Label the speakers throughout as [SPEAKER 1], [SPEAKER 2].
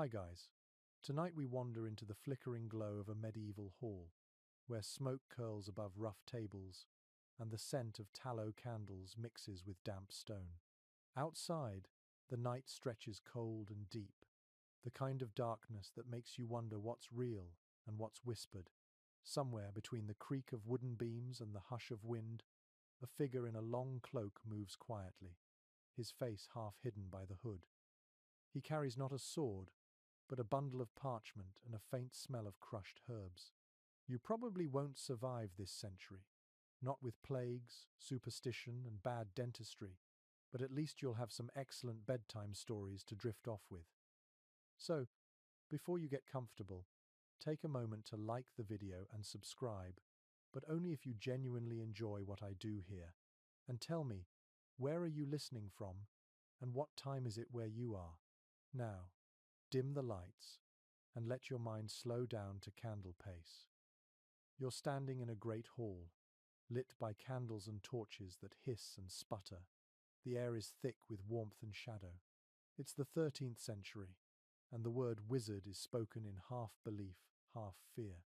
[SPEAKER 1] Hi guys. Tonight we wander into the flickering glow of a medieval hall, where smoke curls above rough tables and the scent of tallow candles mixes with damp stone. Outside, the night stretches cold and deep, the kind of darkness that makes you wonder what's real and what's whispered. Somewhere between the creak of wooden beams and the hush of wind, a figure in a long cloak moves quietly, his face half hidden by the hood. He carries not a sword, but a bundle of parchment and a faint smell of crushed herbs. You probably won't survive this century, not with plagues, superstition, and bad dentistry, but at least you'll have some excellent bedtime stories to drift off with. So, before you get comfortable, take a moment to like the video and subscribe, but only if you genuinely enjoy what I do here. And tell me, where are you listening from, and what time is it where you are? Now, dim the lights, and let your mind slow down to candle pace. You're standing in a great hall, lit by candles and torches that hiss and sputter. The air is thick with warmth and shadow. It's the 13th century, and the word wizard is spoken in half belief, half fear.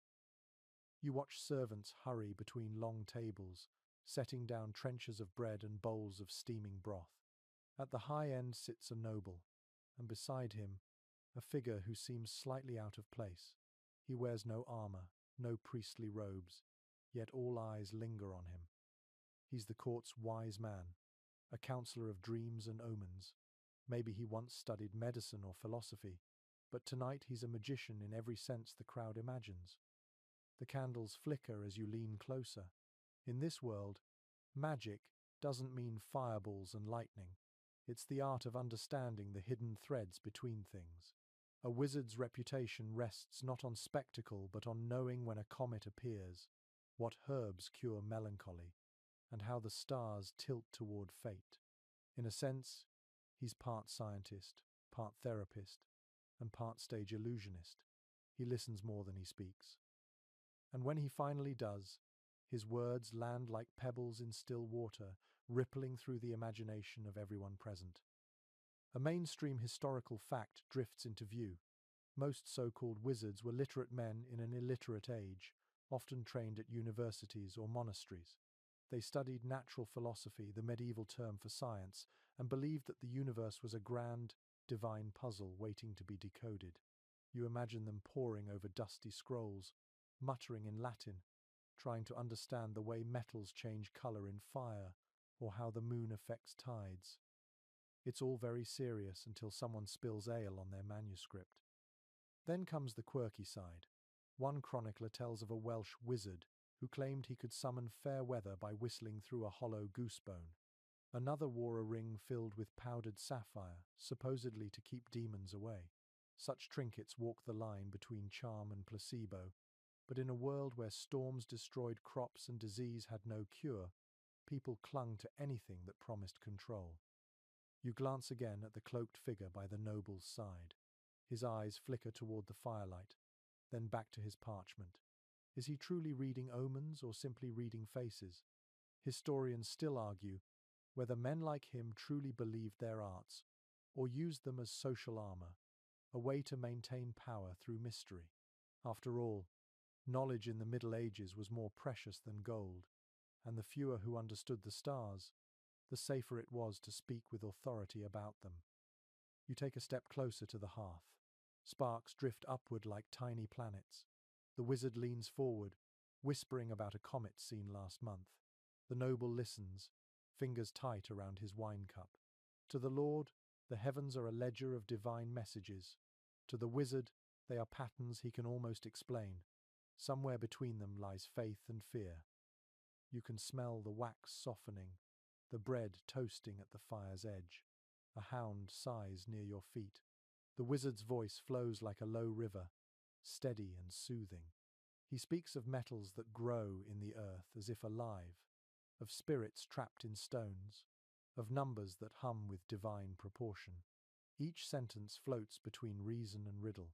[SPEAKER 1] You watch servants hurry between long tables, setting down trenchers of bread and bowls of steaming broth. At the high end sits a noble, and beside him, a figure who seems slightly out of place. He wears no armor, no priestly robes, yet all eyes linger on him. He's the court's wise man, a counselor of dreams and omens. Maybe he once studied medicine or philosophy, but tonight he's a magician in every sense the crowd imagines. The candles flicker as you lean closer. In this world, magic doesn't mean fireballs and lightning. It's the art of understanding the hidden threads between things. A wizard's reputation rests not on spectacle but on knowing when a comet appears, what herbs cure melancholy, and how the stars tilt toward fate. In a sense, he's part scientist, part therapist, and part stage illusionist. He listens more than he speaks. And when he finally does, his words land like pebbles in still water, rippling through the imagination of everyone present. A mainstream historical fact drifts into view. Most so-called wizards were literate men in an illiterate age, often trained at universities or monasteries. They studied natural philosophy, the medieval term for science, and believed that the universe was a grand, divine puzzle waiting to be decoded. You imagine them poring over dusty scrolls, muttering in Latin, trying to understand the way metals change color in fire, or how the moon affects tides. It's all very serious until someone spills ale on their manuscript. Then comes the quirky side. One chronicler tells of a Welsh wizard who claimed he could summon fair weather by whistling through a hollow goosebone. Another wore a ring filled with powdered sapphire, supposedly to keep demons away. Such trinkets walk the line between charm and placebo, but in a world where storms destroyed crops and disease had no cure, people clung to anything that promised control. You glance again at the cloaked figure by the noble's side. His eyes flicker toward the firelight, then back to his parchment. Is he truly reading omens or simply reading faces? Historians still argue whether men like him truly believed their arts or used them as social armor, a way to maintain power through mystery. After all, knowledge in the Middle Ages was more precious than gold, and the fewer who understood the stars, the safer it was to speak with authority about them. You take a step closer to the hearth. Sparks drift upward like tiny planets. The wizard leans forward, whispering about a comet seen last month. The noble listens, fingers tight around his wine cup. To the Lord, the heavens are a ledger of divine messages. To the wizard, they are patterns he can almost explain. Somewhere between them lies faith and fear. You can smell the wax softening, the bread toasting at the fire's edge. A hound sighs near your feet. The wizard's voice flows like a low river, steady and soothing. He speaks of metals that grow in the earth as if alive, of spirits trapped in stones, of numbers that hum with divine proportion. Each sentence floats between reason and riddle.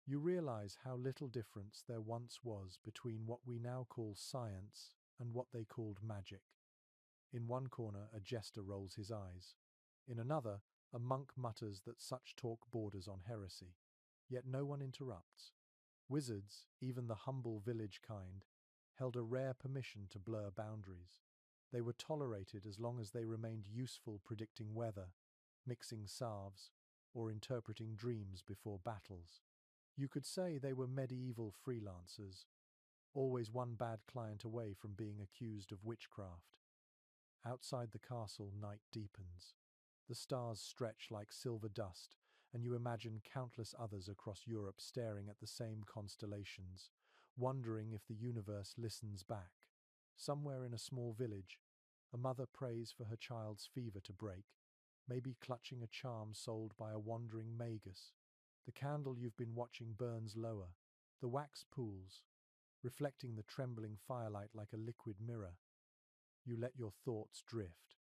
[SPEAKER 1] You realize how little difference there once was between what we now call science and what they called magic. In one corner, a jester rolls his eyes. In another, a monk mutters that such talk borders on heresy. Yet no one interrupts. Wizards, even the humble village kind, held a rare permission to blur boundaries. They were tolerated as long as they remained useful predicting weather, mixing salves, or interpreting dreams before battles. You could say they were medieval freelancers, always one bad client away from being accused of witchcraft. Outside the castle, night deepens. The stars stretch like silver dust, and you imagine countless others across Europe staring at the same constellations, wondering if the universe listens back. Somewhere in a small village, a mother prays for her child's fever to break, maybe clutching a charm sold by a wandering magus. The candle you've been watching burns lower. The wax pools, reflecting the trembling firelight like a liquid mirror. You let your thoughts drift.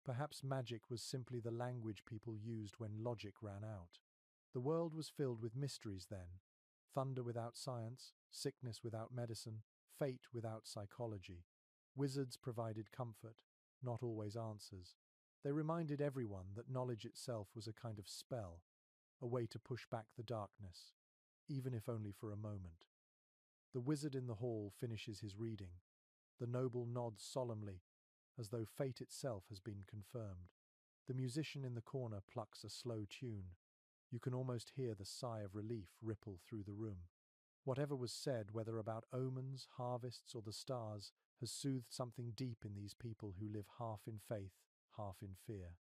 [SPEAKER 1] Perhaps magic was simply the language people used when logic ran out. The world was filled with mysteries then. Thunder without science, sickness without medicine, fate without psychology. Wizards provided comfort, not always answers. They reminded everyone that knowledge itself was a kind of spell, a way to push back the darkness, even if only for a moment. The wizard in the hall finishes his reading. The noble nods solemnly, as though fate itself has been confirmed. The musician in the corner plucks a slow tune. You can almost hear the sigh of relief ripple through the room. Whatever was said, whether about omens, harvests, or the stars, has soothed something deep in these people who live half in faith, half in fear.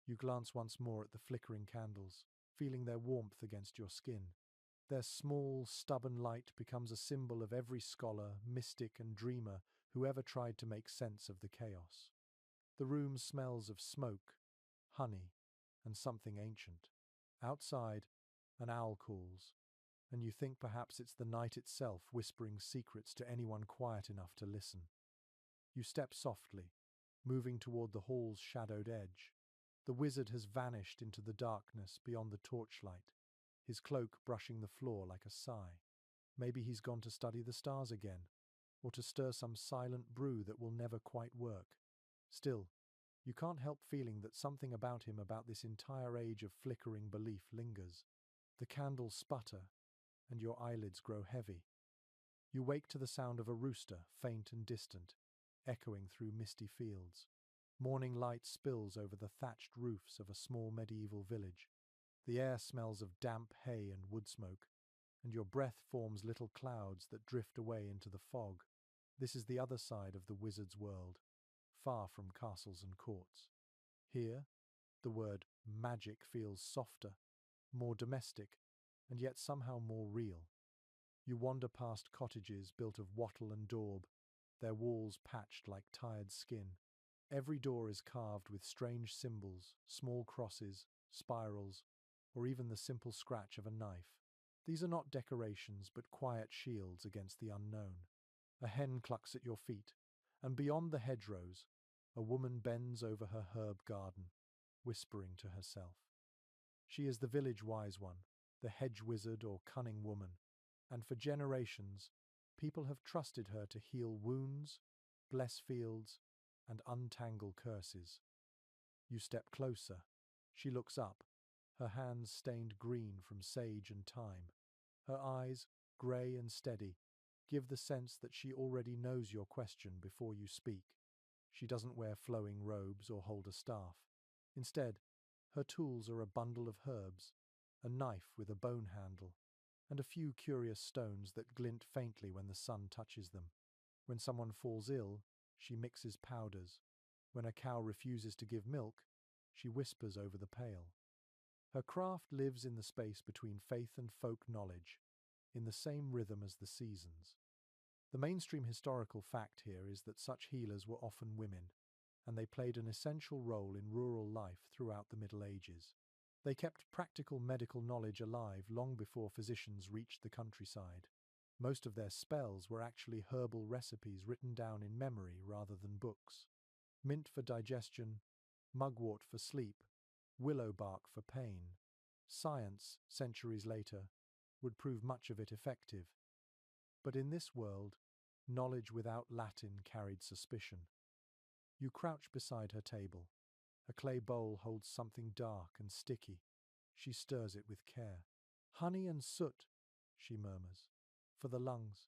[SPEAKER 1] You glance once more at the flickering candles, feeling their warmth against your skin. Their small, stubborn light becomes a symbol of every scholar, mystic, and dreamer who ever tried to make sense of the chaos. The room smells of smoke, honey, and something ancient. Outside, an owl calls, and you think perhaps it's the night itself whispering secrets to anyone quiet enough to listen. You step softly, moving toward the hall's shadowed edge. The wizard has vanished into the darkness beyond the torchlight, his cloak brushing the floor like a sigh. Maybe he's gone to study the stars again, or to stir some silent brew that will never quite work. Still, you can't help feeling that something about him, about this entire age of flickering belief, lingers. The candles sputter, and your eyelids grow heavy. You wake to the sound of a rooster, faint and distant, echoing through misty fields. Morning light spills over the thatched roofs of a small medieval village. The air smells of damp hay and wood smoke, and your breath forms little clouds that drift away into the fog. This is the other side of the wizard's world, far from castles and courts. Here, the word magic feels softer, more domestic, and yet somehow more real. You wander past cottages built of wattle and daub, their walls patched like tired skin. Every door is carved with strange symbols, small crosses, spirals, or even the simple scratch of a knife. These are not decorations, but quiet shields against the unknown. A hen clucks at your feet, and beyond the hedgerows, a woman bends over her herb garden, whispering to herself. She is the village wise one, the hedge wizard or cunning woman, and for generations, people have trusted her to heal wounds, bless fields, and untangle curses. You step closer. She looks up, her hands stained green from sage and thyme. Her eyes, grey and steady, give the sense that she already knows your question before you speak. She doesn't wear flowing robes or hold a staff. Instead, her tools are a bundle of herbs, a knife with a bone handle, and a few curious stones that glint faintly when the sun touches them. When someone falls ill, she mixes powders. When a cow refuses to give milk, she whispers over the pail. Her craft lives in the space between faith and folk knowledge, in the same rhythm as the seasons. The mainstream historical fact here is that such healers were often women, and they played an essential role in rural life throughout the Middle Ages. They kept practical medical knowledge alive long before physicians reached the countryside. Most of their spells were actually herbal recipes written down in memory rather than books. Mint for digestion, mugwort for sleep, willow bark for pain. Science, centuries later, would prove much of it effective. But in this world, knowledge without Latin carried suspicion. You crouch beside her table. A clay bowl holds something dark and sticky. She stirs it with care. Honey and soot, she murmurs, for the lungs.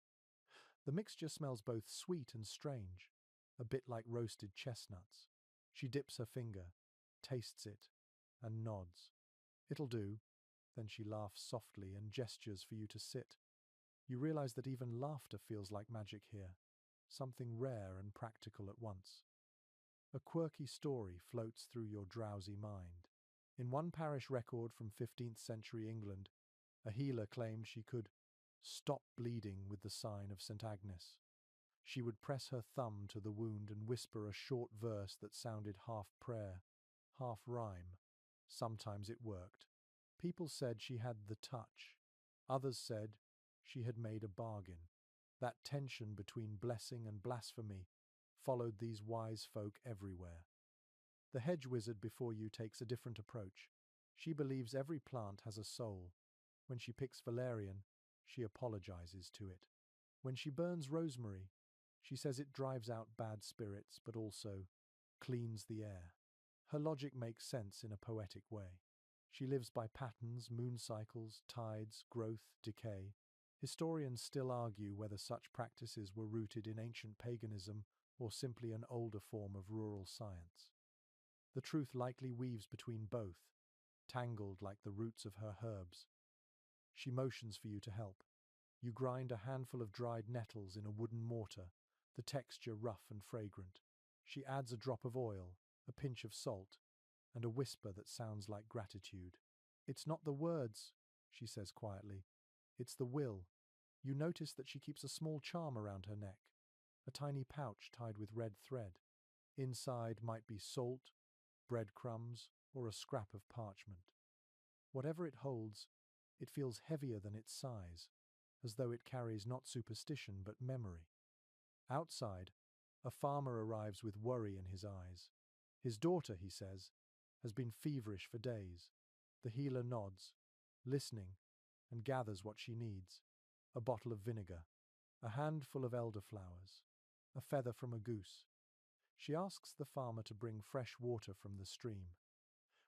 [SPEAKER 1] The mixture smells both sweet and strange, a bit like roasted chestnuts. She dips her finger, tastes it, and nods. It'll do. Then she laughs softly and gestures for you to sit. You realize that even laughter feels like magic here, something rare and practical at once. A quirky story floats through your drowsy mind. In one parish record from 15th century England, a healer claimed she could stop bleeding with the sign of St. Agnes. She would press her thumb to the wound and whisper a short verse that sounded half prayer, half rhyme. Sometimes it worked. People said she had the touch. Others said she had made a bargain. That tension between blessing and blasphemy followed these wise folk everywhere. The hedge wizard before you takes a different approach. She believes every plant has a soul. When she picks valerian, she apologizes to it. When she burns rosemary, she says it drives out bad spirits but also cleans the air. Her logic makes sense in a poetic way. She lives by patterns, moon cycles, tides, growth, decay. Historians still argue whether such practices were rooted in ancient paganism or simply an older form of rural science. The truth likely weaves between both, tangled like the roots of her herbs. She motions for you to help. You grind a handful of dried nettles in a wooden mortar, the texture rough and fragrant. She adds a drop of oil, a pinch of salt, and a whisper that sounds like gratitude. "It's not the words," she says quietly. "It's the will." You notice that she keeps a small charm around her neck, a tiny pouch tied with red thread. Inside might be salt, breadcrumbs, or a scrap of parchment. Whatever it holds, it feels heavier than its size, as though it carries not superstition but memory. Outside, a farmer arrives with worry in his eyes. His daughter, he says, has been feverish for days. The healer nods, listening, and gathers what she needs: a bottle of vinegar, a handful of elderflowers, a feather from a goose. She asks the farmer to bring fresh water from the stream.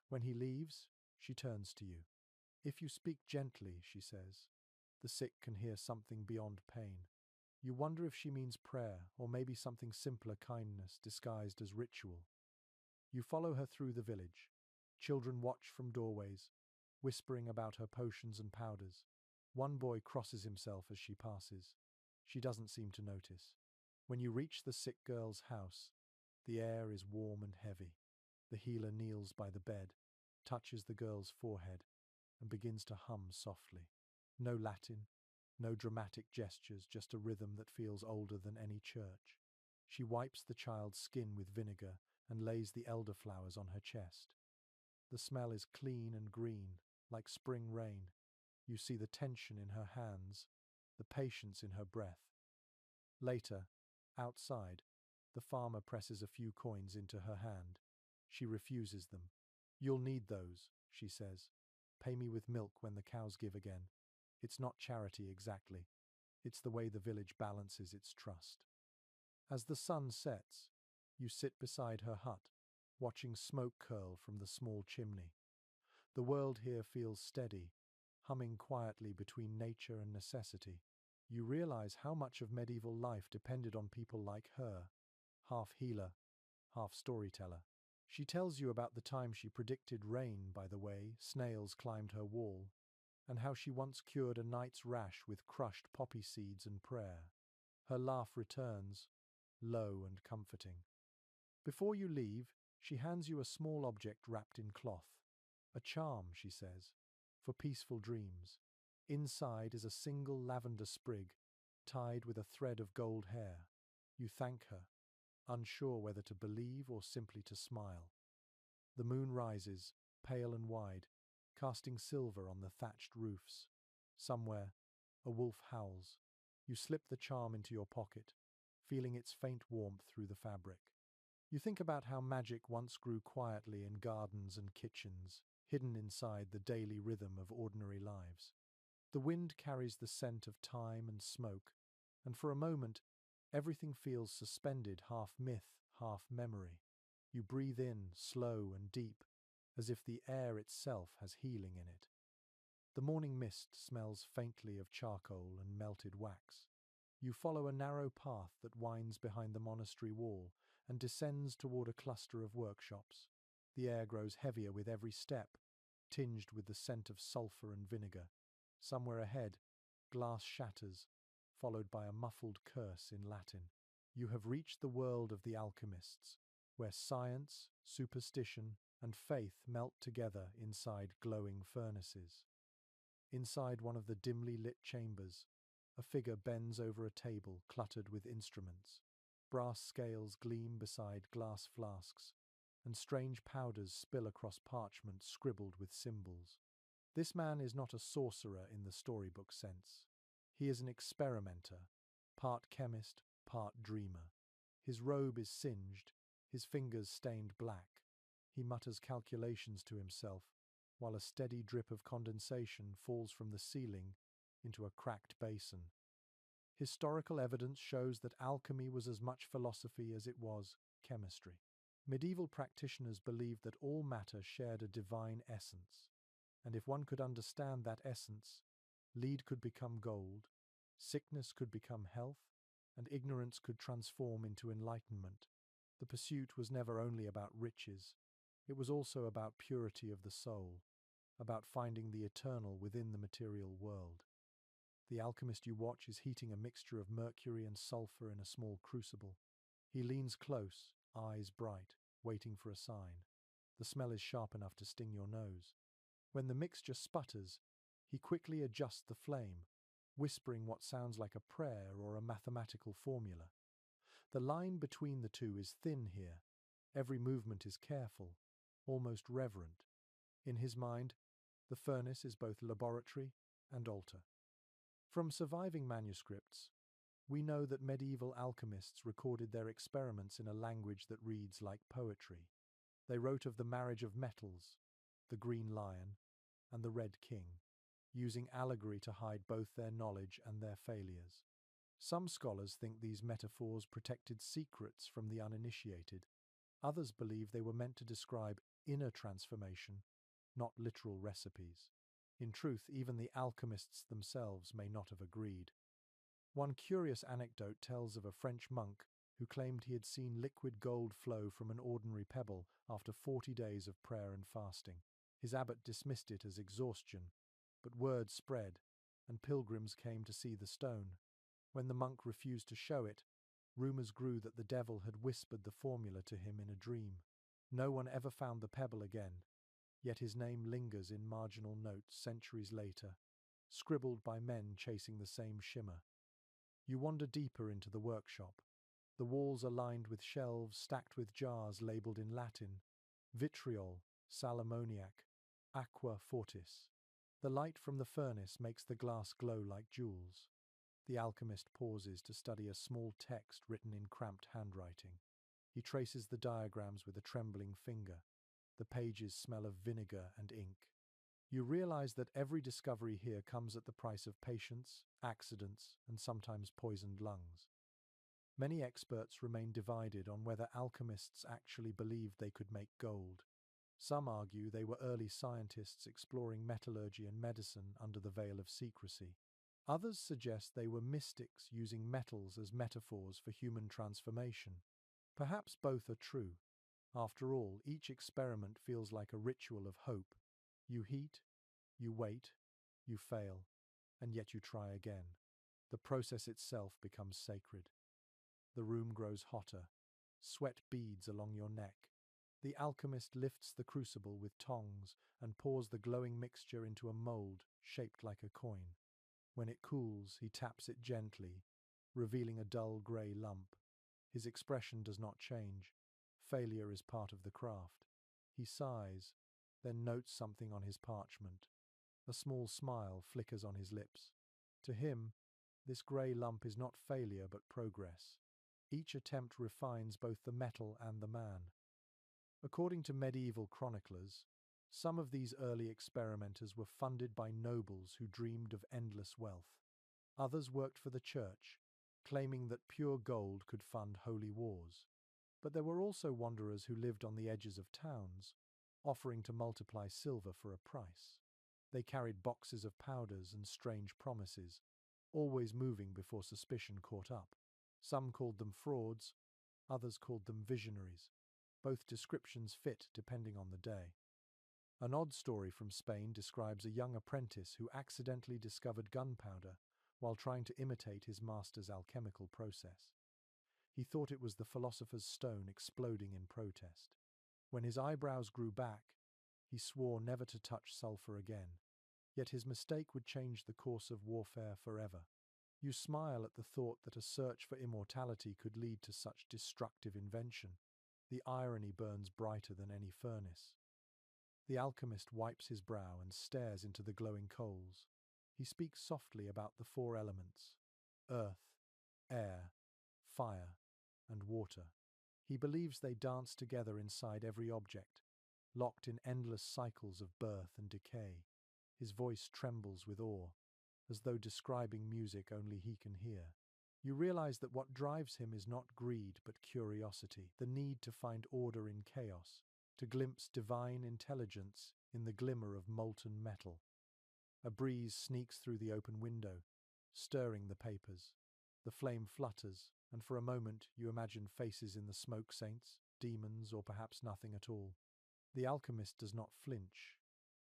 [SPEAKER 1] When he leaves, she turns to you. "If you speak gently," she says, "the sick can hear something beyond pain." You wonder if she means prayer, or maybe something simpler, kindness disguised as ritual. You follow her through the village. Children watch from doorways, whispering about her potions and powders. One boy crosses himself as she passes. She doesn't seem to notice. When you reach the sick girl's house, the air is warm and heavy. The healer kneels by the bed, touches the girl's forehead, and begins to hum softly. No Latin, no dramatic gestures, just a rhythm that feels older than any church. She wipes the child's skin with vinegar and lays the elderflowers on her chest. The smell is clean and green, like spring rain. You see the tension in her hands, the patience in her breath. Later, outside, the farmer presses a few coins into her hand. She refuses them. "You'll need those," she says. "Pay me with milk when the cows give again." It's not charity exactly. It's the way the village balances its trust. As the sun sets, you sit beside her hut, watching smoke curl from the small chimney. The world here feels steady, humming quietly between nature and necessity. You realize how much of medieval life depended on people like her, half healer, half storyteller. She tells you about the time she predicted rain, by the way, snails climbed her wall, and how she once cured a night's rash with crushed poppy seeds and prayer. Her laugh returns, low and comforting. Before you leave, she hands you a small object wrapped in cloth. "A charm," she says, "for peaceful dreams." Inside is a single lavender sprig, tied with a thread of gold hair. You thank her, unsure whether to believe or simply to smile. The moon rises, pale and wide, casting silver on the thatched roofs. Somewhere, a wolf howls. You slip the charm into your pocket, feeling its faint warmth through the fabric. You think about how magic once grew quietly in gardens and kitchens, hidden inside the daily rhythm of ordinary lives. The wind carries the scent of thyme and smoke, and for a moment, everything feels suspended, half myth, half memory. You breathe in, slow and deep, as if the air itself has healing in it. The morning mist smells faintly of charcoal and melted wax. You follow a narrow path that winds behind the monastery wall and descends toward a cluster of workshops. The air grows heavier with every step, tinged with the scent of sulfur and vinegar. Somewhere ahead, glass shatters, followed by a muffled curse in Latin. You have reached the world of the alchemists, where science, superstition, and faith melt together inside glowing furnaces. Inside one of the dimly lit chambers, a figure bends over a table cluttered with instruments. Brass scales gleam beside glass flasks, and strange powders spill across parchment scribbled with symbols. This man is not a sorcerer in the storybook sense. He is an experimenter, part chemist, part dreamer. His robe is singed, his fingers stained black. He mutters calculations to himself, while a steady drip of condensation falls from the ceiling into a cracked basin. Historical evidence shows that alchemy was as much philosophy as it was chemistry. Medieval practitioners believed that all matter shared a divine essence, and if one could understand that essence, lead could become gold, sickness could become health, and ignorance could transform into enlightenment. The pursuit was never only about riches, it was also about purity of the soul, about finding the eternal within the material world. The alchemist you watch is heating a mixture of mercury and sulfur in a small crucible. He leans close, eyes bright, waiting for a sign. The smell is sharp enough to sting your nose. When the mixture sputters, he quickly adjusts the flame, whispering what sounds like a prayer or a mathematical formula. The line between the two is thin here. Every movement is careful, almost reverent. In his mind, the furnace is both laboratory and altar. From surviving manuscripts, we know that medieval alchemists recorded their experiments in a language that reads like poetry. They wrote of the marriage of metals, the green lion, and the red king, using allegory to hide both their knowledge and their failures. Some scholars think these metaphors protected secrets from the uninitiated. Others believe they were meant to describe inner transformation, not literal recipes. In truth, even the alchemists themselves may not have agreed. One curious anecdote tells of a French monk who claimed he had seen liquid gold flow from an ordinary pebble after 40 days of prayer and fasting. His abbot dismissed it as exhaustion, but word spread, and pilgrims came to see the stone. When the monk refused to show it, rumors grew that the devil had whispered the formula to him in a dream. No one ever found the pebble again, yet his name lingers in marginal notes centuries later, scribbled by men chasing the same shimmer. You wander deeper into the workshop. The walls are lined with shelves stacked with jars labelled in Latin: vitriol, sal ammoniac, aqua fortis. The light from the furnace makes the glass glow like jewels. The alchemist pauses to study a small text written in cramped handwriting. He traces the diagrams with a trembling finger. The pages smell of vinegar and ink. You realize that every discovery here comes at the price of patience, accidents, and sometimes poisoned lungs. Many experts remain divided on whether alchemists actually believed they could make gold. Some argue they were early scientists exploring metallurgy and medicine under the veil of secrecy. Others suggest they were mystics using metals as metaphors for human transformation. Perhaps both are true. After all, each experiment feels like a ritual of hope. You heat, you wait, you fail, and yet you try again. The process itself becomes sacred. The room grows hotter. Sweat beads along your neck. The alchemist lifts the crucible with tongs and pours the glowing mixture into a mold shaped like a coin. When it cools, he taps it gently, revealing a dull grey lump. His expression does not change. Failure is part of the craft. He sighs, then notes something on his parchment. A small smile flickers on his lips. To him, this grey lump is not failure but progress. Each attempt refines both the metal and the man. According to medieval chroniclers, some of these early experimenters were funded by nobles who dreamed of endless wealth. Others worked for the church, claiming that pure gold could fund holy wars. But there were also wanderers who lived on the edges of towns, offering to multiply silver for a price. They carried boxes of powders and strange promises, always moving before suspicion caught up. Some called them frauds, others called them visionaries. Both descriptions fit depending on the day. An odd story from Spain describes a young apprentice who accidentally discovered gunpowder while trying to imitate his master's alchemical process. He thought it was the philosopher's stone exploding in protest. When his eyebrows grew back, he swore never to touch sulfur again. Yet his mistake would change the course of warfare forever. You smile at the thought that a search for immortality could lead to such destructive invention. The irony burns brighter than any furnace. The alchemist wipes his brow and stares into the glowing coals. He speaks softly about the four elements: earth, air, fire, and water. He believes they dance together inside every object, locked in endless cycles of birth and decay. His voice trembles with awe, as though describing music only he can hear. You realize that what drives him is not greed but curiosity, the need to find order in chaos, to glimpse divine intelligence in the glimmer of molten metal. A breeze sneaks through the open window, stirring the papers. The flame flutters, and for a moment you imagine faces in the smoke, saints, demons, or perhaps nothing at all. The alchemist does not flinch.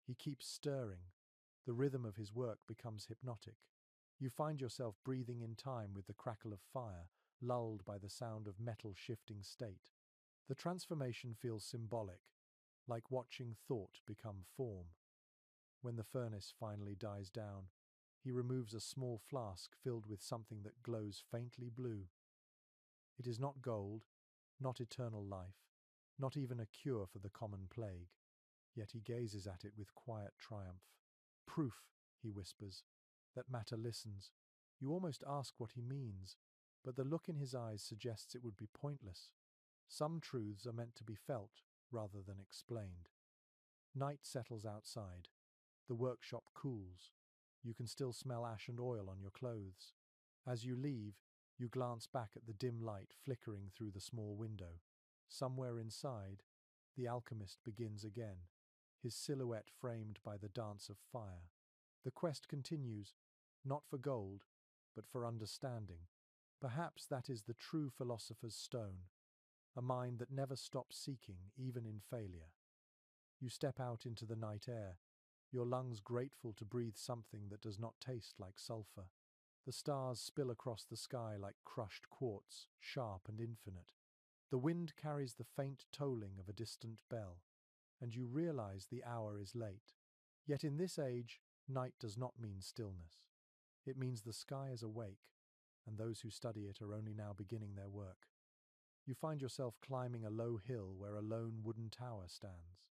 [SPEAKER 1] He keeps stirring. The rhythm of his work becomes hypnotic. You find yourself breathing in time with the crackle of fire, lulled by the sound of metal shifting state. The transformation feels symbolic, like watching thought become form. When the furnace finally dies down, he removes a small flask filled with something that glows faintly blue. It is not gold, not eternal life, not even a cure for the common plague. Yet he gazes at it with quiet triumph. Proof, he whispers, that matter listens. You almost ask what he means, but the look in his eyes suggests it would be pointless. Some truths are meant to be felt rather than explained. Night settles outside. The workshop cools. You can still smell ash and oil on your clothes. As you leave, you glance back at the dim light flickering through the small window. Somewhere inside, the alchemist begins again, his silhouette framed by the dance of fire. The quest continues, not for gold, but for understanding. Perhaps that is the true philosopher's stone, a mind that never stops seeking, even in failure. You step out into the night air, your lungs grateful to breathe something that does not taste like sulfur. The stars spill across the sky like crushed quartz, sharp and infinite. The wind carries the faint tolling of a distant bell, and you realize the hour is late. Yet in this age, night does not mean stillness. It means the sky is awake, and those who study it are only now beginning their work. You find yourself climbing a low hill where a lone wooden tower stands.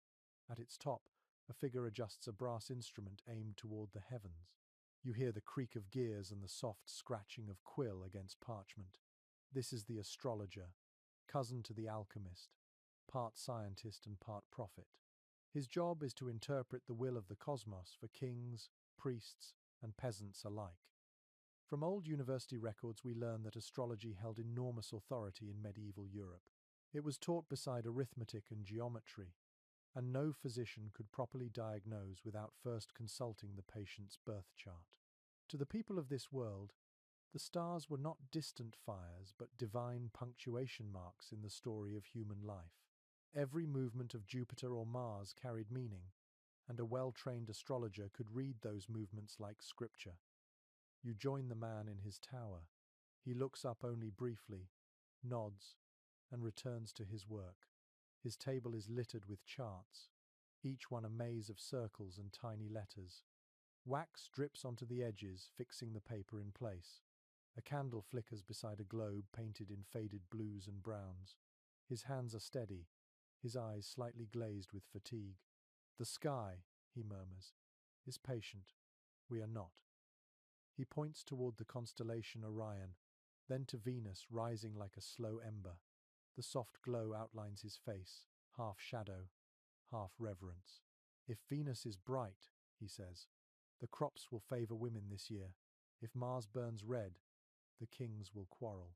[SPEAKER 1] At its top, a figure adjusts a brass instrument aimed toward the heavens. You hear the creak of gears and the soft scratching of quill against parchment. This is the astrologer, cousin to the alchemist, part scientist and part prophet. His job is to interpret the will of the cosmos for kings, priests, and peasants alike. From old university records we learn that astrology held enormous authority in medieval Europe. It was taught beside arithmetic and geometry, and no physician could properly diagnose without first consulting the patient's birth chart. To the people of this world, the stars were not distant fires but divine punctuation marks in the story of human life. Every movement of Jupiter or Mars carried meaning, and a well-trained astrologer could read those movements like scripture. You join the man in his tower. He looks up only briefly, nods, and returns to his work. His table is littered with charts, each one a maze of circles and tiny letters. Wax drips onto the edges, fixing the paper in place. A candle flickers beside a globe painted in faded blues and browns. His hands are steady, his eyes slightly glazed with fatigue. The sky, he murmurs, is patient. We are not. He points toward the constellation Orion, then to Venus rising like a slow ember. The soft glow outlines his face, half shadow, half reverence. If Venus is bright, he says, the crops will favor women this year. If Mars burns red, the kings will quarrel.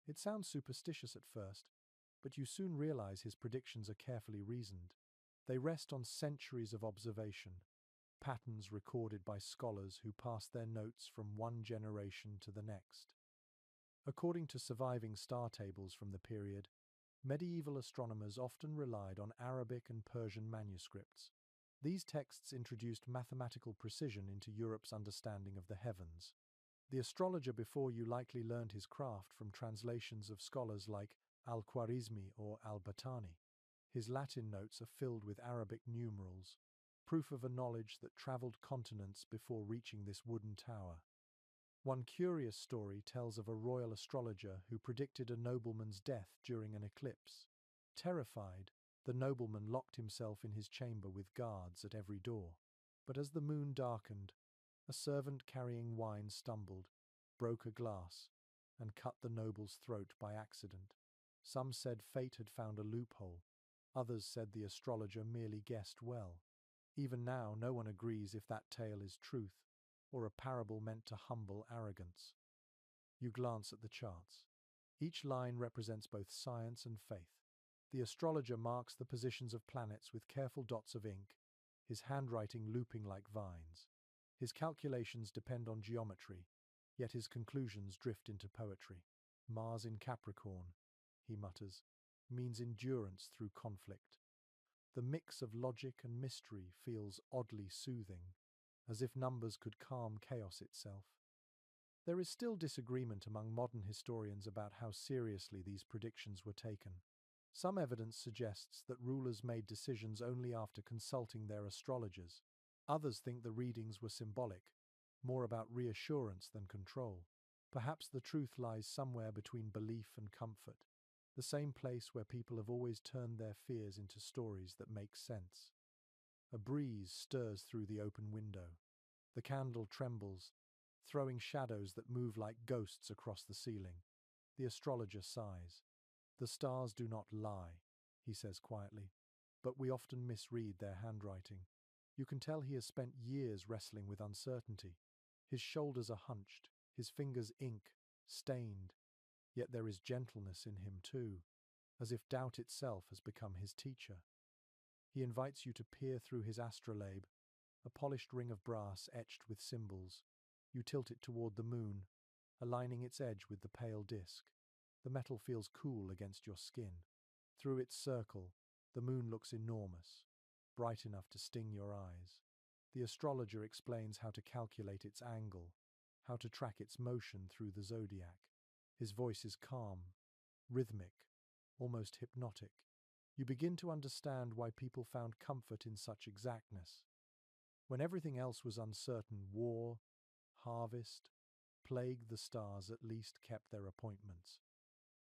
[SPEAKER 1] It sounds superstitious at first, but you soon realize his predictions are carefully reasoned. They rest on centuries of observation, patterns recorded by scholars who pass their notes from one generation to the next. According to surviving star tables from the period, medieval astronomers often relied on Arabic and Persian manuscripts. These texts introduced mathematical precision into Europe's understanding of the heavens. The astrologer before you likely learned his craft from translations of scholars like al-Khwarizmi or al-Battani. His Latin notes are filled with Arabic numerals, proof of a knowledge that traveled continents before reaching this wooden tower. One curious story tells of a royal astrologer who predicted a nobleman's death during an eclipse. Terrified, the nobleman locked himself in his chamber with guards at every door. But as the moon darkened, a servant carrying wine stumbled, broke a glass, and cut the noble's throat by accident. Some said fate had found a loophole. Others said the astrologer merely guessed well. Even now, no one agrees if that tale is truth or a parable meant to humble arrogance. You glance at the charts. Each line represents both science and faith. The astrologer marks the positions of planets with careful dots of ink, his handwriting looping like vines. His calculations depend on geometry, yet his conclusions drift into poetry. Mars in Capricorn, he mutters, means endurance through conflict. The mix of logic and mystery feels oddly soothing, as if numbers could calm chaos itself. There is still disagreement among modern historians about how seriously these predictions were taken. Some evidence suggests that rulers made decisions only after consulting their astrologers. Others think the readings were symbolic, more about reassurance than control. Perhaps the truth lies somewhere between belief and comfort, the same place where people have always turned their fears into stories that make sense. A breeze stirs through the open window. The candle trembles, throwing shadows that move like ghosts across the ceiling. The astrologer sighs. The stars do not lie, he says quietly, but we often misread their handwriting. You can tell he has spent years wrestling with uncertainty. His shoulders are hunched, his fingers ink, stained, yet there is gentleness in him too, as if doubt itself has become his teacher. He invites you to peer through his astrolabe, a polished ring of brass etched with symbols. You tilt it toward the moon, aligning its edge with the pale disk. The metal feels cool against your skin. Through its circle, the moon looks enormous, bright enough to sting your eyes. The astrologer explains how to calculate its angle, how to track its motion through the zodiac. His voice is calm, rhythmic, almost hypnotic. You begin to understand why people found comfort in such exactness. When everything else was uncertain, war, harvest, plague, the stars at least kept their appointments.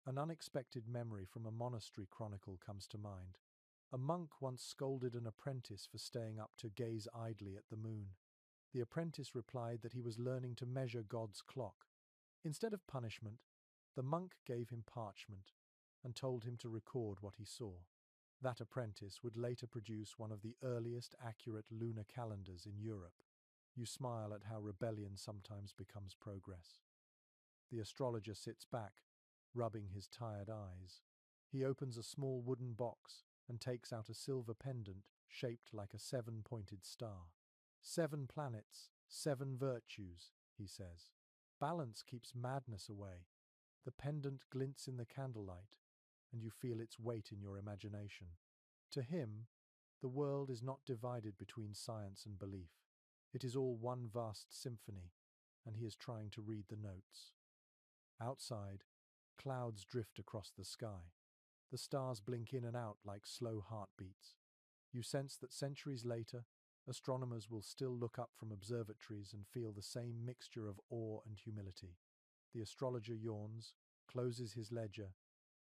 [SPEAKER 1] An unexpected memory from a monastery chronicle comes to mind. A monk once scolded an apprentice for staying up to gaze idly at the moon. The apprentice replied that he was learning to measure God's clock. Instead of punishment, the monk gave him parchment and told him to record what he saw. That apprentice would later produce one of the earliest accurate lunar calendars in Europe. You smile at how rebellion sometimes becomes progress. The astrologer sits back, rubbing his tired eyes. He opens a small wooden box and takes out a silver pendant shaped like a seven-pointed star. 7 planets, 7 virtues, he says. Balance keeps madness away. The pendant glints in the candlelight, and you feel its weight in your imagination. To him, the world is not divided between science and belief. It is all one vast symphony, and he is trying to read the notes. Outside, clouds drift across the sky. The stars blink in and out like slow heartbeats. You sense that centuries later, astronomers will still look up from observatories and feel the same mixture of awe and humility. The astrologer yawns, closes his ledger,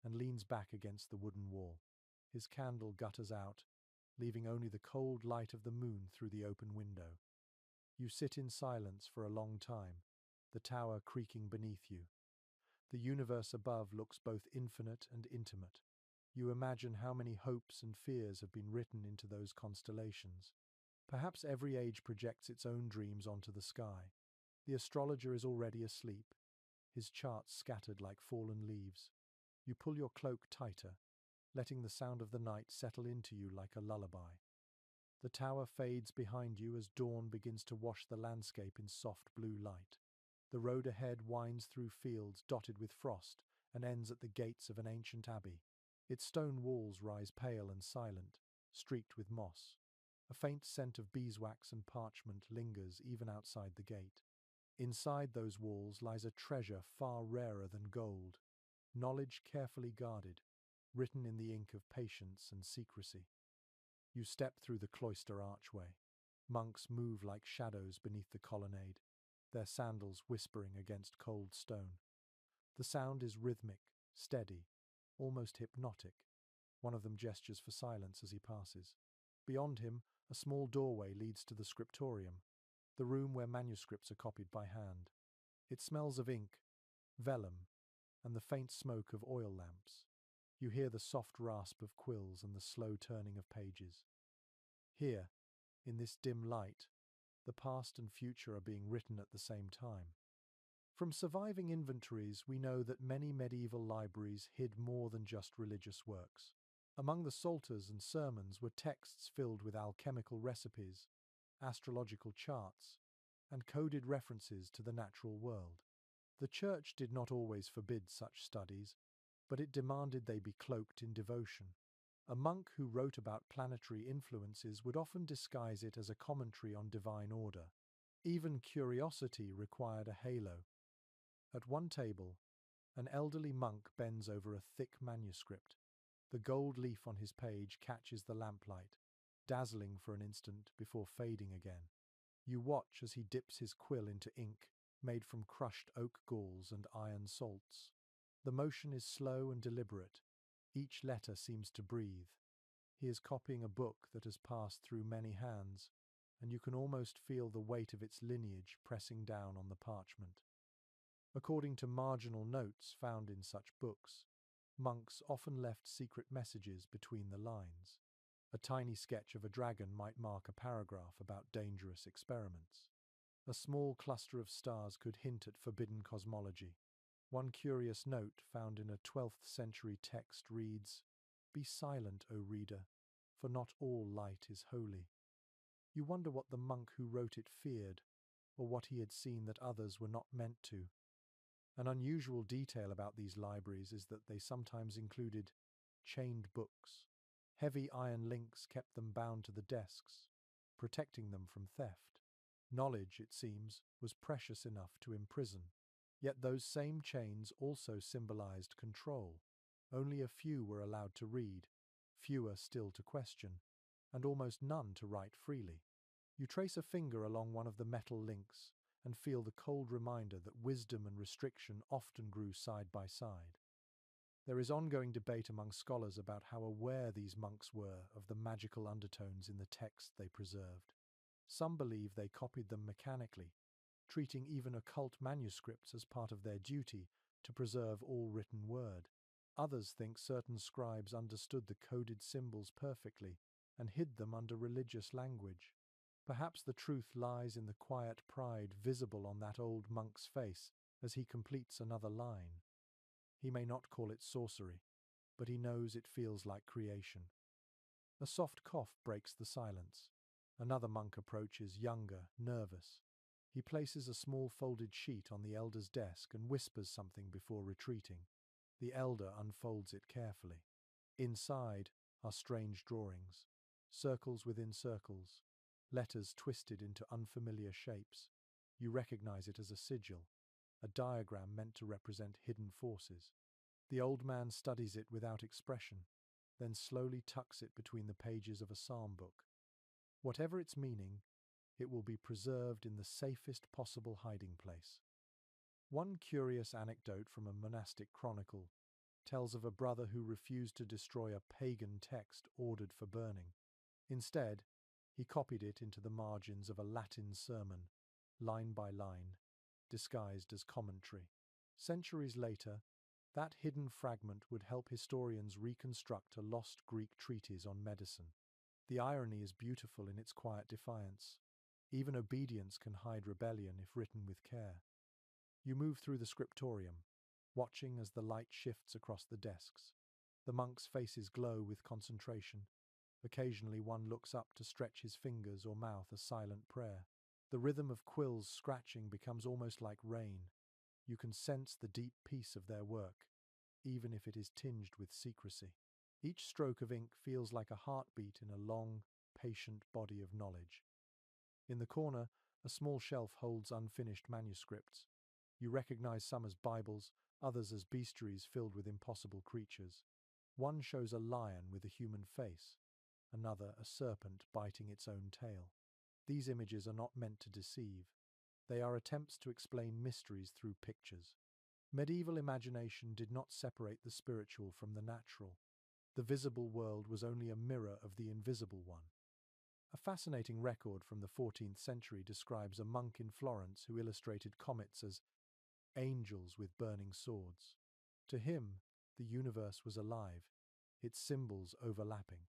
[SPEAKER 1] and leans back against the wooden wall. His candle gutters out, leaving only the cold light of the moon through the open window. You sit in silence for a long time, the tower creaking beneath you. The universe above looks both infinite and intimate. You imagine how many hopes and fears have been written into those constellations. Perhaps every age projects its own dreams onto the sky. The astrologer is already asleep, his charts scattered like fallen leaves. You pull your cloak tighter, letting the sound of the night settle into you like a lullaby. The tower fades behind you as dawn begins to wash the landscape in soft blue light. The road ahead winds through fields dotted with frost and ends at the gates of an ancient abbey. Its stone walls rise pale and silent, streaked with moss. A faint scent of beeswax and parchment lingers even outside the gate. Inside those walls lies a treasure far rarer than gold, knowledge carefully guarded, written in the ink of patience and secrecy. You step through the cloister archway. Monks move like shadows beneath the colonnade, their sandals whispering against cold stone. The sound is rhythmic, steady, almost hypnotic. One of them gestures for silence as he passes. Beyond him, a small doorway leads to the scriptorium, the room where manuscripts are copied by hand. It smells of ink, vellum, and the faint smoke of oil lamps. You hear the soft rasp of quills and the slow turning of pages. Here, in this dim light, the past and future are being written at the same time. From surviving inventories, we know that many medieval libraries hid more than just religious works. Among the psalters and sermons were texts filled with alchemical recipes, astrological charts, and coded references to the natural world. The Church did not always forbid such studies, but it demanded they be cloaked in devotion. A monk who wrote about planetary influences would often disguise it as a commentary on divine order. Even curiosity required a halo. At one table, an elderly monk bends over a thick manuscript. The gold leaf on his page catches the lamplight, dazzling for an instant before fading again. You watch as he dips his quill into ink, made from crushed oak galls and iron salts. The motion is slow and deliberate. Each letter seems to breathe. He is copying a book that has passed through many hands, and you can almost feel the weight of its lineage pressing down on the parchment. According to marginal notes found in such books, monks often left secret messages between the lines. A tiny sketch of a dragon might mark a paragraph about dangerous experiments. A small cluster of stars could hint at forbidden cosmology. One curious note found in a 12th century text reads, "Be silent, O reader, for not all light is holy." You wonder what the monk who wrote it feared, or what he had seen that others were not meant to. An unusual detail about these libraries is that they sometimes included chained books. Heavy iron links kept them bound to the desks, protecting them from theft. Knowledge, it seems, was precious enough to imprison. Yet those same chains also symbolized control. Only a few were allowed to read, fewer still to question, and almost none to write freely. You trace a finger along one of the metal links and feel the cold reminder that wisdom and restriction often grew side by side. There is ongoing debate among scholars about how aware these monks were of the magical undertones in the text they preserved. Some believe they copied them mechanically, treating even occult manuscripts as part of their duty to preserve all written word. Others think certain scribes understood the coded symbols perfectly and hid them under religious language. Perhaps the truth lies in the quiet pride visible on that old monk's face as he completes another line. He may not call it sorcery, but he knows it feels like creation. A soft cough breaks the silence. Another monk approaches, younger, nervous. He places a small folded sheet on the elder's desk and whispers something before retreating. The elder unfolds it carefully. Inside are strange drawings, circles within circles, letters twisted into unfamiliar shapes. You recognize it as a sigil, a diagram meant to represent hidden forces. The old man studies it without expression, then slowly tucks it between the pages of a psalm book. Whatever its meaning, it will be preserved in the safest possible hiding place. One curious anecdote from a monastic chronicle tells of a brother who refused to destroy a pagan text ordered for burning. Instead, he copied it into the margins of a Latin sermon, line by line, disguised as commentary. Centuries later, that hidden fragment would help historians reconstruct a lost Greek treatise on medicine. The irony is beautiful in its quiet defiance. Even obedience can hide rebellion if written with care. You move through the scriptorium, watching as the light shifts across the desks. The monks' faces glow with concentration. Occasionally one looks up to stretch his fingers or mouth a silent prayer. The rhythm of quills scratching becomes almost like rain. You can sense the deep peace of their work, even if it is tinged with secrecy. Each stroke of ink feels like a heartbeat in a long, patient body of knowledge. In the corner, a small shelf holds unfinished manuscripts. You recognize some as Bibles, others as bestiaries filled with impossible creatures. One shows a lion with a human face, another a serpent biting its own tail. These images are not meant to deceive. They are attempts to explain mysteries through pictures. Medieval imagination did not separate the spiritual from the natural. The visible world was only a mirror of the invisible one. A fascinating record from the 14th century describes a monk in Florence who illustrated comets as angels with burning swords. To him, the universe was alive, its symbols overlapping.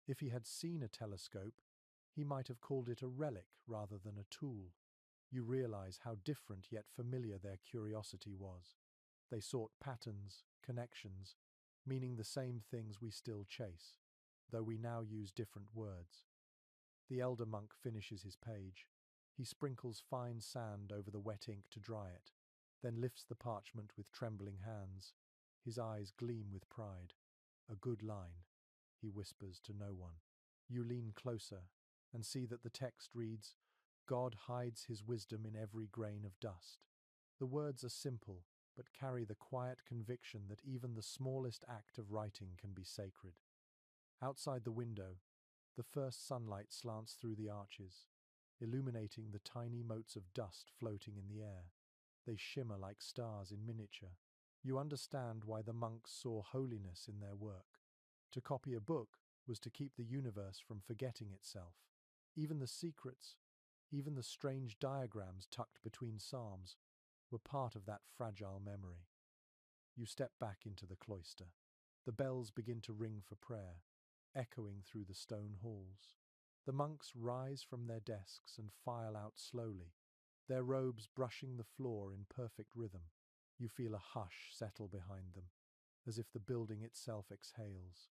[SPEAKER 1] If he had seen a telescope, he might have called it a relic rather than a tool. You realize how different yet familiar their curiosity was. They sought patterns, connections, meaning the same things we still chase, though we now use different words. The elder monk finishes his page. He sprinkles fine sand over the wet ink to dry it, then lifts the parchment with trembling hands. His eyes gleam with pride. "A good line," he whispers to no one. You lean closer and see that the text reads, "God hides his wisdom in every grain of dust." The words are simple, but carry the quiet conviction that even the smallest act of writing can be sacred. Outside the window, the first sunlight slants through the arches, illuminating the tiny motes of dust floating in the air. They shimmer like stars in miniature. You understand why the monks saw holiness in their work. To copy a book was to keep the universe from forgetting itself. Even the secrets, even the strange diagrams tucked between psalms, were part of that fragile memory. You step back into the cloister. The bells begin to ring for prayer, echoing through the stone halls. The monks rise from their desks and file out slowly, their robes brushing the floor in perfect rhythm. You feel a hush settle behind them, as if the building itself exhales.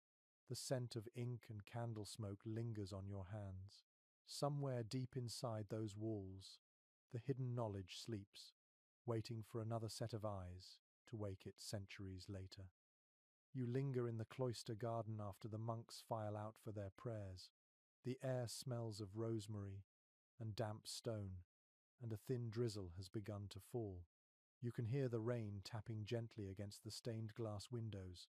[SPEAKER 1] The scent of ink and candle smoke lingers on your hands. Somewhere deep inside those walls, the hidden knowledge sleeps, waiting for another set of eyes to wake it centuries later. You linger in the cloister garden after the monks file out for their prayers. The air smells of rosemary and damp stone, and a thin drizzle has begun to fall. You can hear the rain tapping gently against the stained glass windows,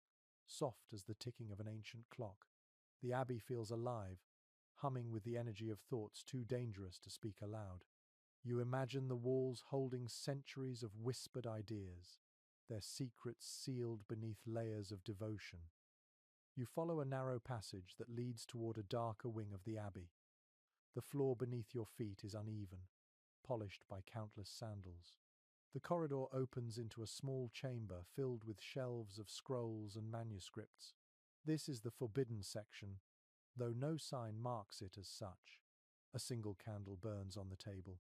[SPEAKER 1] soft as the ticking of an ancient clock. The abbey feels alive, humming with the energy of thoughts too dangerous to speak aloud. You imagine the walls holding centuries of whispered ideas, their secrets sealed beneath layers of devotion. You follow a narrow passage that leads toward a darker wing of the abbey. The floor beneath your feet is uneven, polished by countless sandals. The corridor opens into a small chamber filled with shelves of scrolls and manuscripts. This is the forbidden section, though no sign marks it as such. A single candle burns on the table,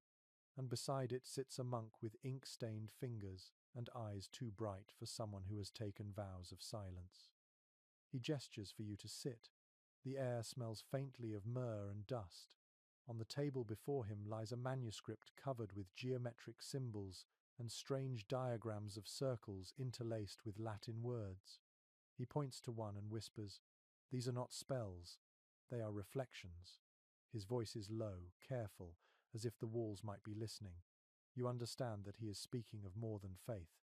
[SPEAKER 1] and beside it sits a monk with ink-stained fingers and eyes too bright for someone who has taken vows of silence. He gestures for you to sit. The air smells faintly of myrrh and dust. On the table before him lies a manuscript covered with geometric symbols and strange diagrams of circles interlaced with Latin words. He points to one and whispers, "These are not spells, they are reflections." His voice is low, careful, as if the walls might be listening. You understand that he is speaking of more than faith.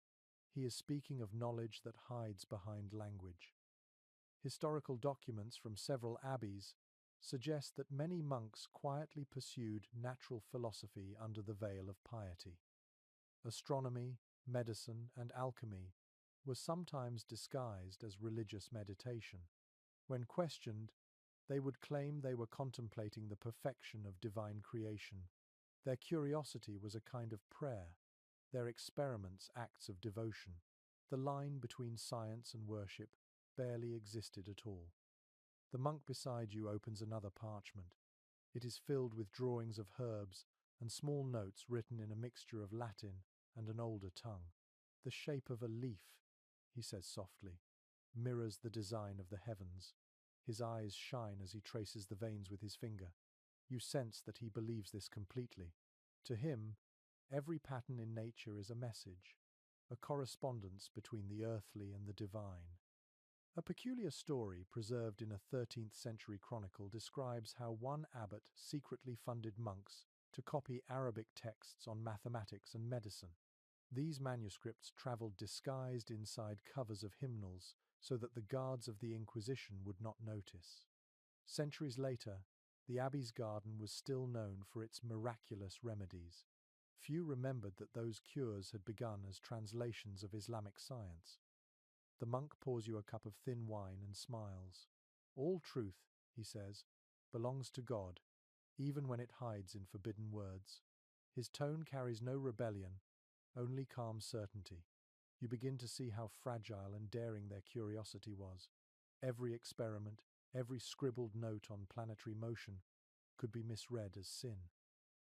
[SPEAKER 1] He is speaking of knowledge that hides behind language. Historical documents from several abbeys suggest that many monks quietly pursued natural philosophy under the veil of piety. Astronomy, medicine, and alchemy were sometimes disguised as religious meditation. When questioned, they would claim they were contemplating the perfection of divine creation. Their curiosity was a kind of prayer, their experiments acts of devotion. The line between science and worship barely existed at all. The monk beside you opens another parchment. It is filled with drawings of herbs and small notes written in a mixture of Latin and an older tongue. "The shape of a leaf," he says softly, "mirrors the design of the heavens." His eyes shine as he traces the veins with his finger. You sense that he believes this completely. To him, every pattern in nature is a message, a correspondence between the earthly and the divine. A peculiar story preserved in a 13th century chronicle describes how one abbot secretly funded monks to copy Arabic texts on mathematics and medicine. These manuscripts traveled disguised inside covers of hymnals so that the guards of the Inquisition would not notice. Centuries later, the abbey's garden was still known for its miraculous remedies. Few remembered that those cures had begun as translations of Islamic science. The monk pours you a cup of thin wine and smiles. All truth, he says, belongs to God, even when it hides in forbidden words. His tone carries no rebellion, only calm certainty. You begin to see how fragile and daring their curiosity was. Every experiment, every scribbled note on planetary motion could be misread as sin.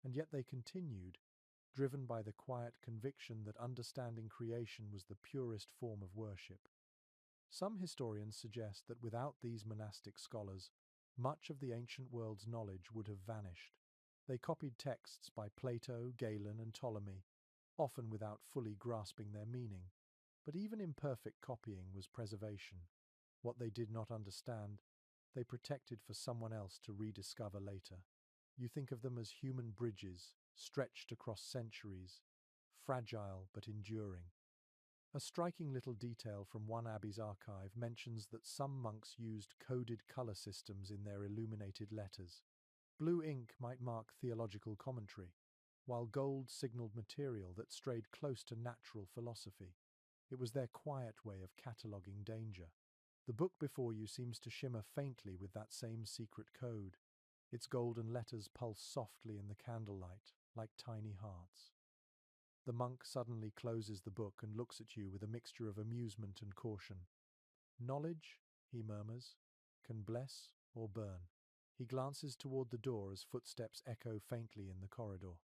[SPEAKER 1] And yet they continued, driven by the quiet conviction that understanding creation was the purest form of worship. Some historians suggest that without these monastic scholars, much of the ancient world's knowledge would have vanished. They copied texts by Plato, Galen, and Ptolemy, often without fully grasping their meaning. But even imperfect copying was preservation. What they did not understand, they protected for someone else to rediscover later. You think of them as human bridges, stretched across centuries, fragile but enduring. A striking little detail from one abbey's archive mentions that some monks used coded color systems in their illuminated letters. Blue ink might mark theological commentary, while gold signaled material that strayed close to natural philosophy. It was their quiet way of cataloguing danger. The book before you seems to shimmer faintly with that same secret code. Its golden letters pulse softly in the candlelight, like tiny hearts. The monk suddenly closes the book and looks at you with a mixture of amusement and caution. Knowledge, he murmurs, can bless or burn. He glances toward the door as footsteps echo faintly in the corridor.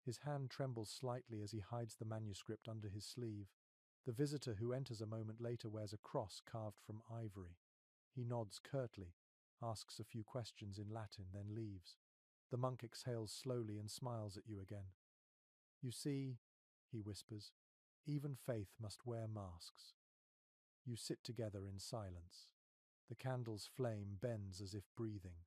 [SPEAKER 1] His hand trembles slightly as he hides the manuscript under his sleeve. The visitor who enters a moment later wears a cross carved from ivory. He nods curtly, asks a few questions in Latin, then leaves. The monk exhales slowly and smiles at you again. You see, he whispers, even faith must wear masks. You sit together in silence. The candle's flame bends as if breathing.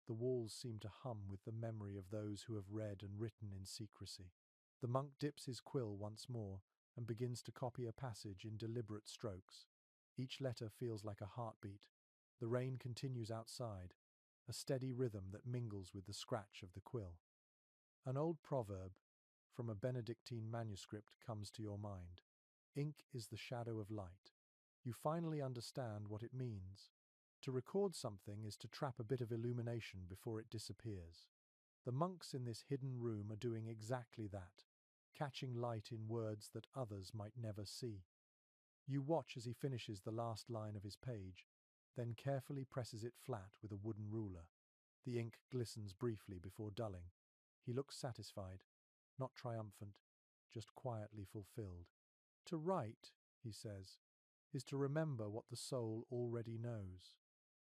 [SPEAKER 1] The walls seem to hum with the memory of those who have read and written in secrecy. The monk dips his quill once more and begins to copy a passage in deliberate strokes. Each letter feels like a heartbeat. The rain continues outside, a steady rhythm that mingles with the scratch of the quill. An old proverb from a Benedictine manuscript comes to your mind. Ink is the shadow of light. You finally understand what it means. To record something is to trap a bit of illumination before it disappears. The monks in this hidden room are doing exactly that, catching light in words that others might never see. You watch as he finishes the last line of his page, then carefully presses it flat with a wooden ruler. The ink glistens briefly before dulling. He looks satisfied, not triumphant, just quietly fulfilled. To write, he says, is to remember what the soul already knows.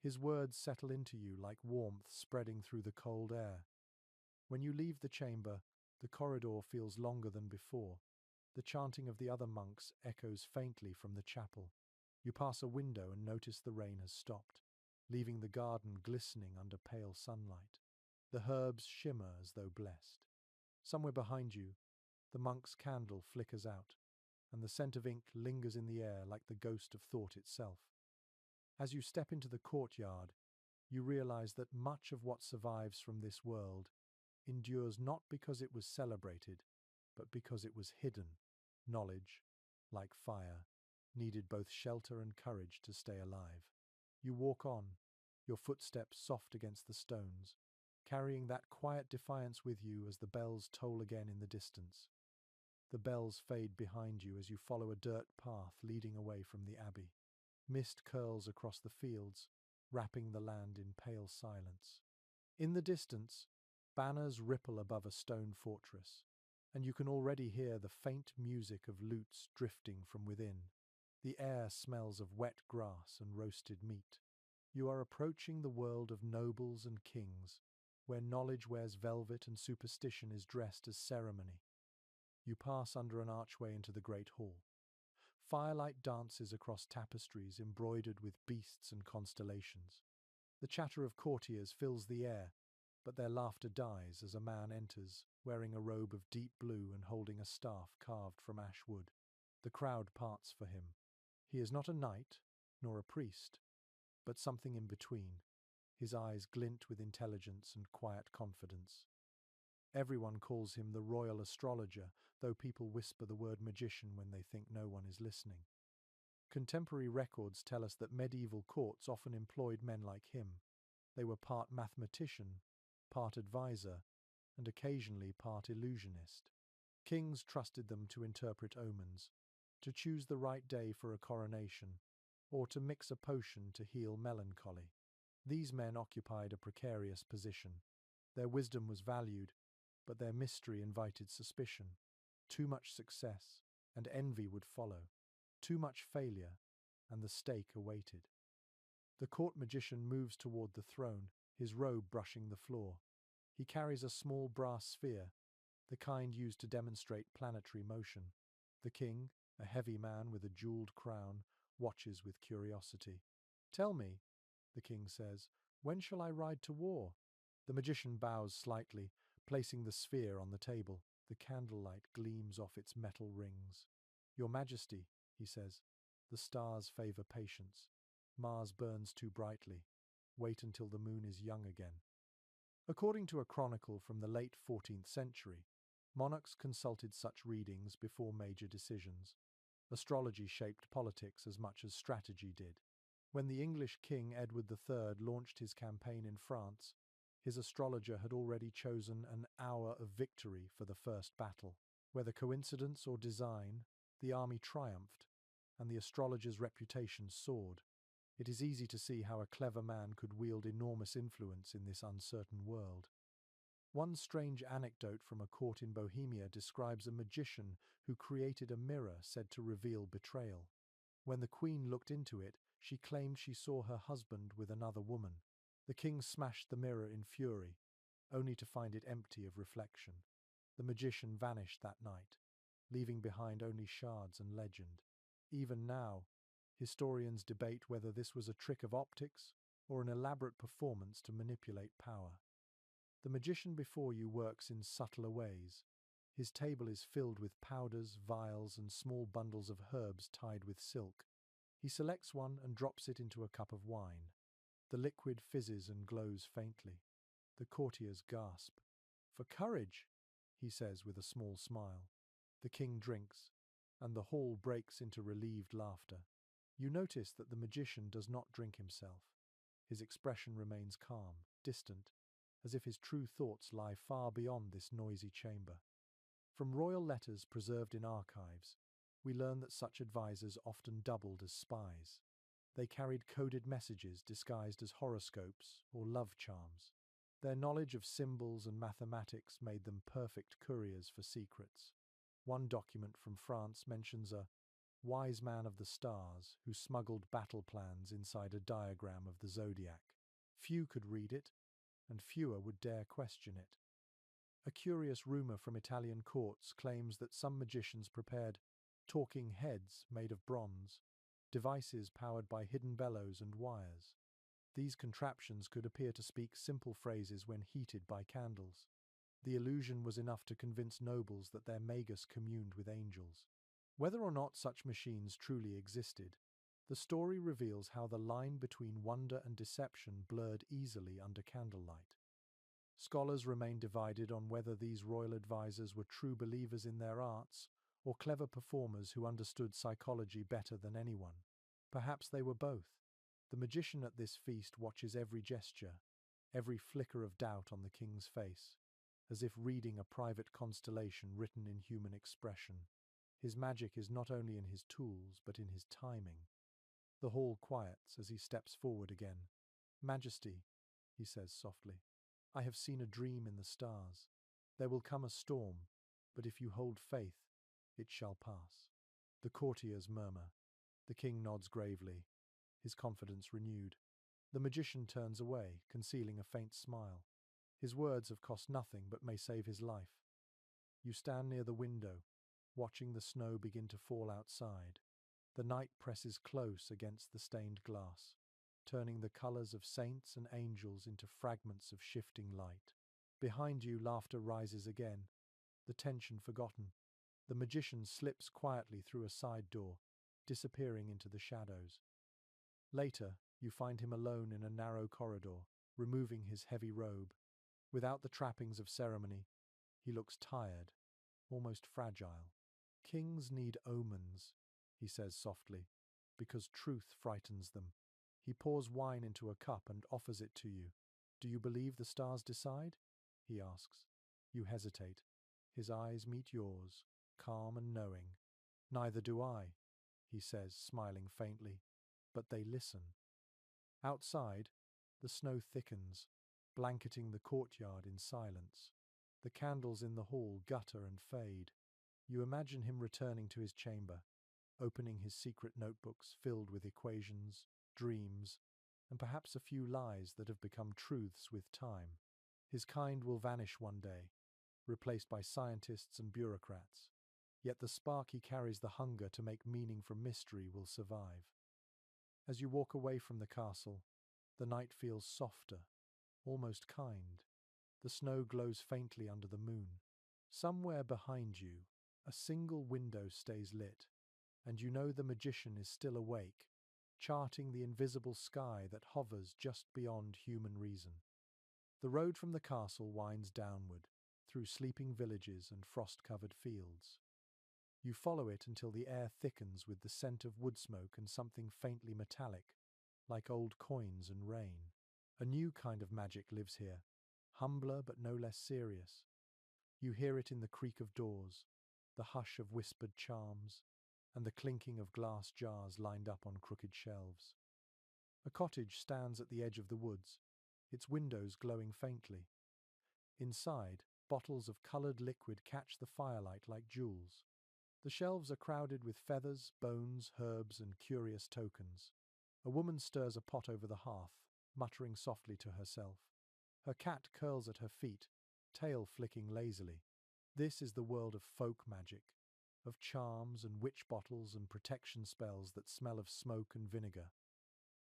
[SPEAKER 1] His words settle into you like warmth spreading through the cold air. When you leave the chamber, the corridor feels longer than before. The chanting of the other monks echoes faintly from the chapel. You pass a window and notice the rain has stopped, leaving the garden glistening under pale sunlight. The herbs shimmer as though blessed. Somewhere behind you, the monk's candle flickers out, and the scent of ink lingers in the air like the ghost of thought itself. As you step into the courtyard, you realize that much of what survives from this world endures not because it was celebrated, but because it was hidden. Knowledge, like fire, needed both shelter and courage to stay alive. You walk on, your footsteps soft against the stones, carrying that quiet defiance with you as the bells toll again in the distance. The bells fade behind you as you follow a dirt path leading away from the abbey. Mist curls across the fields, wrapping the land in pale silence. In the distance, banners ripple above a stone fortress, and you can already hear the faint music of lutes drifting from within. The air smells of wet grass and roasted meat. You are approaching the world of nobles and kings, where knowledge wears velvet and superstition is dressed as ceremony. You pass under an archway into the great hall. Firelight dances across tapestries embroidered with beasts and constellations. The chatter of courtiers fills the air, but their laughter dies as a man enters, wearing a robe of deep blue and holding a staff carved from ash wood. The crowd parts for him. He is not a knight, nor a priest, but something in between. His eyes glint with intelligence and quiet confidence. Everyone calls him the royal astrologer, though people whisper the word magician when they think no one is listening. Contemporary records tell us that medieval courts often employed men like him. They were part mathematician, part advisor, and occasionally part illusionist. Kings trusted them to interpret omens, to choose the right day for a coronation, or to mix a potion to heal melancholy. These men occupied a precarious position. Their wisdom was valued, but their mystery invited suspicion. Too much success, and envy would follow. Too much failure, and the stake awaited. The court magician moves toward the throne, his robe brushing the floor. He carries a small brass sphere, the kind used to demonstrate planetary motion. The king, a heavy man with a jeweled crown, watches with curiosity. "Tell me," the king says, "when shall I ride to war?" The magician bows slightly, placing the sphere on the table. The candlelight gleams off its metal rings. "Your Majesty," he says, "the stars favor patience. Mars burns too brightly. Wait until the moon is young again." According to a chronicle from the late 14th century, monarchs consulted such readings before major decisions. Astrology shaped politics as much as strategy did. When the English King Edward III launched his campaign in France, his astrologer had already chosen an hour of victory for the first battle. Whether coincidence or design, the army triumphed, and the astrologer's reputation soared. It is easy to see how a clever man could wield enormous influence in this uncertain world. One strange anecdote from a court in Bohemia describes a magician who created a mirror said to reveal betrayal. When the queen looked into it, she claimed she saw her husband with another woman. The king smashed the mirror in fury, only to find it empty of reflection. The magician vanished that night, leaving behind only shards and legend. Even now, historians debate whether this was a trick of optics or an elaborate performance to manipulate power. The magician before you works in subtler ways. His table is filled with powders, vials, and small bundles of herbs tied with silk. He selects one and drops it into a cup of wine. The liquid fizzes and glows faintly. The courtiers gasp. "For courage," he says with a small smile. The king drinks, and the hall breaks into relieved laughter. You notice that the magician does not drink himself. His expression remains calm, distant, as if his true thoughts lie far beyond this noisy chamber. From royal letters preserved in archives, we learn that such advisors often doubled as spies. They carried coded messages disguised as horoscopes or love charms. Their knowledge of symbols and mathematics made them perfect couriers for secrets. One document from France mentions a wise man of the stars who smuggled battle plans inside a diagram of the zodiac. Few could read it, and fewer would dare question it. A curious rumor from Italian courts claims that some magicians prepared talking heads made of bronze, devices powered by hidden bellows and wires. These contraptions could appear to speak simple phrases when heated by candles. The illusion was enough to convince nobles that their magus communed with angels. Whether or not such machines truly existed, the story reveals how the line between wonder and deception blurred easily under candlelight. Scholars remain divided on whether these royal advisors were true believers in their arts or clever performers who understood psychology better than anyone. Perhaps they were both. The magician at this feast watches every gesture, every flicker of doubt on the king's face, as if reading a private constellation written in human expression. His magic is not only in his tools, but in his timing. The hall quiets as he steps forward again. "Majesty," he says softly, "I have seen a dream in the stars. There will come a storm, but if you hold faith, it shall pass." The courtiers murmur. The king nods gravely, his confidence renewed. The magician turns away, concealing a faint smile. His words have cost nothing but may save his life. You stand near the window, watching the snow begin to fall outside. The night presses close against the stained glass, turning the colors of saints and angels into fragments of shifting light. Behind you, laughter rises again, the tension forgotten. The magician slips quietly through a side door, disappearing into the shadows. Later, you find him alone in a narrow corridor, removing his heavy robe. Without the trappings of ceremony, he looks tired, almost fragile. Kings need omens, he says softly, because truth frightens them. He pours wine into a cup and offers it to you. Do you believe the stars decide? He asks. You hesitate. His eyes meet yours, calm and knowing. Neither do I, he says, smiling faintly, but they listen. Outside, the snow thickens, blanketing the courtyard in silence. The candles in the hall gutter and fade. You imagine him returning to his chamber, opening his secret notebooks filled with equations, dreams, and perhaps a few lies that have become truths with time. His kind will vanish one day, replaced by scientists and bureaucrats. Yet the spark he carries, the hunger to make meaning from mystery, will survive. As you walk away from the castle, the night feels softer, almost kind. The snow glows faintly under the moon. Somewhere behind you, a single window stays lit, and you know the magician is still awake, charting the invisible sky that hovers just beyond human reason. The road from the castle winds downward, through sleeping villages and frost-covered fields. You follow it until the air thickens with the scent of wood smoke and something faintly metallic, like old coins and rain. A new kind of magic lives here, humbler but no less serious. You hear it in the creak of doors, the hush of whispered charms, and the clinking of glass jars lined up on crooked shelves. A cottage stands at the edge of the woods, its windows glowing faintly. Inside, bottles of coloured liquid catch the firelight like jewels. The shelves are crowded with feathers, bones, herbs, and curious tokens. A woman stirs a pot over the hearth, muttering softly to herself. Her cat curls at her feet, tail flicking lazily. This is the world of folk magic, of charms and witch bottles and protection spells that smell of smoke and vinegar.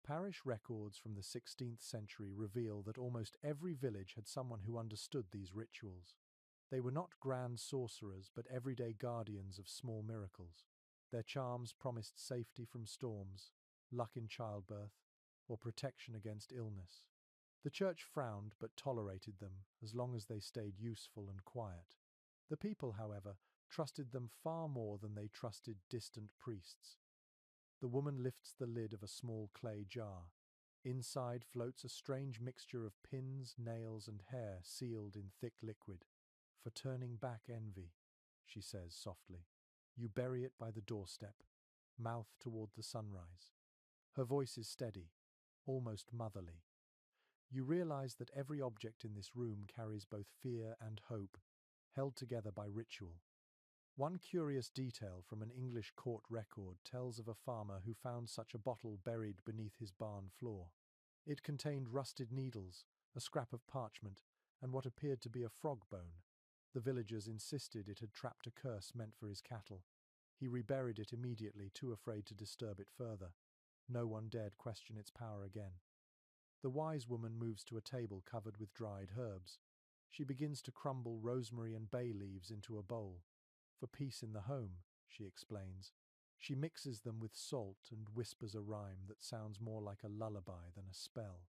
[SPEAKER 1] Parish records from the 16th century reveal that almost every village had someone who understood these rituals. They were not grand sorcerers, but everyday guardians of small miracles. Their charms promised safety from storms, luck in childbirth, or protection against illness. The church frowned but tolerated them as long as they stayed useful and quiet. The people, however, trusted them far more than they trusted distant priests. The woman lifts the lid of a small clay jar. Inside floats a strange mixture of pins, nails, and hair sealed in thick liquid. For turning back envy, she says softly. You bury it by the doorstep, mouth toward the sunrise. Her voice is steady, almost motherly. You realize that every object in this room carries both fear and hope, held together by ritual. One curious detail from an English court record tells of a farmer who found such a bottle buried beneath his barn floor. It contained rusted needles, a scrap of parchment, and what appeared to be a frog bone. The villagers insisted it had trapped a curse meant for his cattle. He reburied it immediately, too afraid to disturb it further. No one dared question its power again. The wise woman moves to a table covered with dried herbs. She begins to crumble rosemary and bay leaves into a bowl. For peace in the home, she explains. She mixes them with salt and whispers a rhyme that sounds more like a lullaby than a spell.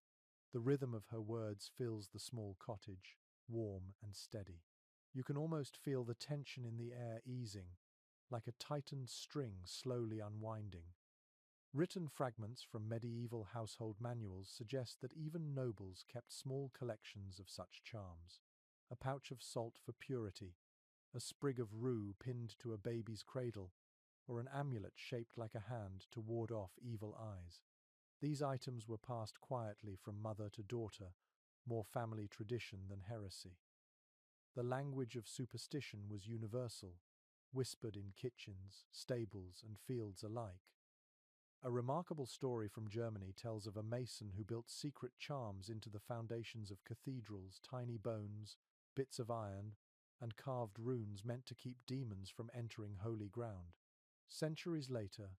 [SPEAKER 1] The rhythm of her words fills the small cottage, warm and steady. You can almost feel the tension in the air easing, like a tightened string slowly unwinding. Written fragments from medieval household manuals suggest that even nobles kept small collections of such charms. A pouch of salt for purity, a sprig of rue pinned to a baby's cradle, or an amulet shaped like a hand to ward off evil eyes. These items were passed quietly from mother to daughter, more family tradition than heresy. The language of superstition was universal, whispered in kitchens, stables, and fields alike. A remarkable story from Germany tells of a mason who built secret charms into the foundations of cathedrals, tiny bones, bits of iron, and carved runes meant to keep demons from entering holy ground. Centuries later,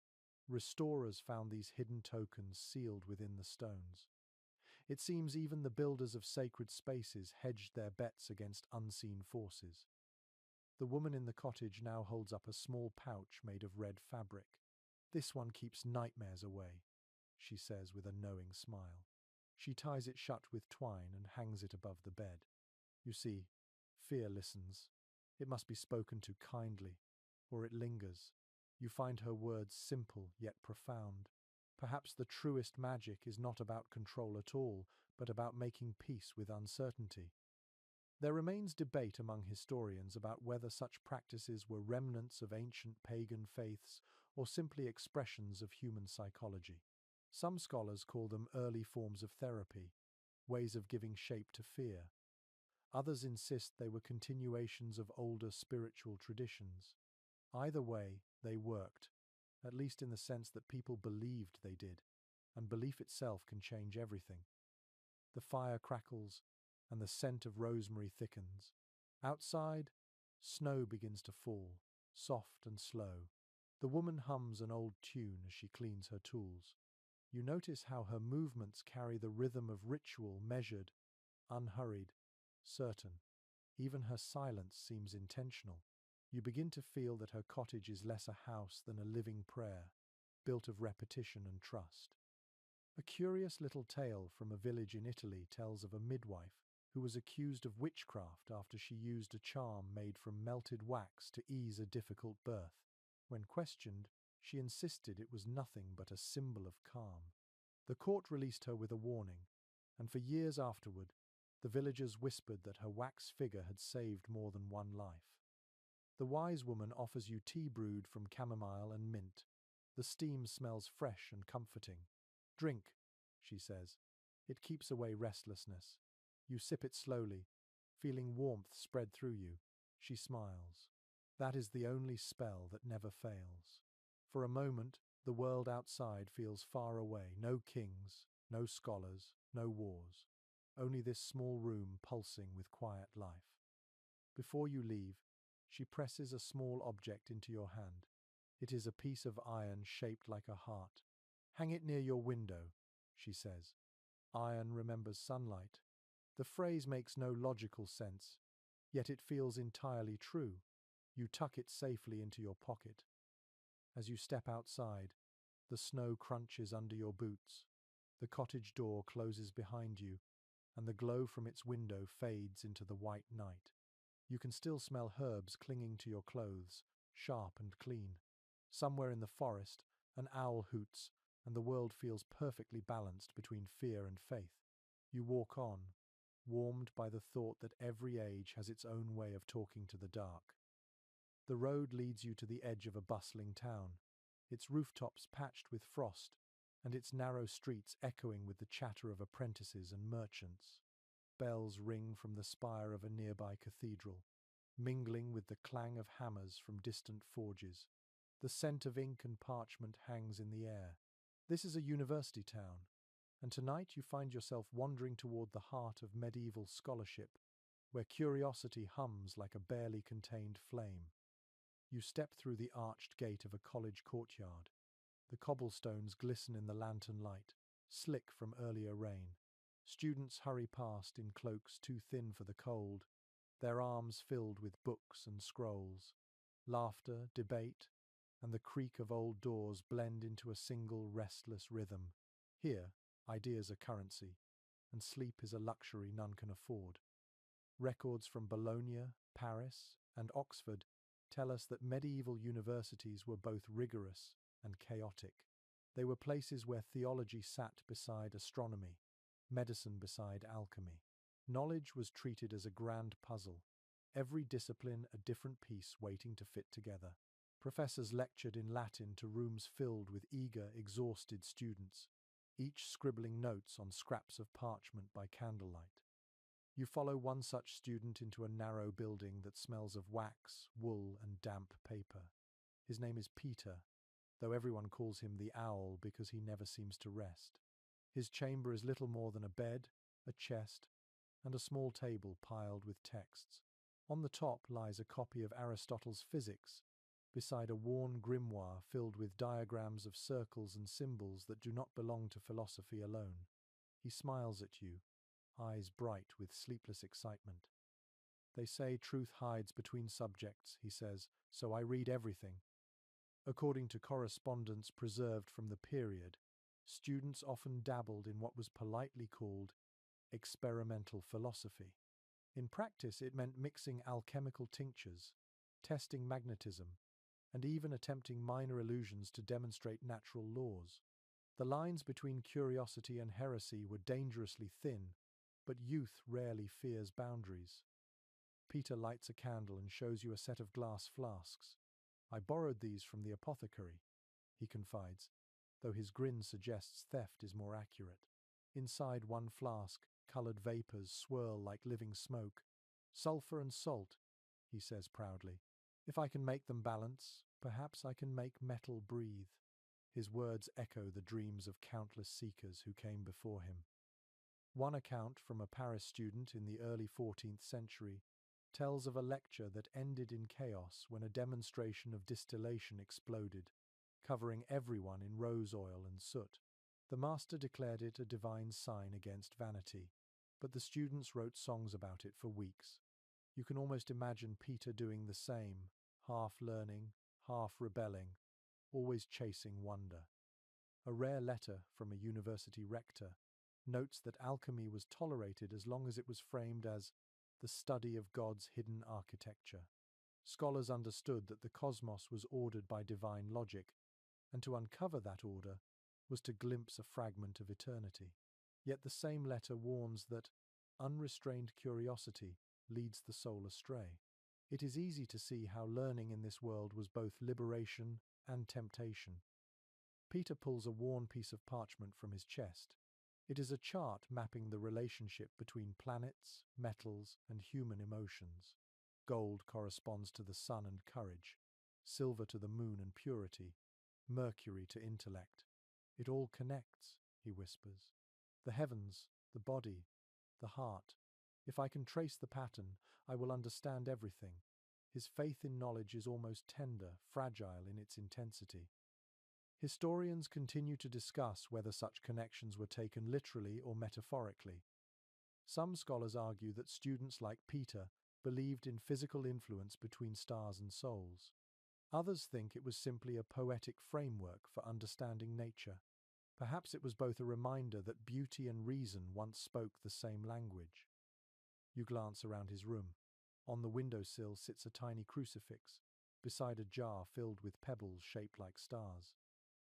[SPEAKER 1] restorers found these hidden tokens sealed within the stones. It seems even the builders of sacred spaces hedged their bets against unseen forces. The woman in the cottage now holds up a small pouch made of red fabric. "This one keeps nightmares away," she says with a knowing smile. She ties it shut with twine and hangs it above the bed. You see, fear listens. It must be spoken to kindly, or it lingers. You find her words simple yet profound. Perhaps the truest magic is not about control at all, but about making peace with uncertainty. There remains debate among historians about whether such practices were remnants of ancient pagan faiths or simply expressions of human psychology. Some scholars call them early forms of therapy, ways of giving shape to fear. Others insist they were continuations of older spiritual traditions. Either way, they worked, at least in the sense that people believed they did, and belief itself can change everything. The fire crackles, and the scent of rosemary thickens. Outside, snow begins to fall, soft and slow. The woman hums an old tune as she cleans her tools. You notice how her movements carry the rhythm of ritual, measured, unhurried, certain. Even her silence seems intentional. You begin to feel that her cottage is less a house than a living prayer, built of repetition and trust. A curious little tale from a village in Italy tells of a midwife who was accused of witchcraft after she used a charm made from melted wax to ease a difficult birth. When questioned, she insisted it was nothing but a symbol of calm. The court released her with a warning, and for years afterward, the villagers whispered that her wax figure had saved more than one life. The wise woman offers you tea brewed from chamomile and mint. The steam smells fresh and comforting. "Drink," she says. "It keeps away restlessness." You sip it slowly, feeling warmth spread through you. She smiles. That is the only spell that never fails. For a moment, the world outside feels far away. No kings, no scholars, no wars. Only this small room pulsing with quiet life. Before you leave, she presses a small object into your hand. It is a piece of iron shaped like a heart. "Hang it near your window," she says. Iron remembers sunlight. The phrase makes no logical sense, yet it feels entirely true. You tuck it safely into your pocket. As you step outside, the snow crunches under your boots. The cottage door closes behind you, and the glow from its window fades into the white night. You can still smell herbs clinging to your clothes, sharp and clean. Somewhere in the forest, an owl hoots, and the world feels perfectly balanced between fear and faith. You walk on, warmed by the thought that every age has its own way of talking to the dark. The road leads you to the edge of a bustling town, its rooftops patched with frost, and its narrow streets echoing with the chatter of apprentices and merchants. Bells ring from the spire of a nearby cathedral, mingling with the clang of hammers from distant forges. The scent of ink and parchment hangs in the air. This is a university town, and tonight you find yourself wandering toward the heart of medieval scholarship, where curiosity hums like a barely contained flame. You step through the arched gate of a college courtyard. The cobblestones glisten in the lantern light, slick from earlier rain. Students hurry past in cloaks too thin for the cold, their arms filled with books and scrolls. Laughter, debate, and the creak of old doors blend into a single restless rhythm. Here, ideas are currency, and sleep is a luxury none can afford. Records from Bologna, Paris, and Oxford tell us that medieval universities were both rigorous and chaotic. They were places where theology sat beside astronomy, medicine beside alchemy. Knowledge was treated as a grand puzzle, every discipline a different piece waiting to fit together. Professors lectured in Latin to rooms filled with eager, exhausted students, each scribbling notes on scraps of parchment by candlelight. You follow one such student into a narrow building that smells of wax, wool, and damp paper. His name is Peter, though everyone calls him the Owl because he never seems to rest. His chamber is little more than a bed, a chest, and a small table piled with texts. On the top lies a copy of Aristotle's Physics, beside a worn grimoire filled with diagrams of circles and symbols that do not belong to philosophy alone. He smiles at you, eyes bright with sleepless excitement. They say truth hides between subjects, he says, so I read everything. According to correspondence preserved from the period, students often dabbled in what was politely called experimental philosophy. In practice, it meant mixing alchemical tinctures, testing magnetism, and even attempting minor illusions to demonstrate natural laws. The lines between curiosity and heresy were dangerously thin, but youth rarely fears boundaries. Peter lights a candle and shows you a set of glass flasks. I borrowed these from the apothecary, he confides, though his grin suggests theft is more accurate. Inside one flask, colored vapors swirl like living smoke. Sulfur and salt, he says proudly. If I can make them balance, perhaps I can make metal breathe. His words echo the dreams of countless seekers who came before him. One account from a Paris student in the early 14th century tells of a lecture that ended in chaos when a demonstration of distillation exploded, covering everyone in rose oil and soot. The master declared it a divine sign against vanity, but the students wrote songs about it for weeks. You can almost imagine Peter doing the same, half learning, half rebelling, always chasing wonder. A rare letter from a university rector notes that alchemy was tolerated as long as it was framed as the study of God's hidden architecture. Scholars understood that the cosmos was ordered by divine logic, and to uncover that order was to glimpse a fragment of eternity. Yet the same letter warns that unrestrained curiosity leads the soul astray. It is easy to see how learning in this world was both liberation and temptation. Peter pulls a worn piece of parchment from his chest. It is a chart mapping the relationship between planets, metals, and human emotions. Gold corresponds to the sun and courage, silver to the moon and purity, Mercury to intellect. It all connects, he whispers. The heavens, the body, the heart. If I can trace the pattern, I will understand everything. His faith in knowledge is almost tender, fragile in its intensity. Historians continue to discuss whether such connections were taken literally or metaphorically. Some scholars argue that students like Peter believed in physical influence between stars and souls. Others think it was simply a poetic framework for understanding nature. Perhaps it was both a reminder that beauty and reason once spoke the same language. You glance around his room. On the windowsill sits a tiny crucifix, beside a jar filled with pebbles shaped like stars.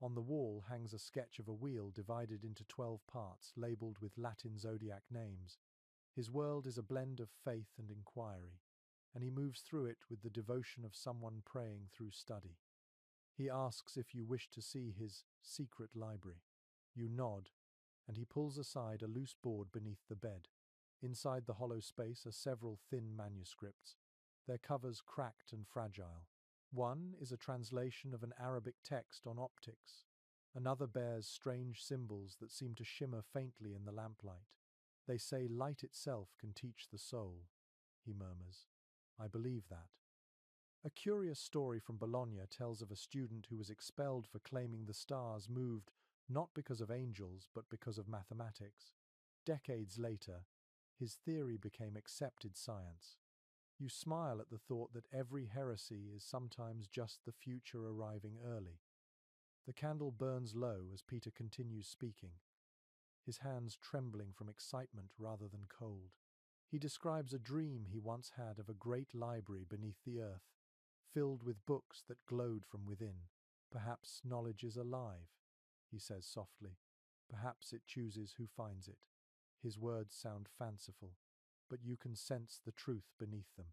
[SPEAKER 1] On the wall hangs a sketch of a wheel divided into 12 parts, labeled with Latin zodiac names. His world is a blend of faith and inquiry, and he moves through it with the devotion of someone praying through study. He asks if you wish to see his secret library. You nod, and he pulls aside a loose board beneath the bed. Inside the hollow space are several thin manuscripts, their covers cracked and fragile. One is a translation of an Arabic text on optics. Another bears strange symbols that seem to shimmer faintly in the lamplight. They say light itself can teach the soul, he murmurs. I believe that. A curious story from Bologna tells of a student who was expelled for claiming the stars moved not because of angels but because of mathematics. Decades later, his theory became accepted science. You smile at the thought that every heresy is sometimes just the future arriving early. The candle burns low as Peter continues speaking, his hands trembling from excitement rather than cold. He describes a dream he once had of a great library beneath the earth, filled with books that glowed from within. Perhaps knowledge is alive, he says softly. Perhaps it chooses who finds it. His words sound fanciful, but you can sense the truth beneath them.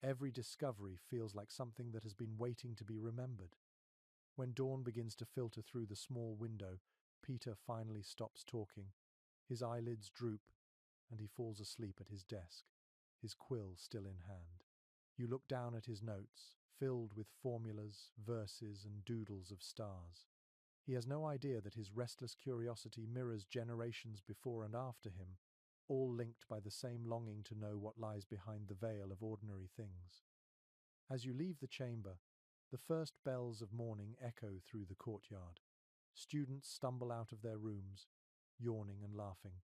[SPEAKER 1] Every discovery feels like something that has been waiting to be remembered. When dawn begins to filter through the small window, Peter finally stops talking. His eyelids droop, and he falls asleep at his desk, his quill still in hand. You look down at his notes, filled with formulas, verses, and doodles of stars. He has no idea that his restless curiosity mirrors generations before and after him, all linked by the same longing to know what lies behind the veil of ordinary things. As you leave the chamber, the first bells of morning echo through the courtyard. Students stumble out of their rooms, yawning and laughing.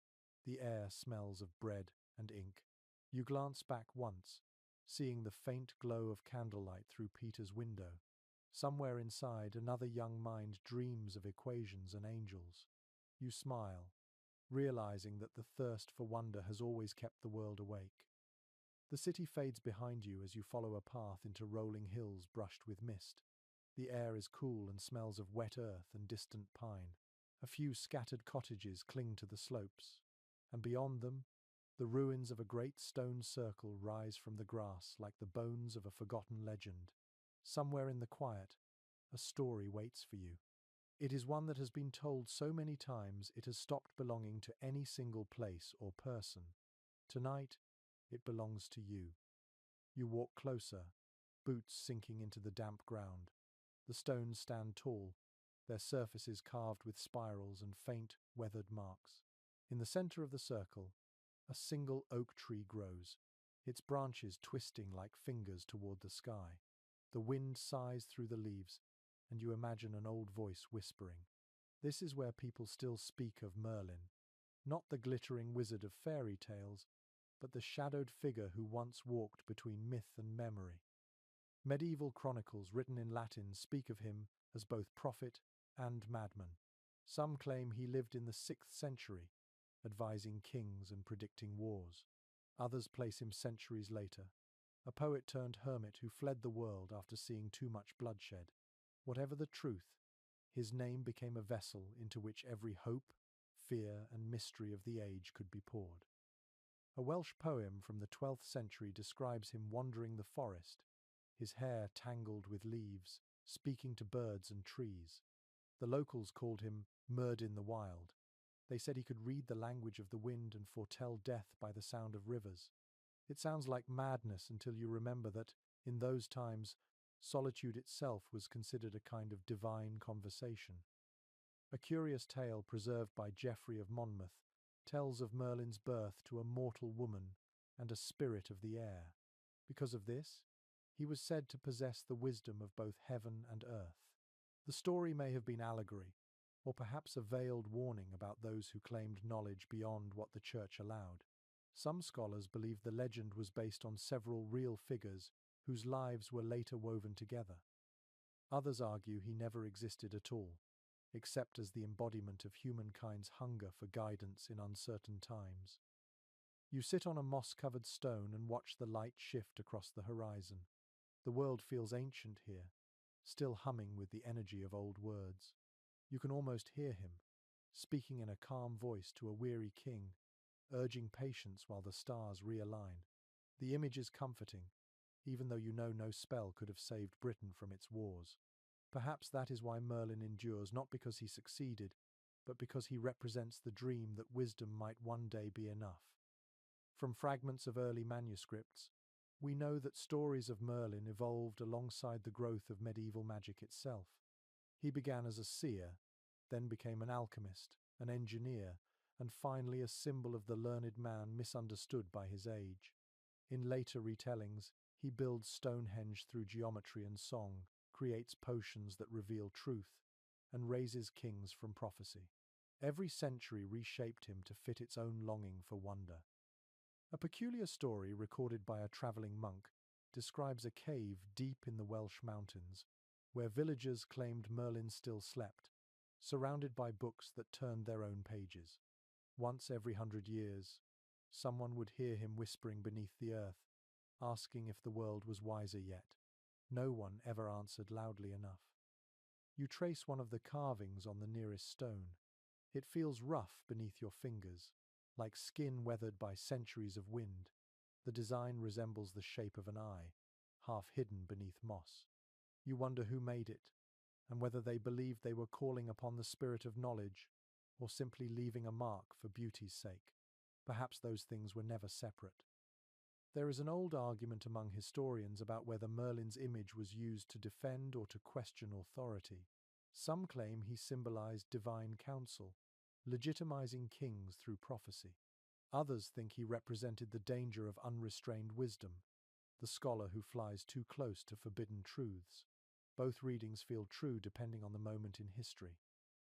[SPEAKER 1] The air smells of bread and ink. You glance back once, seeing the faint glow of candlelight through Peter's window. Somewhere inside, another young mind dreams of equations and angels. You smile, realizing that the thirst for wonder has always kept the world awake. The city fades behind you as you follow a path into rolling hills brushed with mist. The air is cool and smells of wet earth and distant pine. A few scattered cottages cling to the slopes, and beyond them, the ruins of a great stone circle rise from the grass like the bones of a forgotten legend. Somewhere in the quiet, a story waits for you. It is one that has been told so many times it has stopped belonging to any single place or person. Tonight, it belongs to you. You walk closer, boots sinking into the damp ground. The stones stand tall, their surfaces carved with spirals and faint, weathered marks. In the center of the circle, a single oak tree grows, its branches twisting like fingers toward the sky. The wind sighs through the leaves, and you imagine an old voice whispering. This is where people still speak of Merlin, not the glittering wizard of fairy tales, but the shadowed figure who once walked between myth and memory. Medieval chronicles written in Latin speak of him as both prophet and madman. Some claim he lived in the 6th century, advising kings and predicting wars. Others place him centuries later, a poet turned hermit who fled the world after seeing too much bloodshed. Whatever the truth, his name became a vessel into which every hope, fear, and mystery of the age could be poured. A Welsh poem from the 12th century describes him wandering the forest, his hair tangled with leaves, speaking to birds and trees. The locals called him Myrddin the Wild. They said he could read the language of the wind and foretell death by the sound of rivers. It sounds like madness until you remember that, in those times, solitude itself was considered a kind of divine conversation. A curious tale preserved by Geoffrey of Monmouth tells of Merlin's birth to a mortal woman and a spirit of the air. Because of this, he was said to possess the wisdom of both heaven and earth. The story may have been allegory, or perhaps a veiled warning about those who claimed knowledge beyond what the church allowed. Some scholars believe the legend was based on several real figures whose lives were later woven together. Others argue he never existed at all, except as the embodiment of humankind's hunger for guidance in uncertain times. You sit on a moss-covered stone and watch the light shift across the horizon. The world feels ancient here, still humming with the energy of old words. You can almost hear him, speaking in a calm voice to a weary king, urging patience while the stars realign. The image is comforting, even though you know no spell could have saved Britain from its wars. Perhaps that is why Merlin endures, not because he succeeded, but because he represents the dream that wisdom might one day be enough. From fragments of early manuscripts, we know that stories of Merlin evolved alongside the growth of medieval magic itself. He began as a seer, then became an alchemist, an engineer, and finally a symbol of the learned man misunderstood by his age. In later retellings, he builds Stonehenge through geometry and song, creates potions that reveal truth, and raises kings from prophecy. Every century reshaped him to fit its own longing for wonder. A peculiar story recorded by a travelling monk describes a cave deep in the Welsh mountains, where villagers claimed Merlin still slept, surrounded by books that turned their own pages. Once every 100 years, someone would hear him whispering beneath the earth, asking if the world was wiser yet. No one ever answered loudly enough. You trace one of the carvings on the nearest stone. It feels rough beneath your fingers, like skin weathered by centuries of wind. The design resembles the shape of an eye, half hidden beneath moss. You wonder who made it, and whether they believed they were calling upon the spirit of knowledge, or simply leaving a mark for beauty's sake. Perhaps those things were never separate. There is an old argument among historians about whether Merlin's image was used to defend or to question authority. Some claim he symbolized divine counsel, legitimizing kings through prophecy. Others think he represented the danger of unrestrained wisdom, the scholar who flies too close to forbidden truths. Both readings feel true depending on the moment in history.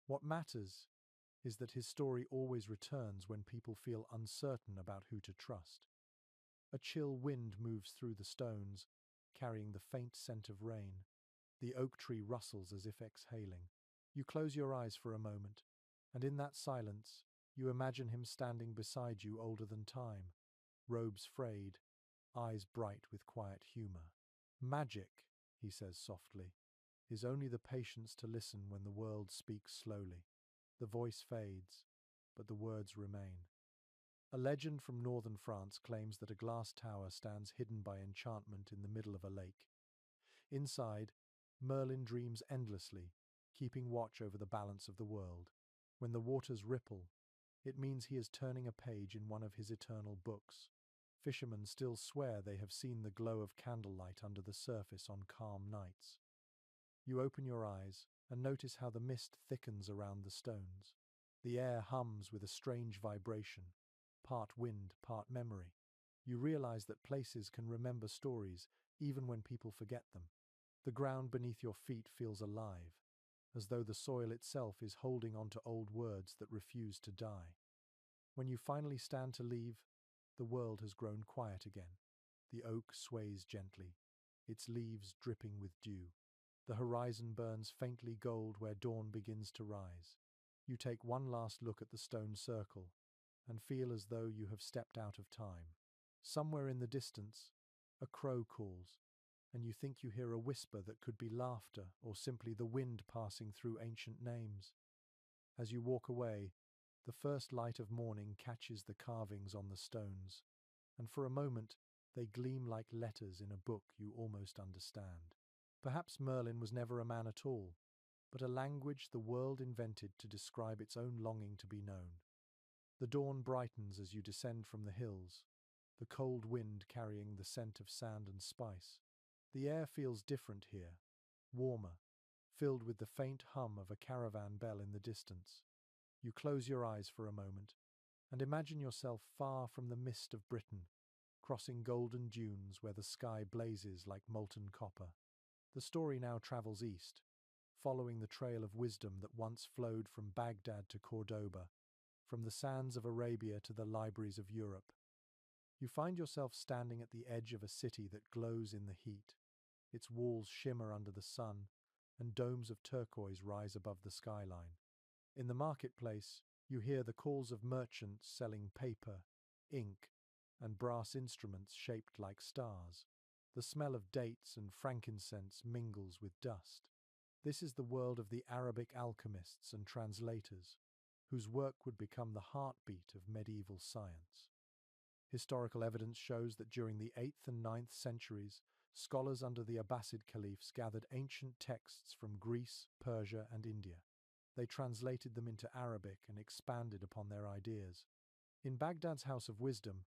[SPEAKER 1] What matters is that his story always returns when people feel uncertain about who to trust. A chill wind moves through the stones, carrying the faint scent of rain. The oak tree rustles as if exhaling. You close your eyes for a moment, and in that silence, you imagine him standing beside you older than time, robes frayed, eyes bright with quiet humor. Magic, he says softly, is only the patience to listen when the world speaks slowly. The voice fades, but the words remain. A legend from northern France claims that a glass tower stands hidden by enchantment in the middle of a lake. Inside, Merlin dreams endlessly, keeping watch over the balance of the world. When the waters ripple, it means he is turning a page in one of his eternal books. Fishermen still swear they have seen the glow of candlelight under the surface on calm nights. You open your eyes and notice how the mist thickens around the stones. The air hums with a strange vibration, part wind, part memory. You realize that places can remember stories even when people forget them. The ground beneath your feet feels alive, as though the soil itself is holding on to old words that refuse to die. When you finally stand to leave, the world has grown quiet again. The oak sways gently, its leaves dripping with dew. The horizon burns faintly gold where dawn begins to rise. You take one last look at the stone circle and feel as though you have stepped out of time. Somewhere in the distance, a crow calls, and you think you hear a whisper that could be laughter or simply the wind passing through ancient names. As you walk away, the first light of morning catches the carvings on the stones, and for a moment they gleam like letters in a book you almost understand. Perhaps Merlin was never a man at all, but a language the world invented to describe its own longing to be known. The dawn brightens as you descend from the hills, the cold wind carrying the scent of sand and spice. The air feels different here, warmer, filled with the faint hum of a caravan bell in the distance. You close your eyes for a moment and imagine yourself far from the mist of Britain, crossing golden dunes where the sky blazes like molten copper. The story now travels east, following the trail of wisdom that once flowed from Baghdad to Cordoba, from the sands of Arabia to the libraries of Europe. You find yourself standing at the edge of a city that glows in the heat. Its walls shimmer under the sun, and domes of turquoise rise above the skyline. In the marketplace, you hear the calls of merchants selling paper, ink, and brass instruments shaped like stars. The smell of dates and frankincense mingles with dust. This is the world of the Arabic alchemists and translators, whose work would become the heartbeat of medieval science. Historical evidence shows that during the 8th and 9th centuries, scholars under the Abbasid caliphs gathered ancient texts from Greece, Persia, and India. They translated them into Arabic and expanded upon their ideas. In Baghdad's House of Wisdom,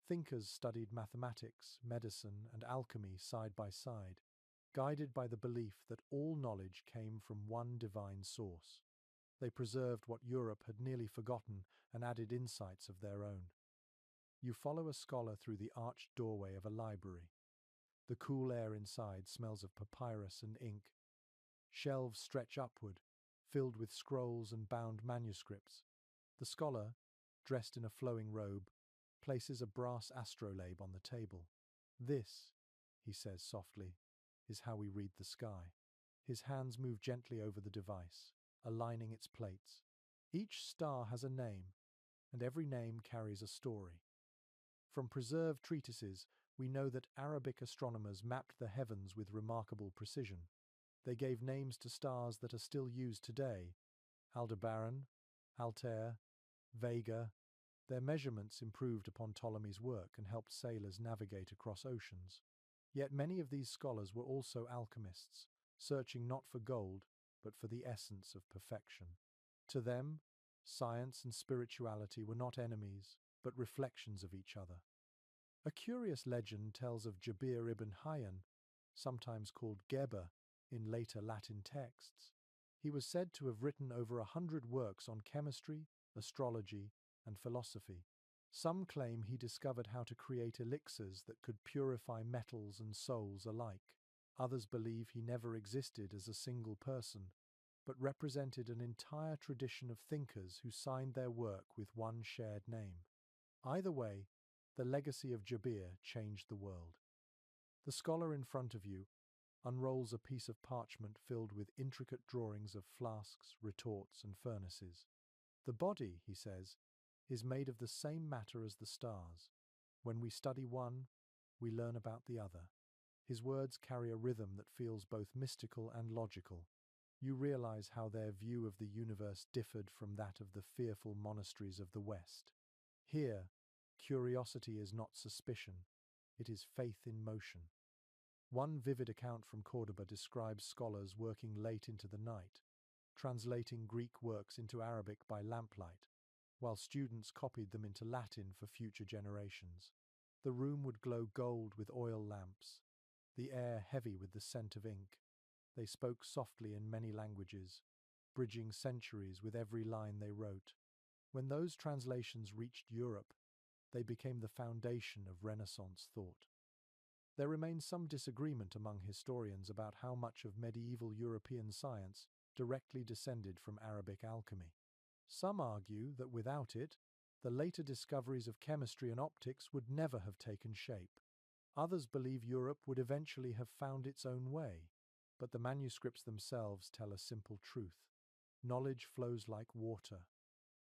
[SPEAKER 1] thinkers studied mathematics, medicine, and alchemy side by side, guided by the belief that all knowledge came from one divine source. They preserved what Europe had nearly forgotten and added insights of their own. You follow a scholar through the arched doorway of a library. The cool air inside smells of papyrus and ink. Shelves stretch upward, filled with scrolls and bound manuscripts. The scholar, dressed in a flowing robe, places a brass astrolabe on the table. "This," he says softly, "is how we read the sky." His hands move gently over the device, aligning its plates. Each star has a name, and every name carries a story. From preserved treatises, we know that Arabic astronomers mapped the heavens with remarkable precision. They gave names to stars that are still used today: Aldebaran, Altair, Vega. Their measurements improved upon Ptolemy's work and helped sailors navigate across oceans. Yet many of these scholars were also alchemists, searching not for gold, but for the essence of perfection. To them, science and spirituality were not enemies, but reflections of each other. A curious legend tells of Jabir ibn Hayyan, sometimes called Geber in later Latin texts. He was said to have written over 100 works on chemistry, astrology, and philosophy. Some claim he discovered how to create elixirs that could purify metals and souls alike. Others believe he never existed as a single person, but represented an entire tradition of thinkers who signed their work with one shared name. Either way, the legacy of Jabir changed the world. The scholar in front of you unrolls a piece of parchment filled with intricate drawings of flasks, retorts, and furnaces. The body, he says, is made of the same matter as the stars. When we study one, we learn about the other. His words carry a rhythm that feels both mystical and logical. You realize how their view of the universe differed from that of the fearful monasteries of the West. Here, curiosity is not suspicion, it is faith in motion. One vivid account from Cordoba describes scholars working late into the night, translating Greek works into Arabic by lamplight, while students copied them into Latin for future generations. The room would glow gold with oil lamps, the air heavy with the scent of ink. They spoke softly in many languages, bridging centuries with every line they wrote. When those translations reached Europe, they became the foundation of Renaissance thought. There remains some disagreement among historians about how much of medieval European science directly descended from Arabic alchemy. Some argue that without it, the later discoveries of chemistry and optics would never have taken shape. Others believe Europe would eventually have found its own way, but the manuscripts themselves tell a simple truth. Knowledge flows like water,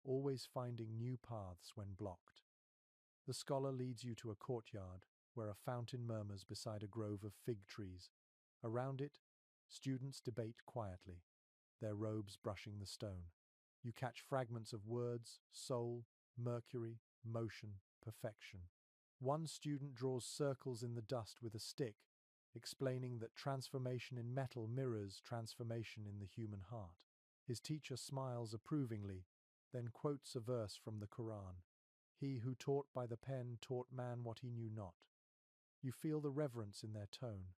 [SPEAKER 1] always finding new paths when blocked. The scholar leads you to a courtyard where a fountain murmurs beside a grove of fig trees. Around it, students debate quietly, their robes brushing the stone. You catch fragments of words, soul, mercury, motion, perfection. One student draws circles in the dust with a stick, explaining that transformation in metal mirrors transformation in the human heart. His teacher smiles approvingly, then quotes a verse from the Quran. He who taught by the pen taught man what he knew not. You feel the reverence in their tone,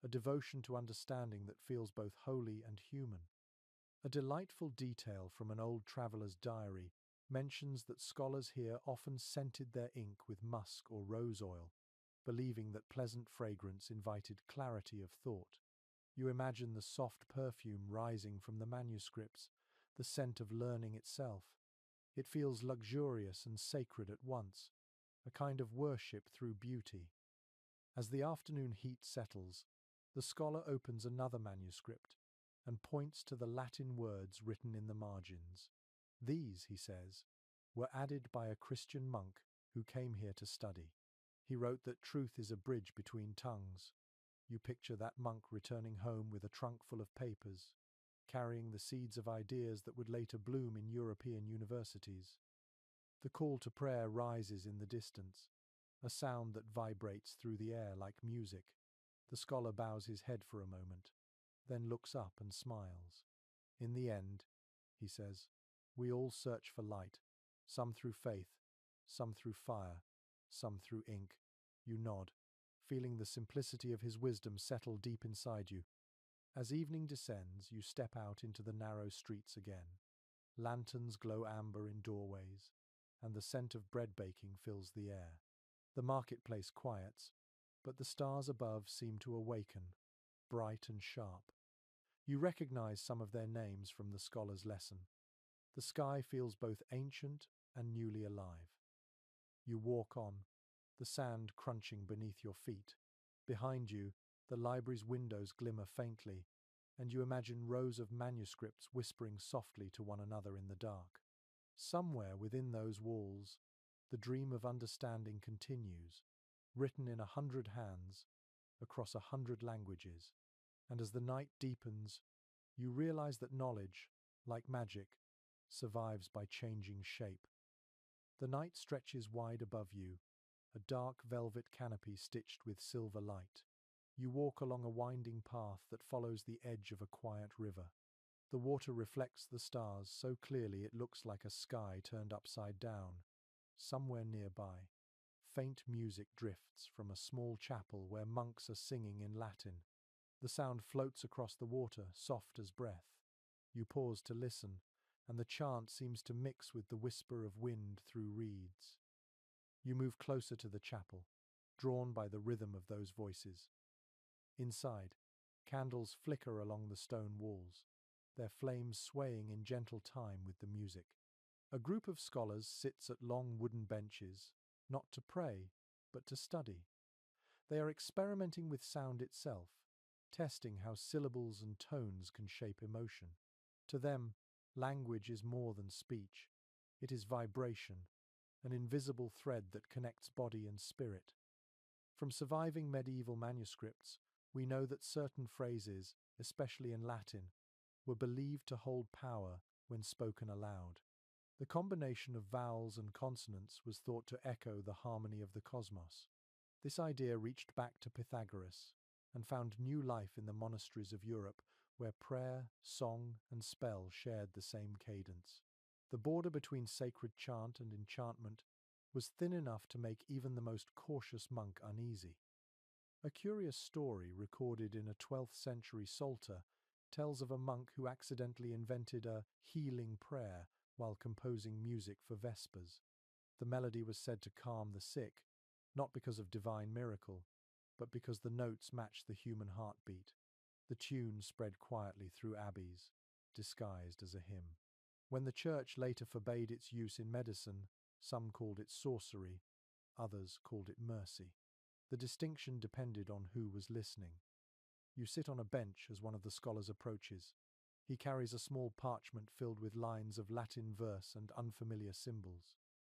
[SPEAKER 1] a devotion to understanding that feels both holy and human. A delightful detail from an old traveller's diary mentions that scholars here often scented their ink with musk or rose oil, believing that pleasant fragrance invited clarity of thought. You imagine the soft perfume rising from the manuscripts, the scent of learning itself. It feels luxurious and sacred at once, a kind of worship through beauty. As the afternoon heat settles, the scholar opens another manuscript and points to the Latin words written in the margins. These, he says, were added by a Christian monk who came here to study. He wrote that truth is a bridge between tongues. You picture that monk returning home with a trunk full of papers, carrying the seeds of ideas that would later bloom in European universities. The call to prayer rises in the distance, a sound that vibrates through the air like music. The scholar bows his head for a moment, then looks up and smiles. In the end, he says, we all search for light, some through faith, some through fire, some through ink. You nod, feeling the simplicity of his wisdom settle deep inside you. As evening descends, you step out into the narrow streets again. Lanterns glow amber in doorways, and the scent of bread baking fills the air. The marketplace quiets, but the stars above seem to awaken, bright and sharp. You recognize some of their names from the scholar's lesson. The sky feels both ancient and newly alive. You walk on, the sand crunching beneath your feet. Behind you, the library's windows glimmer faintly, and you imagine rows of manuscripts whispering softly to one another in the dark. Somewhere within those walls, the dream of understanding continues, written in 100 hands, across 100 languages. And as the night deepens, you realize that knowledge, like magic, survives by changing shape. The night stretches wide above you, a dark velvet canopy stitched with silver light. You walk along a winding path that follows the edge of a quiet river. The water reflects the stars so clearly it looks like a sky turned upside down, somewhere nearby. faint music drifts from a small chapel where monks are singing in Latin. The sound floats across the water, soft as breath. You pause to listen, and the chant seems to mix with the whisper of wind through reeds. You move closer to the chapel, drawn by the rhythm of those voices. Inside, candles flicker along the stone walls, their flames swaying in gentle time with the music. A group of scholars sits at long wooden benches, not to pray, but to study. They are experimenting with sound itself, testing how syllables and tones can shape emotion. To them, language is more than speech. It is vibration, an invisible thread that connects body and spirit. From surviving medieval manuscripts, we know that certain phrases, especially in Latin, were believed to hold power when spoken aloud. The combination of vowels and consonants was thought to echo the harmony of the cosmos. This idea reached back to Pythagoras and found new life in the monasteries of Europe, where prayer, song, and spell shared the same cadence. The border between sacred chant and enchantment was thin enough to make even the most cautious monk uneasy. A curious story recorded in a 12th century psalter tells of a monk who accidentally invented a healing prayer while composing music for Vespers. The melody was said to calm the sick, not because of divine miracle, but because the notes matched the human heartbeat. The tune spread quietly through abbeys, disguised as a hymn. When the church later forbade its use in medicine, some called it sorcery, others called it mercy. The distinction depended on who was listening. You sit on a bench as one of the scholars approaches. He carries a small parchment filled with lines of Latin verse and unfamiliar symbols.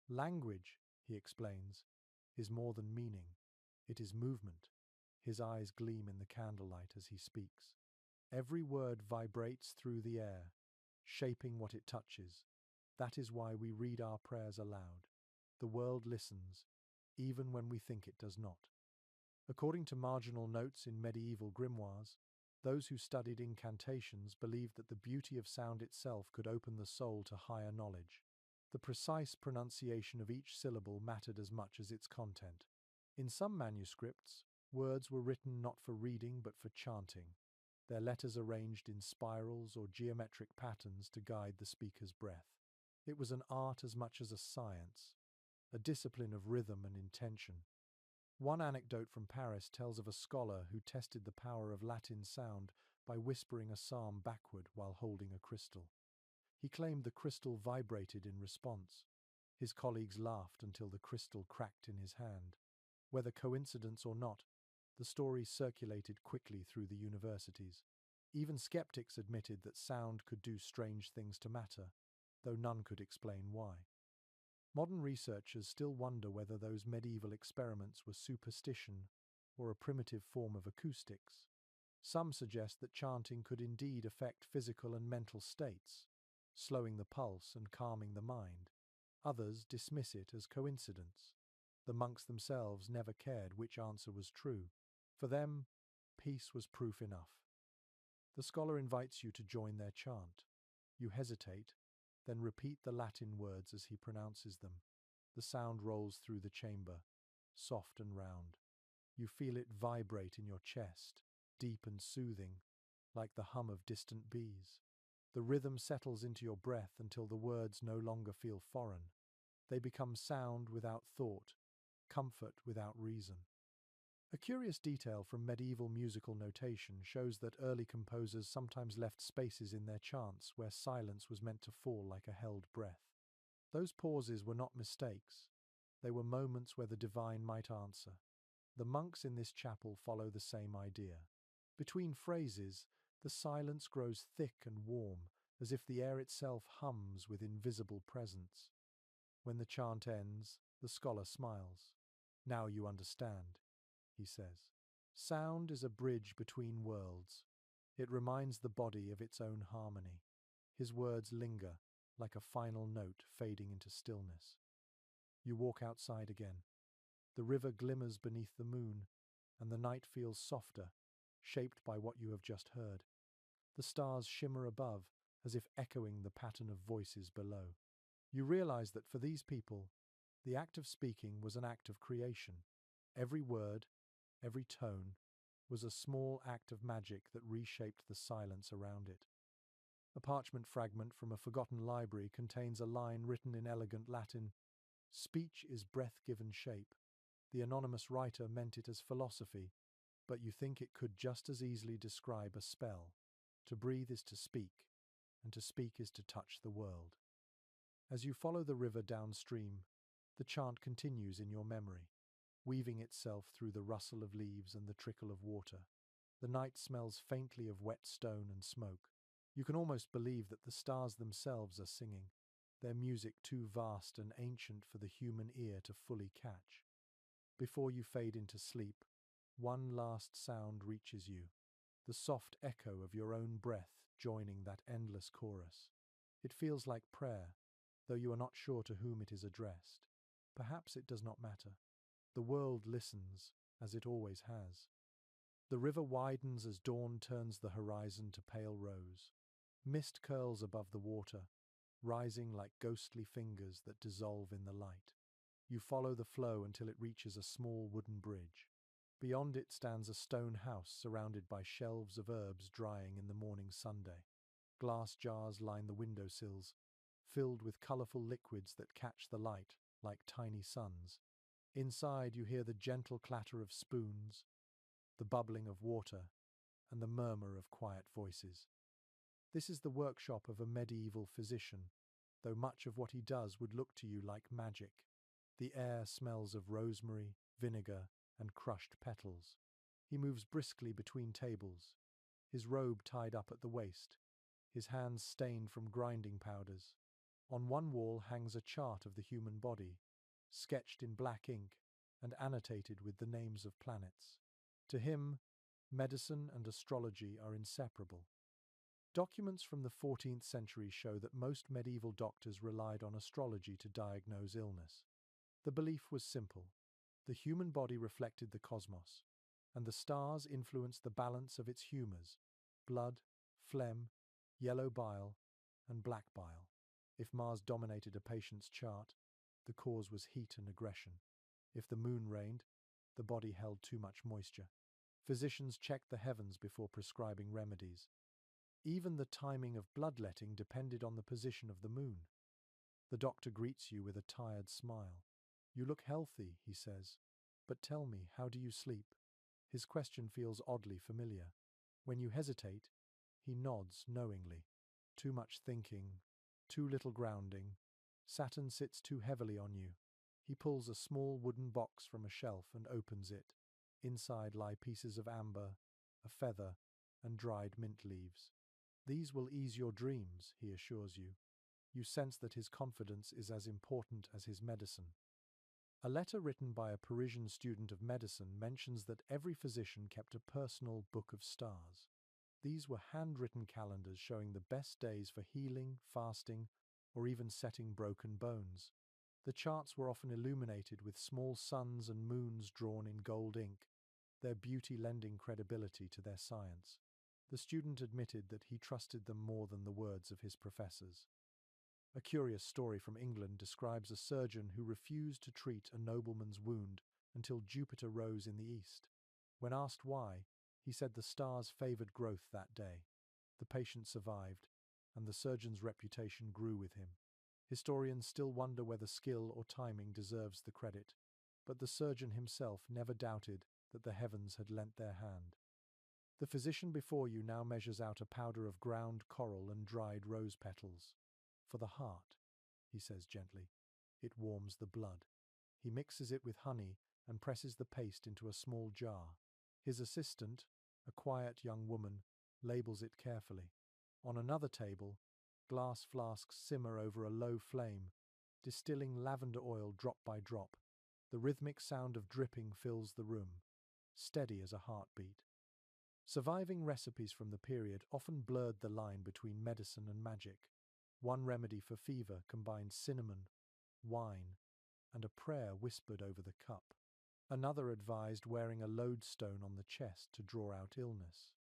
[SPEAKER 1] Language, he explains, is more than meaning. It is movement. His eyes gleam in the candlelight as he speaks. Every word vibrates through the air, shaping what it touches. That is why we read our prayers aloud. The world listens, even when we think it does not. According to marginal notes in medieval grimoires, those who studied incantations believed that the beauty of sound itself could open the soul to higher knowledge. The precise pronunciation of each syllable mattered as much as its content. In some manuscripts, words were written not for reading but for chanting, their letters arranged in spirals or geometric patterns to guide the speaker's breath. It was an art as much as a science, a discipline of rhythm and intention. One anecdote from Paris tells of a scholar who tested the power of Latin sound by whispering a psalm backward while holding a crystal. He claimed the crystal vibrated in response. His colleagues laughed until the crystal cracked in his hand. Whether coincidence or not, the story circulated quickly through the universities. Even skeptics admitted that sound could do strange things to matter, though none could explain why. Modern researchers still wonder whether those medieval experiments were superstition or a primitive form of acoustics. Some suggest that chanting could indeed affect physical and mental states, slowing the pulse and calming the mind. Others dismiss it as coincidence. The monks themselves never cared which answer was true. For them, peace was proof enough. The scholar invites you to join their chant. You hesitate, then repeat the Latin words as he pronounces them. The sound rolls through the chamber, soft and round. You feel it vibrate in your chest, deep and soothing, like the hum of distant bees. The rhythm settles into your breath until the words no longer feel foreign. They become sound without thought, comfort without reason. A curious detail from medieval musical notation shows that early composers sometimes left spaces in their chants where silence was meant to fall like a held breath. Those pauses were not mistakes. They were moments where the divine might answer. The monks in this chapel follow the same idea. Between phrases, the silence grows thick and warm, as if the air itself hums with invisible presence. When the chant ends, the scholar smiles. "Now you understand," he says. Sound is a bridge between worlds. It reminds the body of its own harmony. His words linger, like a final note fading into stillness. You walk outside again. The river glimmers beneath the moon, and the night feels softer, shaped by what you have just heard. The stars shimmer above, as if echoing the pattern of voices below. You realize that for these people, The act of speaking was an act of creation. Every word, every tone, was a small act of magic that reshaped the silence around it. A parchment fragment from a forgotten library contains a line written in elegant Latin: "Speech is breath-given shape." The anonymous writer meant it as philosophy, but you think it could just as easily describe a spell. To breathe is to speak, and to speak is to touch the world. As you follow the river downstream, the chant continues in your memory, weaving itself through the rustle of leaves and the trickle of water. The night smells faintly of wet stone and smoke. You can almost believe that the stars themselves are singing, their music too vast and ancient for the human ear to fully catch. Before you fade into sleep, one last sound reaches you, the soft echo of your own breath joining that endless chorus. It feels like prayer, though you are not sure to whom it is addressed. Perhaps it does not matter. The world listens, as it always has. The river widens as dawn turns the horizon to pale rose. Mist curls above the water, rising like ghostly fingers that dissolve in the light. You follow the flow until it reaches a small wooden bridge. Beyond it stands a stone house surrounded by shelves of herbs drying in the morning sunday. Glass jars line the windowsills, filled with colorful liquids that catch the light like tiny suns. Inside you hear the gentle clatter of spoons, the bubbling of water, and the murmur of quiet voices. This is the workshop of a medieval physician, though much of what he does would look to you like magic. The air smells of rosemary, vinegar, and crushed petals. He moves briskly between tables, his robe tied up at the waist, his hands stained from grinding powders. On one wall hangs a chart of the human body, sketched in black ink and annotated with the names of planets. To him, medicine and astrology are inseparable. Documents from the 14th century show that most medieval doctors relied on astrology to diagnose illness. The belief was simple. The human body reflected the cosmos, and the stars influenced the balance of its humors: blood, phlegm, yellow bile, and black bile. If Mars dominated a patient's chart, the cause was heat and aggression. If the moon reigned, the body held too much moisture. Physicians checked the heavens before prescribing remedies. Even the timing of bloodletting depended on the position of the moon. The doctor greets you with a tired smile. "You look healthy," he says. "But tell me, how do you sleep?" His question feels oddly familiar. When you hesitate, he nods knowingly. Too much thinking, too little grounding. Saturn sits too heavily on you. He pulls a small wooden box from a shelf and opens it. Inside lie pieces of amber, a feather, and dried mint leaves. "These will ease your dreams," he assures you. You sense that his confidence is as important as his medicine. A letter written by a Parisian student of medicine mentions that every physician kept a personal book of stars. These were handwritten calendars showing the best days for healing, fasting, or even setting broken bones. The charts were often illuminated with small suns and moons drawn in gold ink, their beauty lending credibility to their science. The student admitted that he trusted them more than the words of his professors. A curious story from England describes a surgeon who refused to treat a nobleman's wound until Jupiter rose in the east. When asked why, he said the stars favored growth that day. The patient survived, and the surgeon's reputation grew with him. Historians still wonder whether skill or timing deserves the credit, but the surgeon himself never doubted that the heavens had lent their hand. The physician before you now measures out a powder of ground coral and dried rose petals. "For the heart," he says gently. "It warms the blood." He mixes it with honey and presses the paste into a small jar. His assistant, a quiet young woman, labels it carefully. On another table, glass flasks simmer over a low flame, distilling lavender oil drop by drop. The rhythmic sound of dripping fills the room, steady as a heartbeat. Surviving recipes from the period often blurred the line between medicine and magic. One remedy for fever combined cinnamon, wine, and a prayer whispered over the cup. Another advised wearing a lodestone on the chest to draw out illness.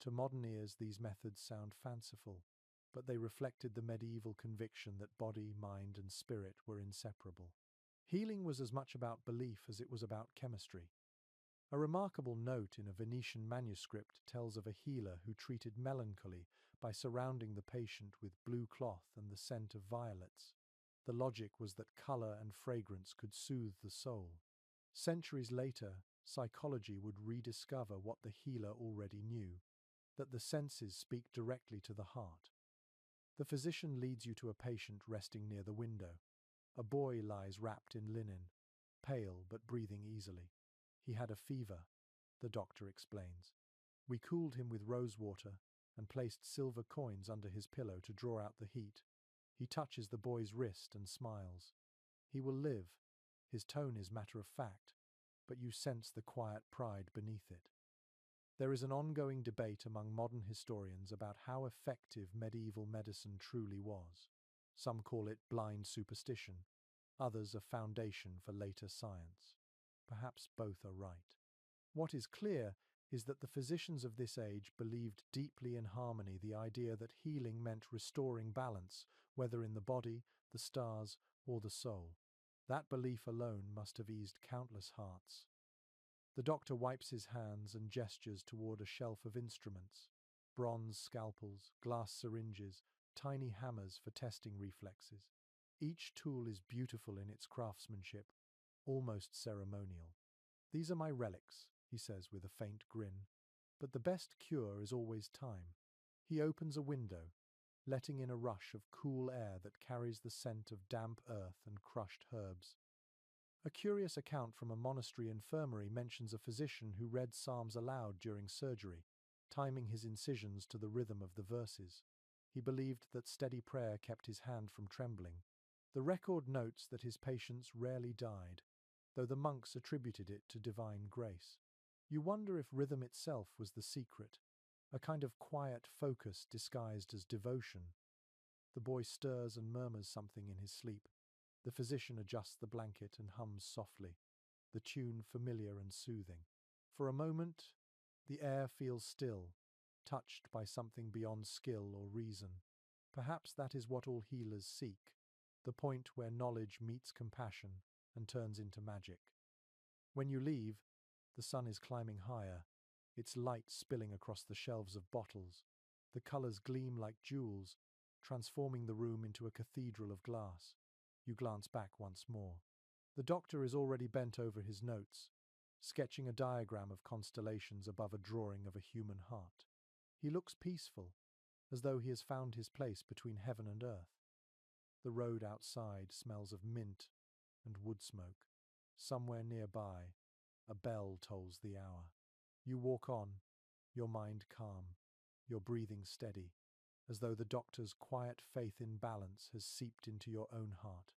[SPEAKER 1] To modern ears, these methods sound fanciful, but they reflected the medieval conviction that body, mind, and spirit were inseparable. Healing was as much about belief as it was about chemistry. A remarkable note in a Venetian manuscript tells of a healer who treated melancholy by surrounding the patient with blue cloth and the scent of violets. The logic was that color and fragrance could soothe the soul. Centuries later, psychology would rediscover what the healer already knew, that the senses speak directly to the heart. The physician leads you to a patient resting near the window. A boy lies wrapped in linen, pale but breathing easily. He had a fever, the doctor explains. We cooled him with rose water and placed silver coins under his pillow to draw out the heat. He touches the boy's wrist and smiles. He will live. His tone is matter of fact, but you sense the quiet pride beneath it. There is an ongoing debate among modern historians about how effective medieval medicine truly was. Some call it blind superstition, others a foundation for later science. Perhaps both are right. What is clear is that the physicians of this age believed deeply in harmony, the idea that healing meant restoring balance, whether in the body, the stars, or the soul. That belief alone must have eased countless hearts. The doctor wipes his hands and gestures toward a shelf of instruments. Bronze scalpels, glass syringes, tiny hammers for testing reflexes. Each tool is beautiful in its craftsmanship, almost ceremonial. These are my relics, he says with a faint grin. But the best cure is always time. He opens a window, letting in a rush of cool air that carries the scent of damp earth and crushed herbs. A curious account from a monastery infirmary mentions a physician who read psalms aloud during surgery, timing his incisions to the rhythm of the verses. He believed that steady prayer kept his hand from trembling. The record notes that his patients rarely died, though the monks attributed it to divine grace. You wonder if rhythm itself was the secret, a kind of quiet focus disguised as devotion. The boy stirs and murmurs something in his sleep. The physician adjusts the blanket and hums softly, the tune familiar and soothing. For a moment, the air feels still, touched by something beyond skill or reason. Perhaps that is what all healers seek, the point where knowledge meets compassion and turns into magic. When you leave, the sun is climbing higher, its light spilling across the shelves of bottles. The colors gleam like jewels, transforming the room into a cathedral of glass. You glance back once more. The doctor is already bent over his notes, sketching a diagram of constellations above a drawing of a human heart. He looks peaceful, as though he has found his place between heaven and earth. The road outside smells of mint and wood smoke. Somewhere nearby, a bell tolls the hour. You walk on, your mind calm, your breathing steady, as though the doctor's quiet faith in balance has seeped into your own heart.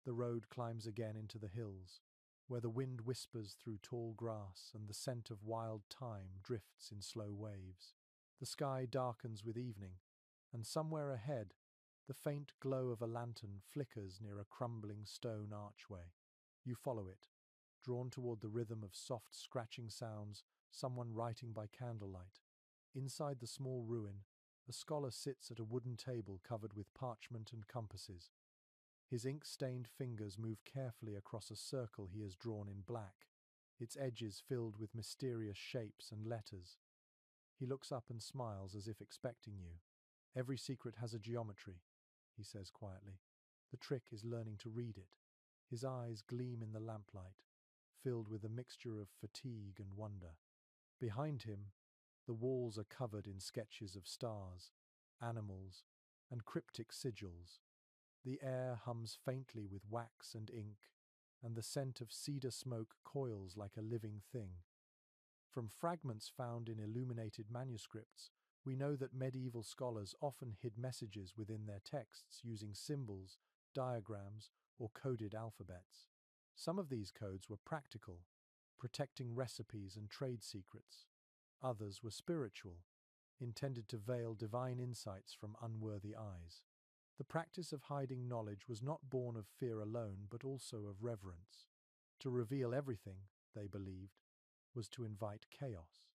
[SPEAKER 1] The road climbs again into the hills, where the wind whispers through tall grass and the scent of wild thyme drifts in slow waves. The sky darkens with evening, and somewhere ahead, the faint glow of a lantern flickers near a crumbling stone archway. You follow it, drawn toward the rhythm of soft scratching sounds, someone writing by candlelight. Inside the small ruin, a scholar sits at a wooden table covered with parchment and compasses. His ink-stained fingers move carefully across a circle he has drawn in black, its edges filled with mysterious shapes and letters. He looks up and smiles as if expecting you. Every secret has a geometry, he says quietly. The trick is learning to read it. His eyes gleam in the lamplight, filled with a mixture of fatigue and wonder. Behind him, the walls are covered in sketches of stars, animals, and cryptic sigils. The air hums faintly with wax and ink, and the scent of cedar smoke coils like a living thing. From fragments found in illuminated manuscripts, we know that medieval scholars often hid messages within their texts using symbols, diagrams, or coded alphabets. Some of these codes were practical, protecting recipes and trade secrets. Others were spiritual, intended to veil divine insights from unworthy eyes. The practice of hiding knowledge was not born of fear alone, but also of reverence. To reveal everything, they believed, was to invite chaos.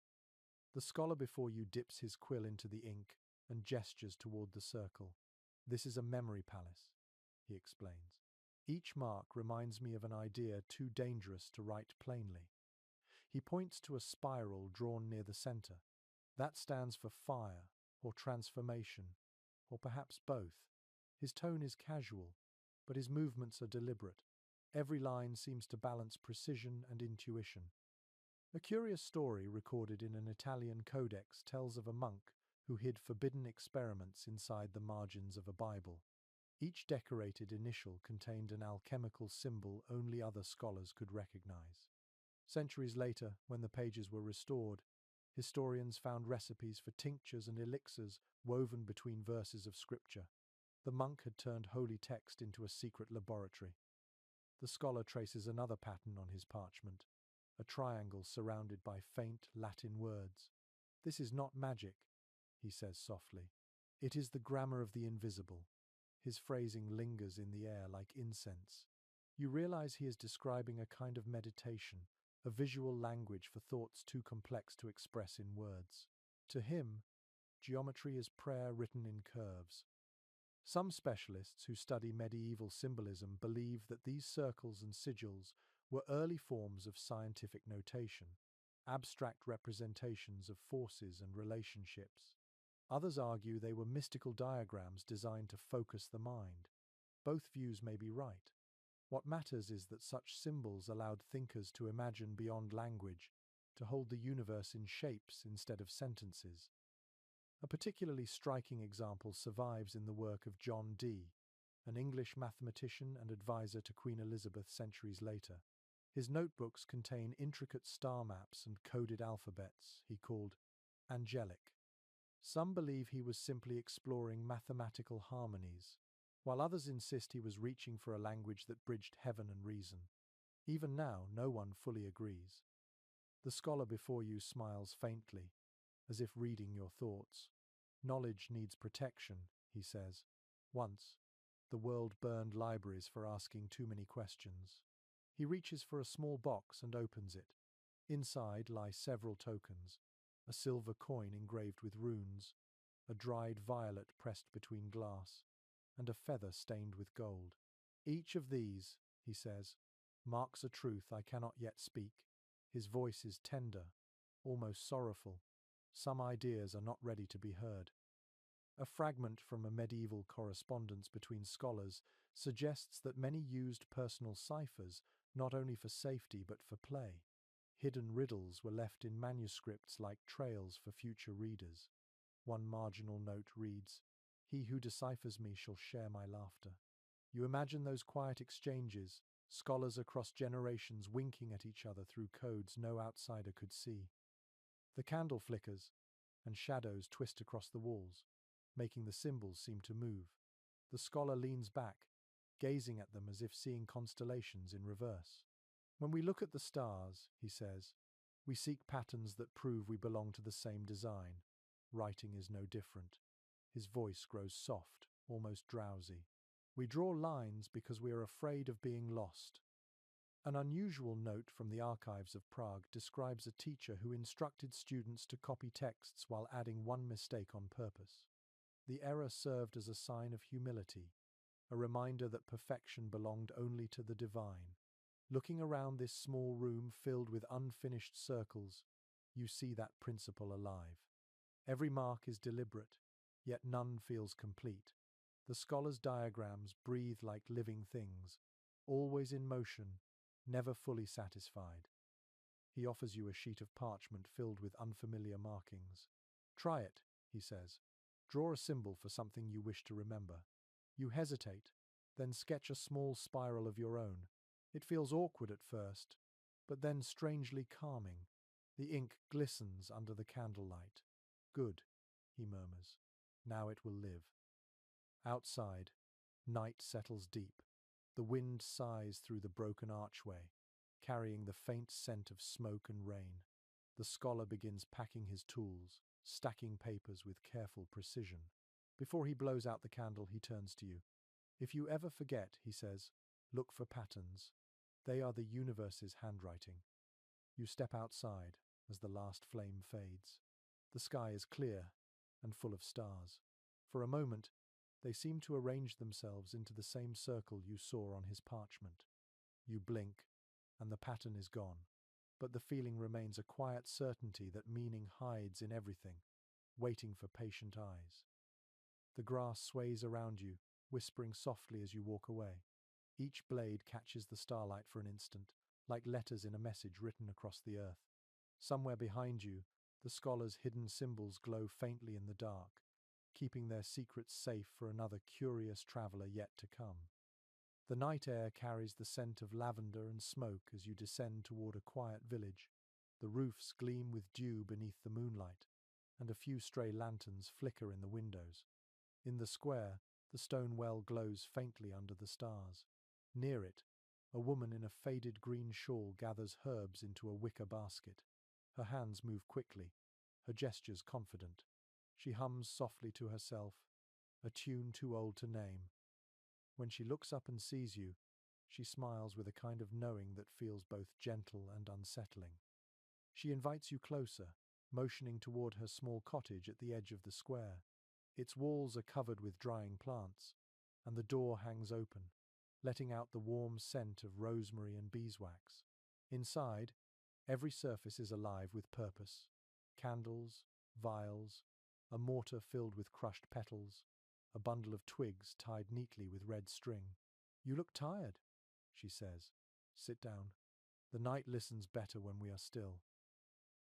[SPEAKER 1] The scholar before you dips his quill into the ink and gestures toward the circle. This is a memory palace, he explains. Each mark reminds me of an idea too dangerous to write plainly. He points to a spiral drawn near the center. That stands for fire, or transformation, or perhaps both. His tone is casual, but his movements are deliberate. Every line seems to balance precision and intuition. A curious story recorded in an Italian codex tells of a monk who hid forbidden experiments inside the margins of a Bible. Each decorated initial contained an alchemical symbol only other scholars could recognize. Centuries later, when the pages were restored, historians found recipes for tinctures and elixirs woven between verses of scripture. The monk had turned holy text into a secret laboratory. The scholar traces another pattern on his parchment, a triangle surrounded by faint Latin words. "This is not magic," he says softly. "It is the grammar of the invisible." His phrasing lingers in the air like incense. You realize he is describing a kind of meditation, a visual language for thoughts too complex to express in words. To him, geometry is prayer written in curves. Some specialists who study medieval symbolism believe that these circles and sigils were early forms of scientific notation, abstract representations of forces and relationships. Others argue they were mystical diagrams designed to focus the mind. Both views may be right. What matters is that such symbols allowed thinkers to imagine beyond language, to hold the universe in shapes instead of sentences. A particularly striking example survives in the work of John Dee, an English mathematician and advisor to Queen Elizabeth centuries later. His notebooks contain intricate star maps and coded alphabets he called angelic. Some believe he was simply exploring mathematical harmonies, while others insist he was reaching for a language that bridged heaven and reason. Even now, no one fully agrees. The scholar before you smiles faintly, as if reading your thoughts. "Knowledge needs protection," he says. "Once, the world burned libraries for asking too many questions." He reaches for a small box and opens it. Inside lie several tokens: a silver coin engraved with runes, a dried violet pressed between glass, and a feather stained with gold. "Each of these," he says, "marks a truth I cannot yet speak." His voice is tender, almost sorrowful. Some ideas are not ready to be heard. A fragment from a medieval correspondence between scholars suggests that many used personal ciphers not only for safety but for play. Hidden riddles were left in manuscripts like trails for future readers. One marginal note reads, "He who deciphers me shall share my laughter." You imagine those quiet exchanges, scholars across generations winking at each other through codes no outsider could see. The candle flickers, and shadows twist across the walls, making the symbols seem to move. The scholar leans back, gazing at them as if seeing constellations in reverse. "When we look at the stars," he says, "we seek patterns that prove we belong to the same design. Writing is no different." His voice grows soft, almost drowsy. "We draw lines because we are afraid of being lost." An unusual note from the archives of Prague describes a teacher who instructed students to copy texts while adding one mistake on purpose. The error served as a sign of humility, a reminder that perfection belonged only to the divine. Looking around this small room filled with unfinished circles, you see that principle alive. Every mark is deliberate, yet none feels complete. The scholar's diagrams breathe like living things, always in motion, never fully satisfied. He offers you a sheet of parchment filled with unfamiliar markings. "Try it," he says. "Draw a symbol for something you wish to remember." You hesitate, then sketch a small spiral of your own. It feels awkward at first, but then strangely calming. The ink glistens under the candlelight. "Good," he murmurs. "Now it will live." Outside, night settles deep. The wind sighs through the broken archway, carrying the faint scent of smoke and rain. The scholar begins packing his tools, stacking papers with careful precision. Before he blows out the candle, he turns to you. "If you ever forget," he says, "look for patterns. They are the universe's handwriting." You step outside as the last flame fades. The sky is clear and full of stars. For a moment, They seem to arrange themselves into the same circle you saw on his parchment. You blink, and the pattern is gone, but the feeling remains a quiet certainty that meaning hides in everything, waiting for patient eyes. The grass sways around you, whispering softly as you walk away. Each blade catches the starlight for an instant, like letters in a message written across the earth. Somewhere behind you, the scholars' hidden symbols glow faintly in the dark, keeping their secrets safe for another curious traveler yet to come. The night air carries the scent of lavender and smoke as you descend toward a quiet village. The roofs gleam with dew beneath the moonlight, and a few stray lanterns flicker in the windows. In the square, the stone well glows faintly under the stars. Near it, a woman in a faded green shawl gathers herbs into a wicker basket. Her hands move quickly, her gestures confident. She hums softly to herself, a tune too old to name. When she looks up and sees you, she smiles with a kind of knowing that feels both gentle and unsettling. She invites you closer, motioning toward her small cottage at the edge of the square. Its walls are covered with drying plants, and the door hangs open, letting out the warm scent of rosemary and beeswax. Inside, every surface is alive with purpose. Candles, vials, a mortar filled with crushed petals, a bundle of twigs tied neatly with red string. "You look tired," she says. "Sit down. The night listens better when we are still."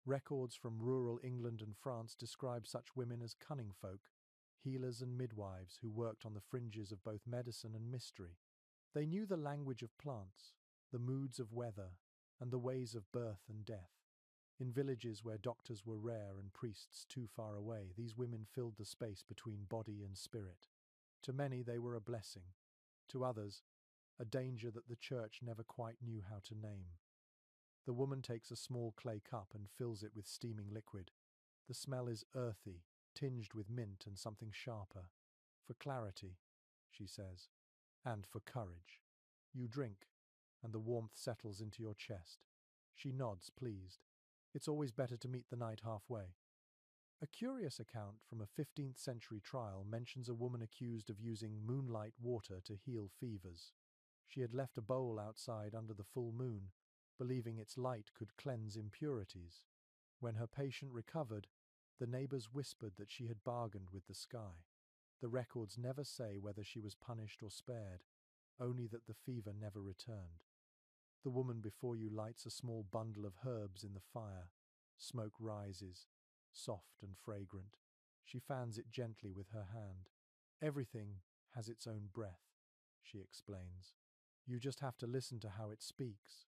[SPEAKER 1] Records from rural England and France describe such women as cunning folk, healers and midwives who worked on the fringes of both medicine and mystery. They knew the language of plants, the moods of weather, and the ways of birth and death. In villages where doctors were rare and priests too far away, these women filled the space between body and spirit. To many they were a blessing, to others, a danger that the church never quite knew how to name. The woman takes a small clay cup and fills it with steaming liquid. The smell is earthy, tinged with mint and something sharper. "For clarity," she says, "and for courage." You drink, and the warmth settles into your chest. She nods, pleased. It's always better to meet the night halfway. A curious account from a 15th century trial mentions a woman accused of using moonlight water to heal fevers. She had left a bowl outside under the full moon, believing its light could cleanse impurities. When her patient recovered, the neighbors whispered that she had bargained with the sky. The records never say whether she was punished or spared, only that the fever never returned. The woman before you lights a small bundle of herbs in the fire. Smoke rises, soft and fragrant. She fans it gently with her hand. "Everything has its own breath," she explains. "You just have to listen to how it speaks."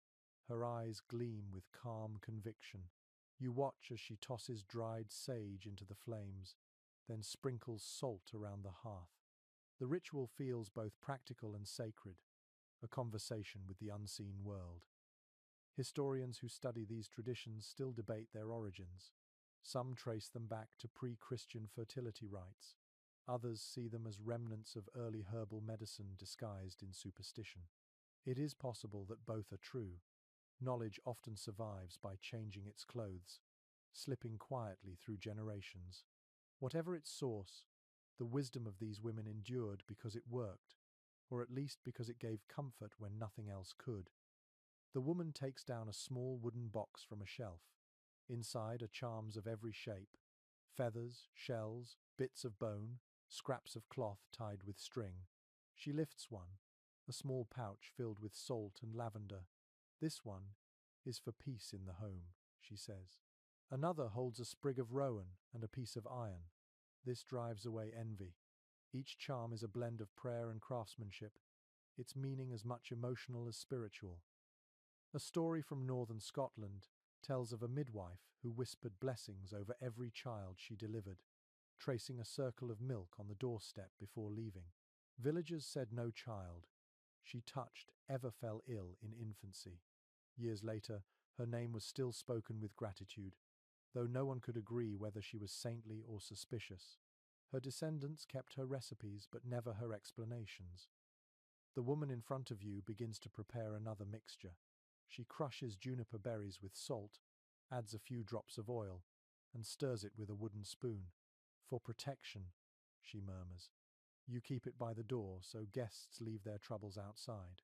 [SPEAKER 1] Her eyes gleam with calm conviction. You watch as she tosses dried sage into the flames, then sprinkles salt around the hearth. The ritual feels both practical and sacred, a conversation with the unseen world. Historians who study these traditions still debate their origins. Some trace them back to pre-Christian fertility rites. Others see them as remnants of early herbal medicine disguised in superstition. It is possible that both are true. Knowledge often survives by changing its clothes, slipping quietly through generations. Whatever its source, the wisdom of these women endured because it worked, or at least because it gave comfort when nothing else could. The woman takes down a small wooden box from a shelf. Inside are charms of every shape: feathers, shells, bits of bone, scraps of cloth tied with string. She lifts one, a small pouch filled with salt and lavender. "This one is for peace in the home," she says. Another holds a sprig of rowan and a piece of iron. "This drives away envy." Each charm is a blend of prayer and craftsmanship, its meaning as much emotional as spiritual. A story from northern Scotland tells of a midwife who whispered blessings over every child she delivered, tracing a circle of milk on the doorstep before leaving. Villagers said no child she touched ever fell ill in infancy. Years later, her name was still spoken with gratitude, though no one could agree whether she was saintly or suspicious. Her descendants kept her recipes but never her explanations. The woman in front of you begins to prepare another mixture. She crushes juniper berries with salt, adds a few drops of oil, and stirs it with a wooden spoon. "For protection," she murmurs. You keep it by the door so guests leave their troubles outside.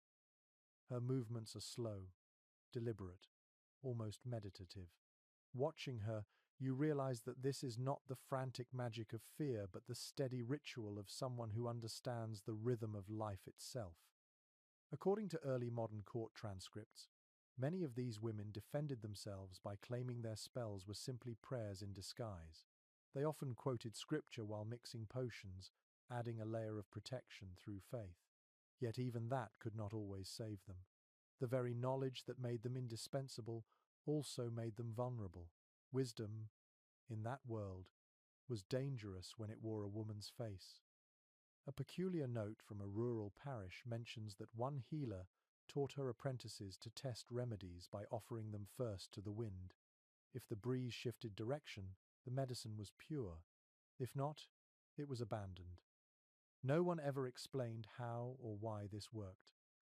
[SPEAKER 1] Her movements are slow, deliberate, almost meditative. Watching her, you realize that this is not the frantic magic of fear, but the steady ritual of someone who understands the rhythm of life itself. According to early modern court transcripts, many of these women defended themselves by claiming their spells were simply prayers in disguise. They often quoted scripture while mixing potions, adding a layer of protection through faith. Yet even that could not always save them. The very knowledge that made them indispensable also made them vulnerable. Wisdom, in that world, was dangerous when it wore a woman's face. A peculiar note from a rural parish mentions that one healer taught her apprentices to test remedies by offering them first to the wind. If the breeze shifted direction, the medicine was pure. If not, it was abandoned. No one ever explained how or why this worked,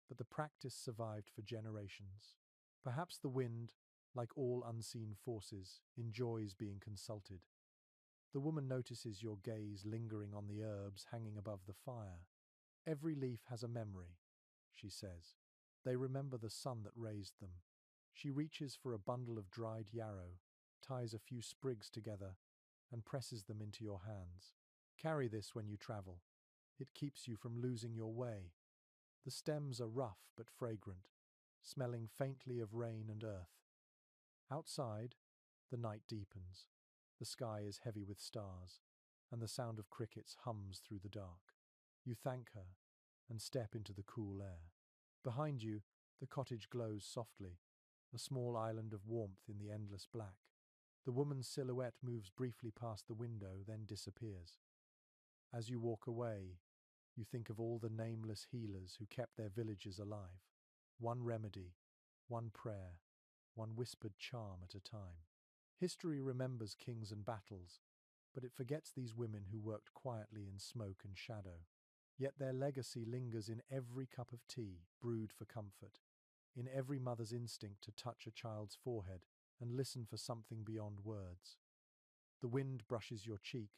[SPEAKER 1] but the practice survived for generations. Perhaps the wind, like all unseen forces, enjoys being consulted. The woman notices your gaze lingering on the herbs hanging above the fire. Every leaf has a memory, she says. They remember the sun that raised them. She reaches for a bundle of dried yarrow, ties a few sprigs together, and presses them into your hands. Carry this when you travel. It keeps you from losing your way. The stems are rough but fragrant, smelling faintly of rain and earth. Outside, the night deepens. The sky is heavy with stars, and the sound of crickets hums through the dark. You thank her and step into the cool air. Behind you, the cottage glows softly, a small island of warmth in the endless black. The woman's silhouette moves briefly past the window, then disappears. As you walk away, you think of all the nameless healers who kept their villages alive. One remedy, one prayer, one whispered charm at a time. History remembers kings and battles, but it forgets these women who worked quietly in smoke and shadow. Yet their legacy lingers in every cup of tea brewed for comfort, in every mother's instinct to touch a child's forehead and listen for something beyond words. The wind brushes your cheek,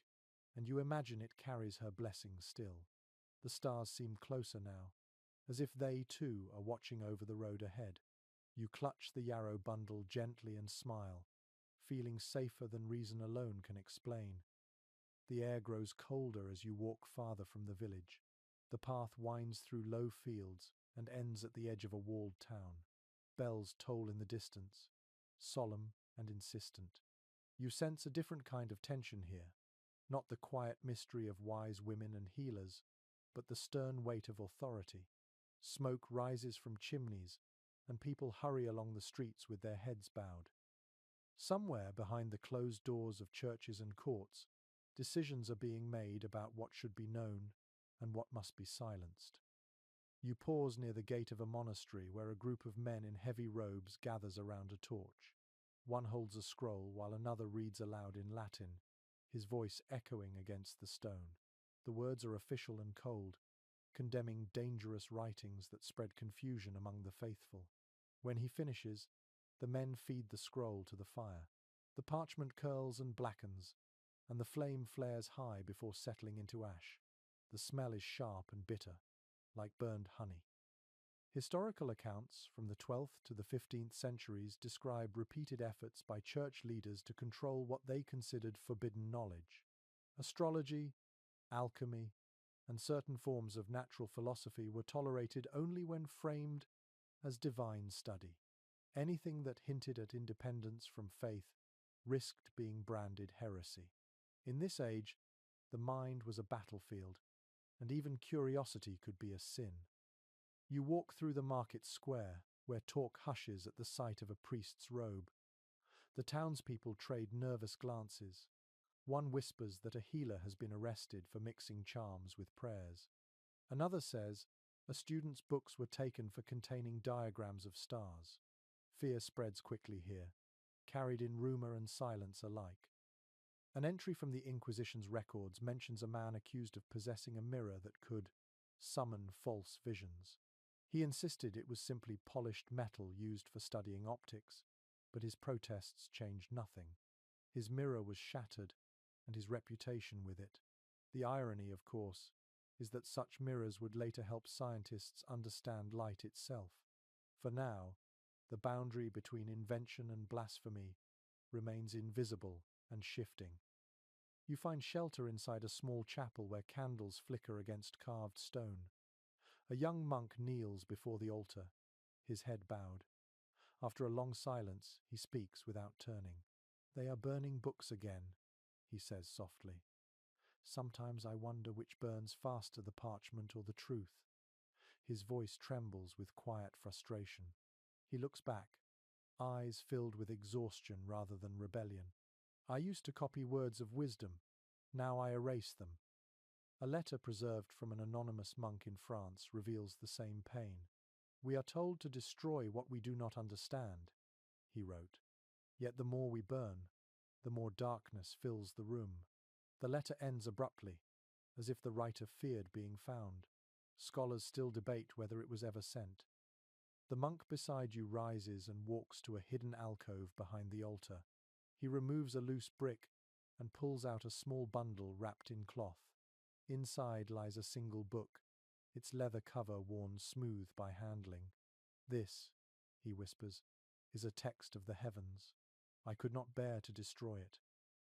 [SPEAKER 1] and you imagine it carries her blessing still. The stars seem closer now, as if they too are watching over the road ahead. You clutch the yarrow bundle gently and smile, feeling safer than reason alone can explain. The air grows colder as you walk farther from the village. The path winds through low fields and ends at the edge of a walled town. Bells toll in the distance, solemn and insistent. You sense a different kind of tension here, not the quiet mystery of wise women and healers, but the stern weight of authority. Smoke rises from chimneys, and people hurry along the streets with their heads bowed. Somewhere behind the closed doors of churches and courts, decisions are being made about what should be known and what must be silenced. You pause near the gate of a monastery where a group of men in heavy robes gathers around a torch. One holds a scroll while another reads aloud in Latin, his voice echoing against the stone. The words are official and cold, condemning dangerous writings that spread confusion among the faithful. When he finishes, the men feed the scroll to the fire. The parchment curls and blackens, and the flame flares high before settling into ash. The smell is sharp and bitter, like burned honey. Historical accounts from the 12th to the 15th centuries describe repeated efforts by church leaders to control what they considered forbidden knowledge. Astrology, alchemy, and certain forms of natural philosophy were tolerated only when framed as divine study. Anything that hinted at independence from faith risked being branded heresy. In this age, the mind was a battlefield, and even curiosity could be a sin. You walk through the market square, where talk hushes at the sight of a priest's robe. The townspeople trade nervous glances. One whispers that a healer has been arrested for mixing charms with prayers. Another says a student's books were taken for containing diagrams of stars. Fear spreads quickly here, carried in rumor and silence alike. An entry from the Inquisition's records mentions a man accused of possessing a mirror that could summon false visions. He insisted it was simply polished metal used for studying optics, but his protests changed nothing. His mirror was shattered, and his reputation with it. The irony, of course, is that such mirrors would later help scientists understand light itself. For now, the boundary between invention and blasphemy remains invisible and shifting. You find shelter inside a small chapel where candles flicker against carved stone. A young monk kneels before the altar, his head bowed. After a long silence, he speaks without turning. "They are burning books again," he says softly. "Sometimes I wonder which burns faster, the parchment or the truth." His voice trembles with quiet frustration. He looks back, eyes filled with exhaustion rather than rebellion. "I used to copy words of wisdom. Now I erase them." A letter preserved from an anonymous monk in France reveals the same pain. "We are told to destroy what we do not understand," he wrote. "Yet the more we burn, the more darkness fills the room." The letter ends abruptly, as if the writer feared being found. Scholars still debate whether it was ever sent. The monk beside you rises and walks to a hidden alcove behind the altar. He removes a loose brick and pulls out a small bundle wrapped in cloth. Inside lies a single book, its leather cover worn smooth by handling. "This," he whispers, "is a text of the heavens. I could not bear to destroy it."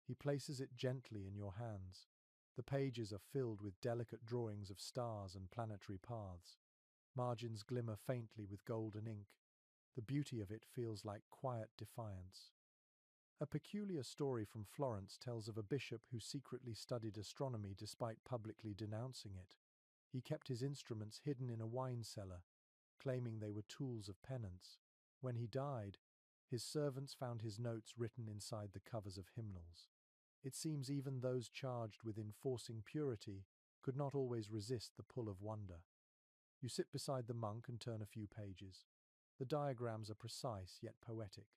[SPEAKER 1] He places it gently in your hands. The pages are filled with delicate drawings of stars and planetary paths. Margins glimmer faintly with golden ink. The beauty of it feels like quiet defiance. A peculiar story from Florence tells of a bishop who secretly studied astronomy despite publicly denouncing it. He kept his instruments hidden in a wine cellar, claiming they were tools of penance. When he died, his servants found his notes written inside the covers of hymnals. It seems even those charged with enforcing purity could not always resist the pull of wonder. You sit beside the monk and turn a few pages. The diagrams are precise yet poetic.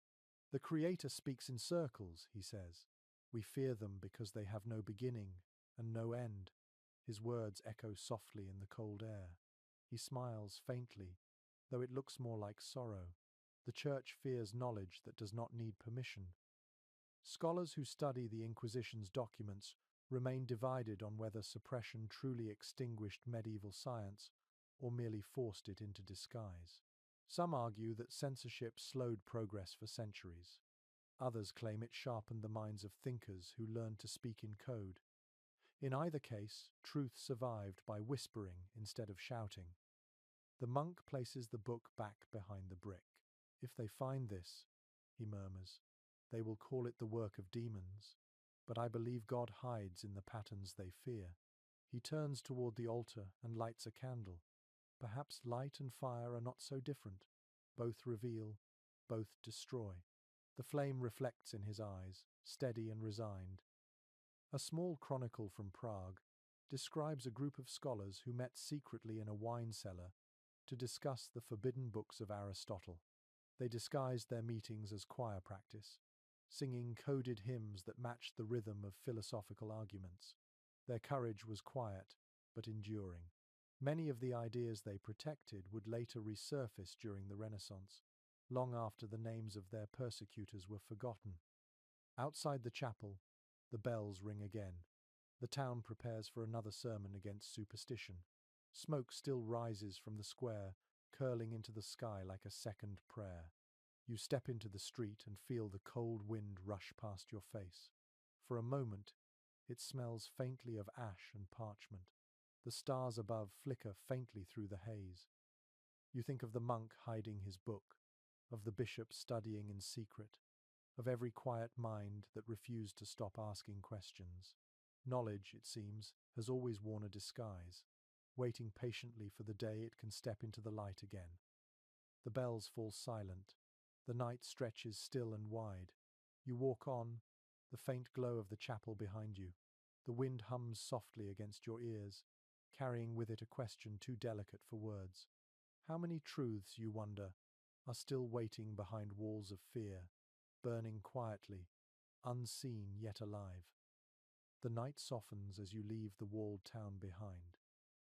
[SPEAKER 1] "The Creator speaks in circles," he says. "We fear them because they have no beginning and no end." His words echo softly in the cold air. He smiles faintly, though it looks more like sorrow. The Church fears knowledge that does not need permission. Scholars who study the Inquisition's documents remain divided on whether suppression truly extinguished medieval science or merely forced it into disguise. Some argue that censorship slowed progress for centuries. Others claim it sharpened the minds of thinkers who learned to speak in code. In either case, truth survived by whispering instead of shouting. The monk places the book back behind the brick. "If they find this," he murmurs, "they will call it the work of demons. But I believe God hides in the patterns they fear." He turns toward the altar and lights a candle. Perhaps light and fire are not so different. Both reveal, both destroy. The flame reflects in his eyes, steady and resigned. A small chronicle from Prague describes a group of scholars who met secretly in a wine cellar to discuss the forbidden books of Aristotle. They disguised their meetings as choir practice, singing coded hymns that matched the rhythm of philosophical arguments. Their courage was quiet, but enduring. Many of the ideas they protected would later resurface during the Renaissance, long after the names of their persecutors were forgotten. Outside the chapel, the bells ring again. The town prepares for another sermon against superstition. Smoke still rises from the square, curling into the sky like a second prayer. You step into the street and feel the cold wind rush past your face. For a moment, it smells faintly of ash and parchment. The stars above flicker faintly through the haze. You think of the monk hiding his book, of the bishop studying in secret, of every quiet mind that refused to stop asking questions. Knowledge, it seems, has always worn a disguise, waiting patiently for the day it can step into the light again. The bells fall silent. The night stretches still and wide. You walk on, the faint glow of the chapel behind you. The wind hums softly against your ears, carrying with it a question too delicate for words. How many truths, you wonder, are still waiting behind walls of fear, burning quietly, unseen yet alive? The night softens as you leave the walled town behind.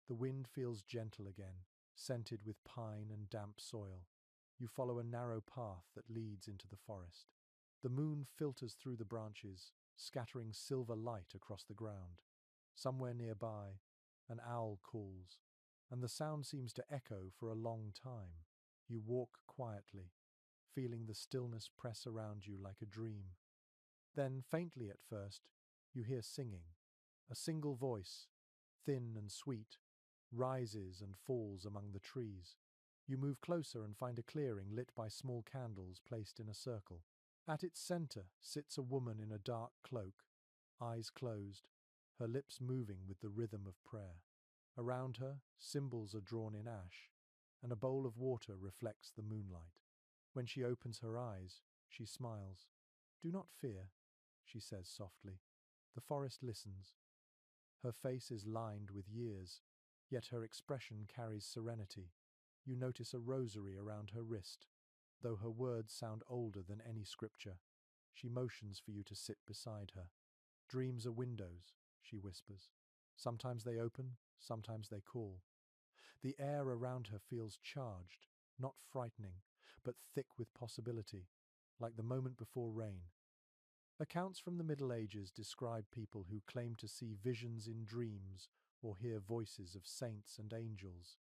[SPEAKER 1] The wind feels gentle again, scented with pine and damp soil. You follow a narrow path that leads into the forest. The moon filters through the branches, scattering silver light across the ground. Somewhere nearby, An owl calls, and the sound seems to echo for a long time. You walk quietly, feeling the stillness press around you like a dream. Then, faintly at first, you hear singing. A single voice, thin and sweet, rises and falls among the trees. You move closer and find a clearing lit by small candles placed in a circle. At its center sits a woman in a dark cloak, eyes closed, her lips moving with the rhythm of prayer. Around her, symbols are drawn in ash, and a bowl of water reflects the moonlight. When she opens her eyes, she smiles. "Do not fear," she says softly. The forest listens. Her face is lined with years, yet her expression carries serenity. You notice a rosary around her wrist. Though her words sound older than any scripture, she motions for you to sit beside her. "Dreams are windows," she whispers. "Sometimes they open, sometimes they call." The air around her feels charged, not frightening, but thick with possibility, like the moment before rain. Accounts from the Middle Ages describe people who claim to see visions in dreams or hear voices of saints and angels.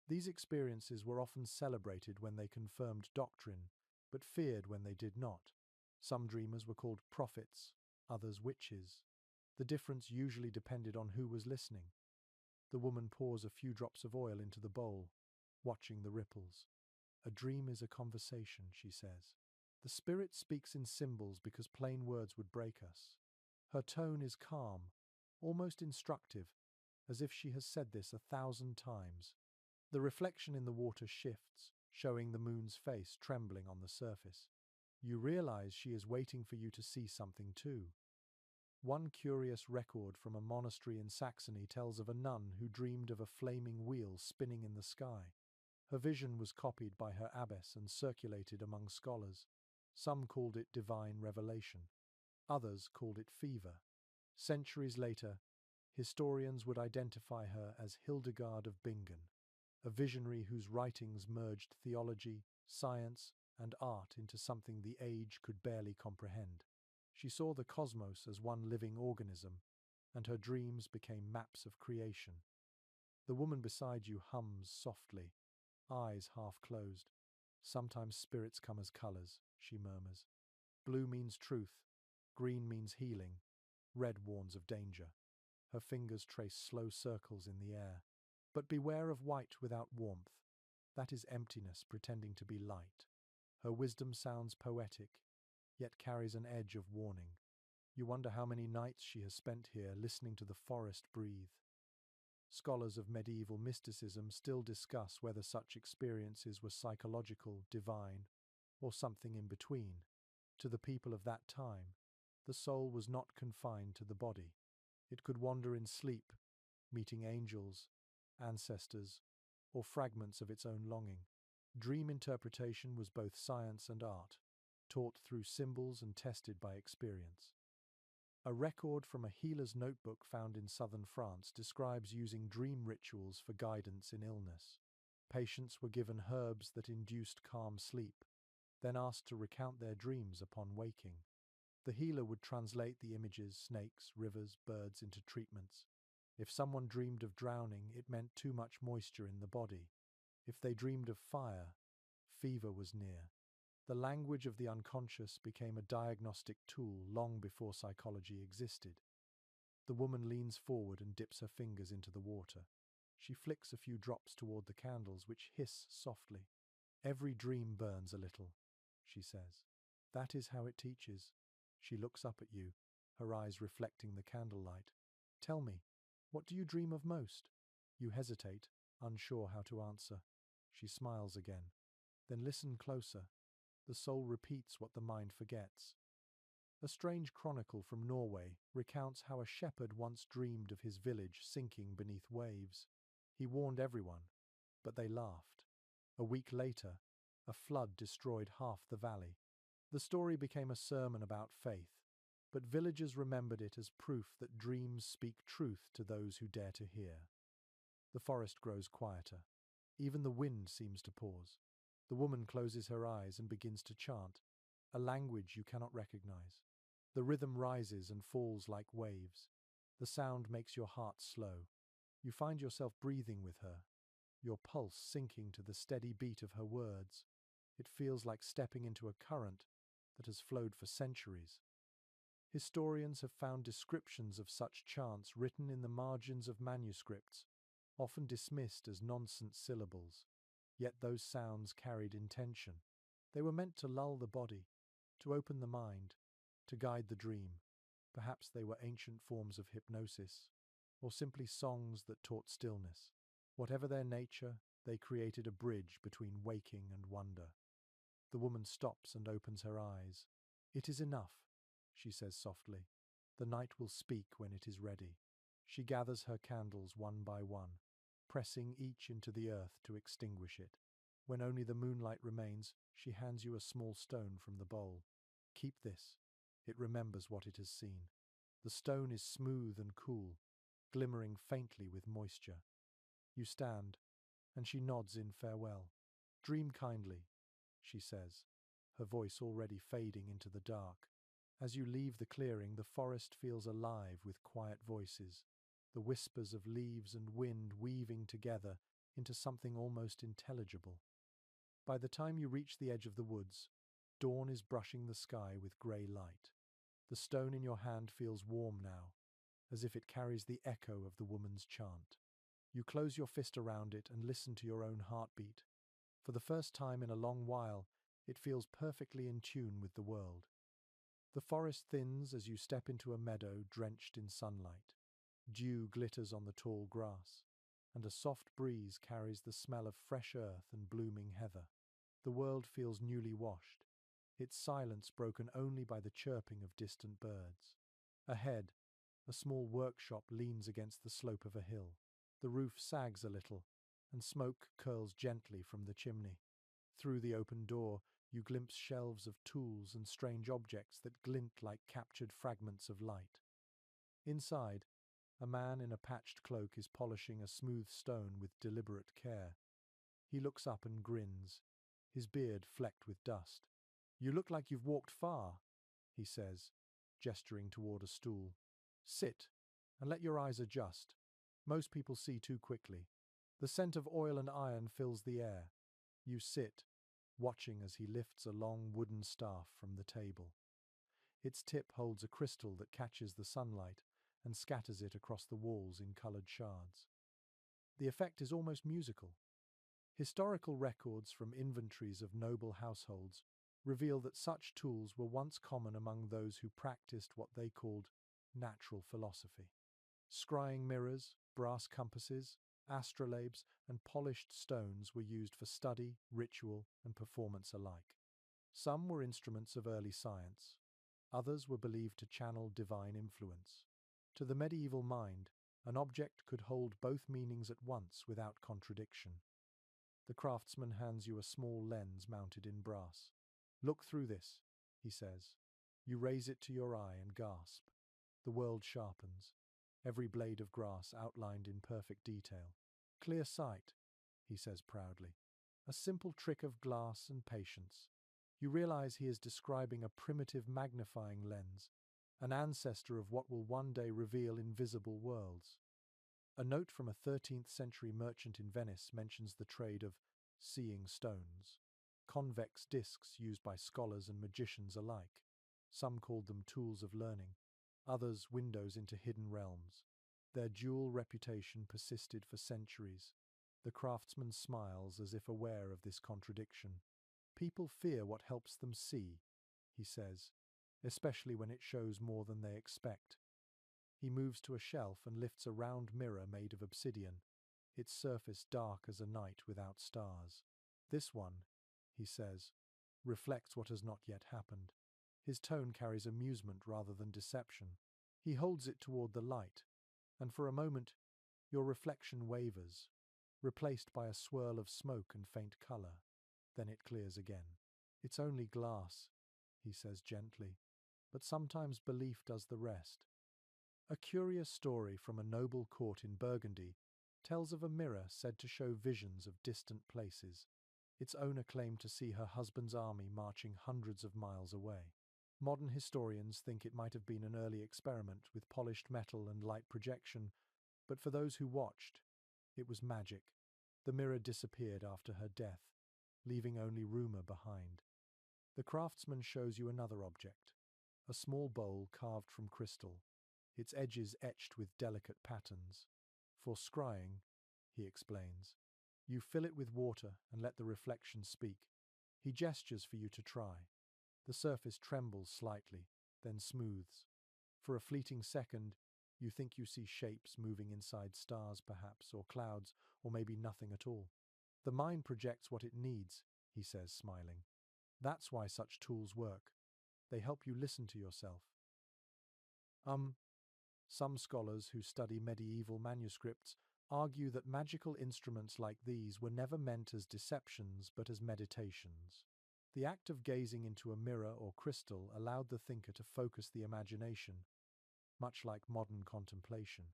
[SPEAKER 1] These experiences were often celebrated when they confirmed doctrine, but feared when they did not. Some dreamers were called prophets, others witches. The difference usually depended on who was listening. The woman pours a few drops of oil into the bowl, watching the ripples. "A dream is a conversation," she says. "The spirit speaks in symbols because plain words would break us." Her tone is calm, almost instructive, as if she has said this 1,000 times. The reflection in the water shifts, showing the moon's face trembling on the surface. You realize she is waiting for you to see something too. One curious record from a monastery in Saxony tells of a nun who dreamed of a flaming wheel spinning in the sky. Her vision was copied by her abbess and circulated among scholars. Some called it divine revelation. Others called it fever. Centuries later, historians would identify her as Hildegard of Bingen, a visionary whose writings merged theology, science, and art into something the age could barely comprehend. She saw the cosmos as one living organism, and her dreams became maps of creation. The woman beside you hums softly, eyes half closed. "Sometimes spirits come as colors," she murmurs. "Blue means truth, green means healing, red warns of danger." Her fingers trace slow circles in the air. "But beware of white without warmth. That is emptiness pretending to be light." Her wisdom sounds poetic, yet carries an edge of warning. You wonder how many nights she has spent here listening to the forest breathe. Scholars of medieval mysticism still discuss whether such experiences were psychological, divine, or something in between. To the people of that time, the soul was not confined to the body. It could wander in sleep, meeting angels, ancestors, or fragments of its own longing. Dream interpretation was both science and art, taught through symbols and tested by experience. A record from a healer's notebook found in southern France describes using dream rituals for guidance in illness. Patients were given herbs that induced calm sleep, then asked to recount their dreams upon waking. The healer would translate the images, snakes, rivers, birds, into treatments. If someone dreamed of drowning, it meant too much moisture in the body. If they dreamed of fire, fever was near. The language of the unconscious became a diagnostic tool long before psychology existed. The woman leans forward and dips her fingers into the water. She flicks a few drops toward the candles, which hiss softly. "Every dream burns a little," she says. "That is how it teaches." She looks up at you, her eyes reflecting the candlelight. "Tell me, what do you dream of most?" You hesitate, unsure how to answer. She smiles again. "Then listen closer. The soul repeats what the mind forgets." A strange chronicle from Norway recounts how a shepherd once dreamed of his village sinking beneath waves. He warned everyone, but they laughed. A week later, a flood destroyed half the valley. The story became a sermon about faith, but villagers remembered it as proof that dreams speak truth to those who dare to hear. The forest grows quieter. Even the wind seems to pause. The woman closes her eyes and begins to chant, a language you cannot recognize. The rhythm rises and falls like waves. The sound makes your heart slow. You find yourself breathing with her, your pulse sinking to the steady beat of her words. It feels like stepping into a current that has flowed for centuries. Historians have found descriptions of such chants written in the margins of manuscripts, often dismissed as nonsense syllables. Yet those sounds carried intention. They were meant to lull the body, to open the mind, to guide the dream. Perhaps they were ancient forms of hypnosis, or simply songs that taught stillness. Whatever their nature, they created a bridge between waking and wonder. The woman stops and opens her eyes. "It is enough," she says softly. "The night will speak when it is ready." She gathers her candles one by one, pressing each into the earth to extinguish it. When only the moonlight remains, she hands you a small stone from the bowl. "Keep this. It remembers what it has seen." The stone is smooth and cool, glimmering faintly with moisture. You stand, and she nods in farewell. "Dream kindly," she says, her voice already fading into the dark. As you leave the clearing, the forest feels alive with quiet voices, the whispers of leaves and wind weaving together into something almost intelligible. By the time you reach the edge of the woods, dawn is brushing the sky with grey light. The stone in your hand feels warm now, as if it carries the echo of the woman's chant. You close your fist around it and listen to your own heartbeat. For the first time in a long while, it feels perfectly in tune with the world. The forest thins as you step into a meadow drenched in sunlight. Dew glitters on the tall grass, and a soft breeze carries the smell of fresh earth and blooming heather. The world feels newly washed, its silence broken only by the chirping of distant birds. Ahead, a small workshop leans against the slope of a hill. The roof sags a little, and smoke curls gently from the chimney. Through the open door, you glimpse shelves of tools and strange objects that glint like captured fragments of light. Inside, a man in a patched cloak is polishing a smooth stone with deliberate care. He looks up and grins, his beard flecked with dust. "You look like you've walked far," he says, gesturing toward a stool. "Sit, and let your eyes adjust. Most people see too quickly." The scent of oil and iron fills the air. You sit, watching as he lifts a long wooden staff from the table. Its tip holds a crystal that catches the sunlight and scatters it across the walls in coloured shards. The effect is almost musical. Historical records from inventories of noble households reveal that such tools were once common among those who practiced what they called natural philosophy. Scrying mirrors, brass compasses, astrolabes, and polished stones were used for study, ritual, and performance alike. Some were instruments of early science. Others were believed to channel divine influence. To the medieval mind, an object could hold both meanings at once without contradiction. The craftsman hands you a small lens mounted in brass. "Look through this," he says. You raise it to your eye and gasp. The world sharpens, every blade of grass outlined in perfect detail. "Clear sight," he says proudly. "A simple trick of glass and patience." You realize he is describing a primitive magnifying lens, an ancestor of what will one day reveal invisible worlds. A note from a 13th century merchant in Venice mentions the trade of seeing stones, convex discs used by scholars and magicians alike. Some called them tools of learning, others windows into hidden realms. Their dual reputation persisted for centuries. The craftsman smiles as if aware of this contradiction. "People fear what helps them see," he says, "especially when it shows more than they expect." He moves to a shelf and lifts a round mirror made of obsidian, its surface dark as a night without stars. "This one," he says, "reflects what has not yet happened." His tone carries amusement rather than deception. He holds it toward the light, and for a moment, your reflection wavers, replaced by a swirl of smoke and faint color. Then it clears again. "It's only glass," he says gently, "but sometimes belief does the rest." A curious story from a noble court in Burgundy tells of a mirror said to show visions of distant places. Its owner claimed to see her husband's army marching hundreds of miles away. Modern historians think it might have been an early experiment with polished metal and light projection, But for those who watched, it was magic. The mirror disappeared after her death, leaving only rumor behind. The craftsman shows you another object, a small bowl carved from crystal, its edges etched with delicate patterns. For scrying, he explains. You fill it with water and let the reflection speak. He gestures for you to try. The surface trembles slightly, then smooths. For a fleeting second, you think you see shapes moving inside stars perhaps, or clouds, or maybe nothing at all. The mind projects what it needs, he says, smiling. That's why such tools work. They help you listen to yourself. Some scholars who study medieval manuscripts argue that magical instruments like these were never meant as deceptions but as meditations. The act of gazing into a mirror or crystal allowed the thinker to focus the imagination, much like modern contemplation.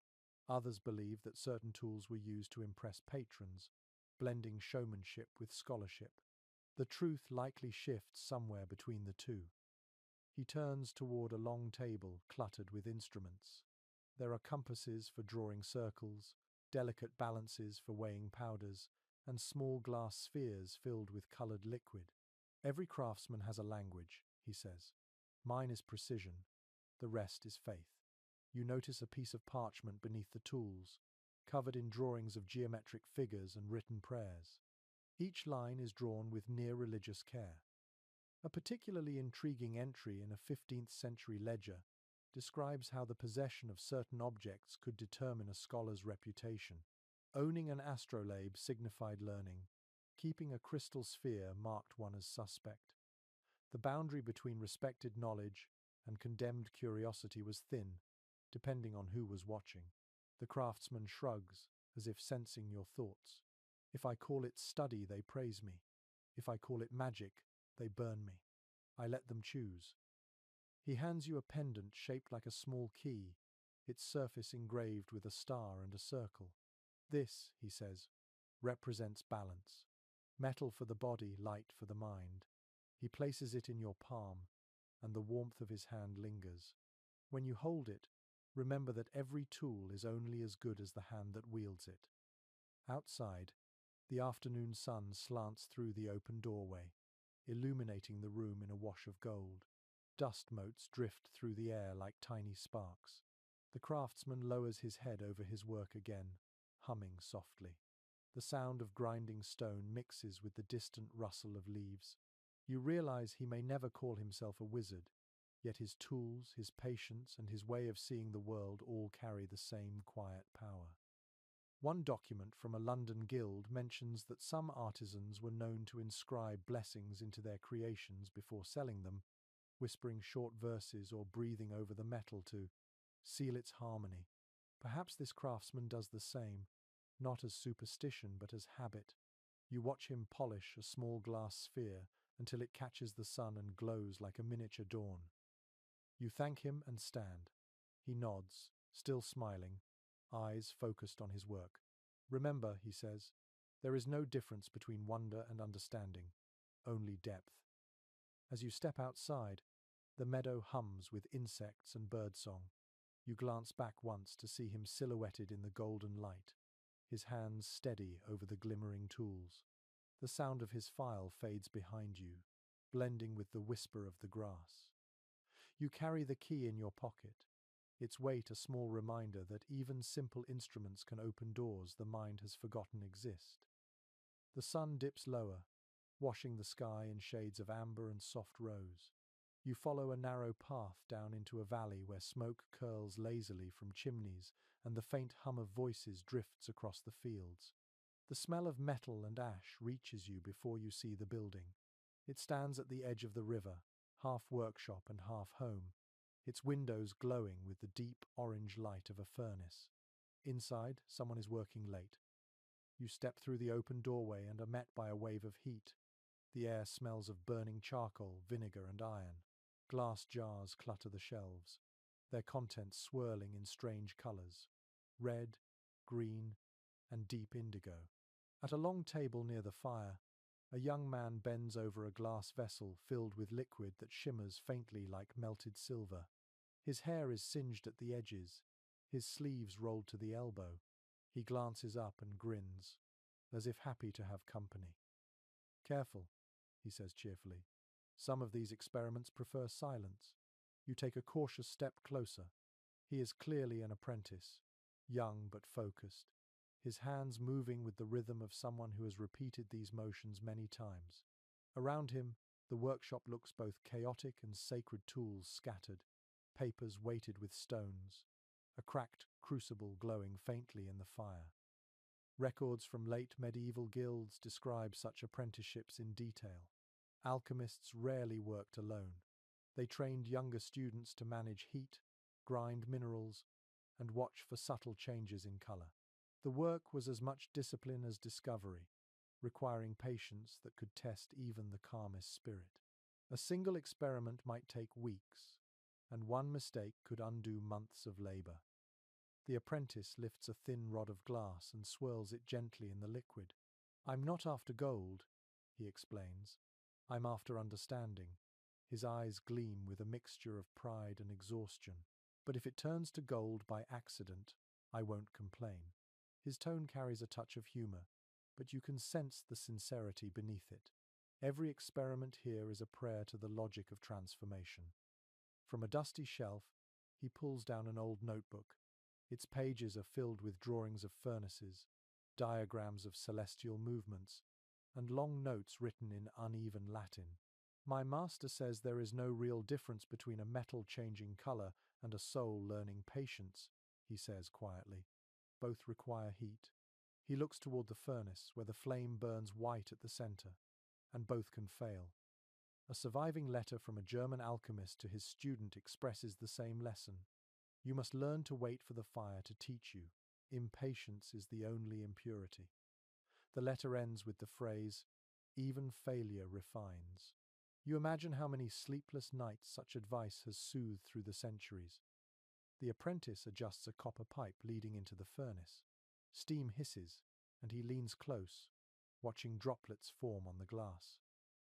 [SPEAKER 1] Others believe that certain tools were used to impress patrons, blending showmanship with scholarship. The truth likely shifts somewhere between the two. He turns toward a long table cluttered with instruments. There are compasses for drawing circles, delicate balances for weighing powders, and small glass spheres filled with colored liquid. Every craftsman has a language, he says. Mine is precision, the rest is faith. You notice a piece of parchment beneath the tools, covered in drawings of geometric figures and written prayers. Each line is drawn with near religious care. A particularly intriguing entry in a 15th century ledger describes how the possession of certain objects could determine a scholar's reputation. Owning an astrolabe signified learning. Keeping a crystal sphere marked one as suspect. The boundary between respected knowledge and condemned curiosity was thin, depending on who was watching. The craftsman shrugs, as if sensing your thoughts. If I call it study, they praise me. If I call it magic, they burn me. I let them choose. He hands you a pendant shaped like a small key, its surface engraved with a star and a circle. This, he says, represents balance. Metal for the body, light for the mind. He places it in your palm, and the warmth of his hand lingers. When you hold it, remember that every tool is only as good as the hand that wields it. Outside, the afternoon sun slants through the open doorway, illuminating the room in a wash of gold. Dust motes drift through the air like tiny sparks. The craftsman lowers his head over his work again, humming softly. The sound of grinding stone mixes with the distant rustle of leaves. You realize he may never call himself a wizard, yet his tools, his patience, and his way of seeing the world all carry the same quiet power. One document from a London guild mentions that some artisans were known to inscribe blessings into their creations before selling them, whispering short verses or breathing over the metal to seal its harmony. Perhaps this craftsman does the same, not as superstition but as habit. You watch him polish a small glass sphere until it catches the sun and glows like a miniature dawn. You thank him and stand. He nods, still smiling, eyes focused on his work. Remember, he says, there is no difference between wonder and understanding, only depth. As you step outside, the meadow hums with insects and birdsong. You glance back once to see him silhouetted in the golden light, his hands steady over the glimmering tools. The sound of his file fades behind you, blending with the whisper of the grass. You carry the key in your pocket, its weight a small reminder that even simple instruments can open doors the mind has forgotten exist. The sun dips lower, washing the sky in shades of amber and soft rose. You follow a narrow path down into a valley where smoke curls lazily from chimneys and the faint hum of voices drifts across the fields. The smell of metal and ash reaches you before you see the building. It stands at the edge of the river, half workshop and half home, its windows glowing with the deep orange light of a furnace. Inside, someone is working late. You step through the open doorway and are met by a wave of heat. The air smells of burning charcoal, vinegar, and iron. Glass jars clutter the shelves, their contents swirling in strange colors: red, green, and deep indigo. At a long table near the fire, a young man bends over a glass vessel filled with liquid that shimmers faintly like melted silver. His hair is singed at the edges, his sleeves rolled to the elbow, He glances up and grins, as if happy to have company. Careful, he says cheerfully. Some of these experiments prefer silence. You take a cautious step closer. He is clearly an apprentice, young but focused, his hands moving with the rhythm of someone who has repeated these motions many times. Around him, the workshop looks both chaotic and sacred tools scattered, papers weighted with stones, a cracked crucible glowing faintly in the fire. Records from late medieval guilds describe such apprenticeships in detail. Alchemists rarely worked alone. They trained younger students to manage heat, grind minerals, and watch for subtle changes in color. The work was as much discipline as discovery, requiring patience that could test even the calmest spirit. A single experiment might take weeks, and one mistake could undo months of labor. The apprentice lifts a thin rod of glass and swirls it gently in the liquid. "I'm not after gold," he explains. "I'm after understanding." His eyes gleam with a mixture of pride and exhaustion. "But if it turns to gold by accident, I won't complain." His tone carries a touch of humor, but you can sense the sincerity beneath it. Every experiment here is a prayer to the logic of transformation. From a dusty shelf, he pulls down an old notebook. Its pages are filled with drawings of furnaces, diagrams of celestial movements, and long notes written in uneven Latin. "My master says there is no real difference between a metal changing color and a soul learning patience," he says quietly. "Both require heat." He looks toward the furnace, where the flame burns white at the center, and both can fail. A surviving letter from a German alchemist to his student expresses the same lesson. "You must learn to wait for the fire to teach you. Impatience is the only impurity." The letter ends with the phrase, "Even failure refines." You imagine how many sleepless nights such advice has soothed through the centuries. The apprentice adjusts a copper pipe leading into the furnace. Steam hisses, and he leans close, watching droplets form on the glass.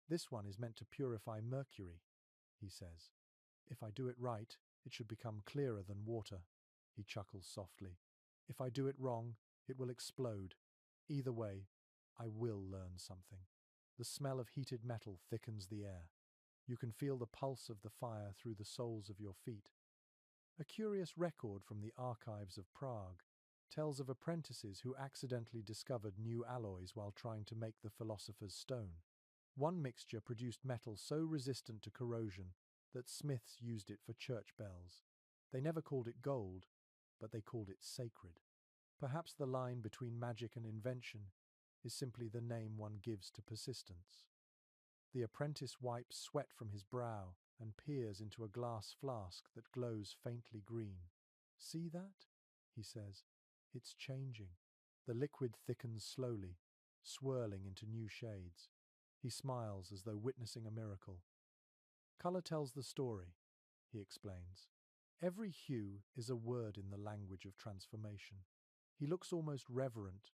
[SPEAKER 1] "This one is meant to purify mercury," he says. "If I do it right, it should become clearer than water." He chuckles softly. "If I do it wrong, it will explode. Either way, I will learn something." The smell of heated metal thickens the air. You can feel the pulse of the fire through the soles of your feet. A curious record from the archives of Prague tells of apprentices who accidentally discovered new alloys while trying to make the philosopher's stone. One mixture produced metal so resistant to corrosion that smiths used it for church bells. They never called it gold, but they called it sacred. Perhaps the line between magic and invention is simply the name one gives to persistence. The apprentice wipes sweat from his brow and peers into a glass flask that glows faintly green. "See that?" he says. "It's changing." The liquid thickens slowly, swirling into new shades. He smiles as though witnessing a miracle. "Color tells the story," he explains. "Every hue is a word in the language of transformation." He looks almost reverent,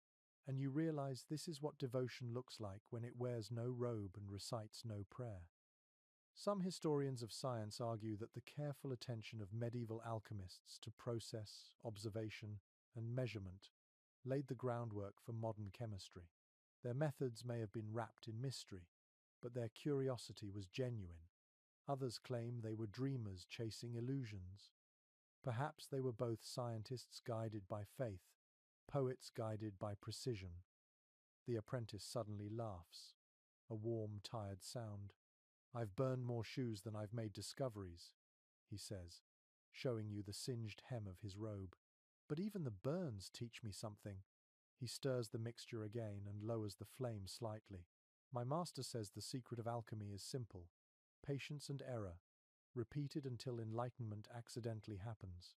[SPEAKER 1] and you realize this is what devotion looks like when it wears no robe and recites no prayer. Some historians of science argue that the careful attention of medieval alchemists to process, observation, and measurement laid the groundwork for modern chemistry. Their methods may have been wrapped in mystery, but their curiosity was genuine. Others claim they were dreamers chasing illusions. Perhaps they were both scientists guided by faith, poets guided by precision. The apprentice suddenly laughs, a warm, tired sound. "I've burned more shoes than I've made discoveries," he says, showing you the singed hem of his robe. "But even the burns teach me something." He stirs the mixture again and lowers the flame slightly. "My master says the secret of alchemy is simple: patience and error, repeated until enlightenment accidentally happens."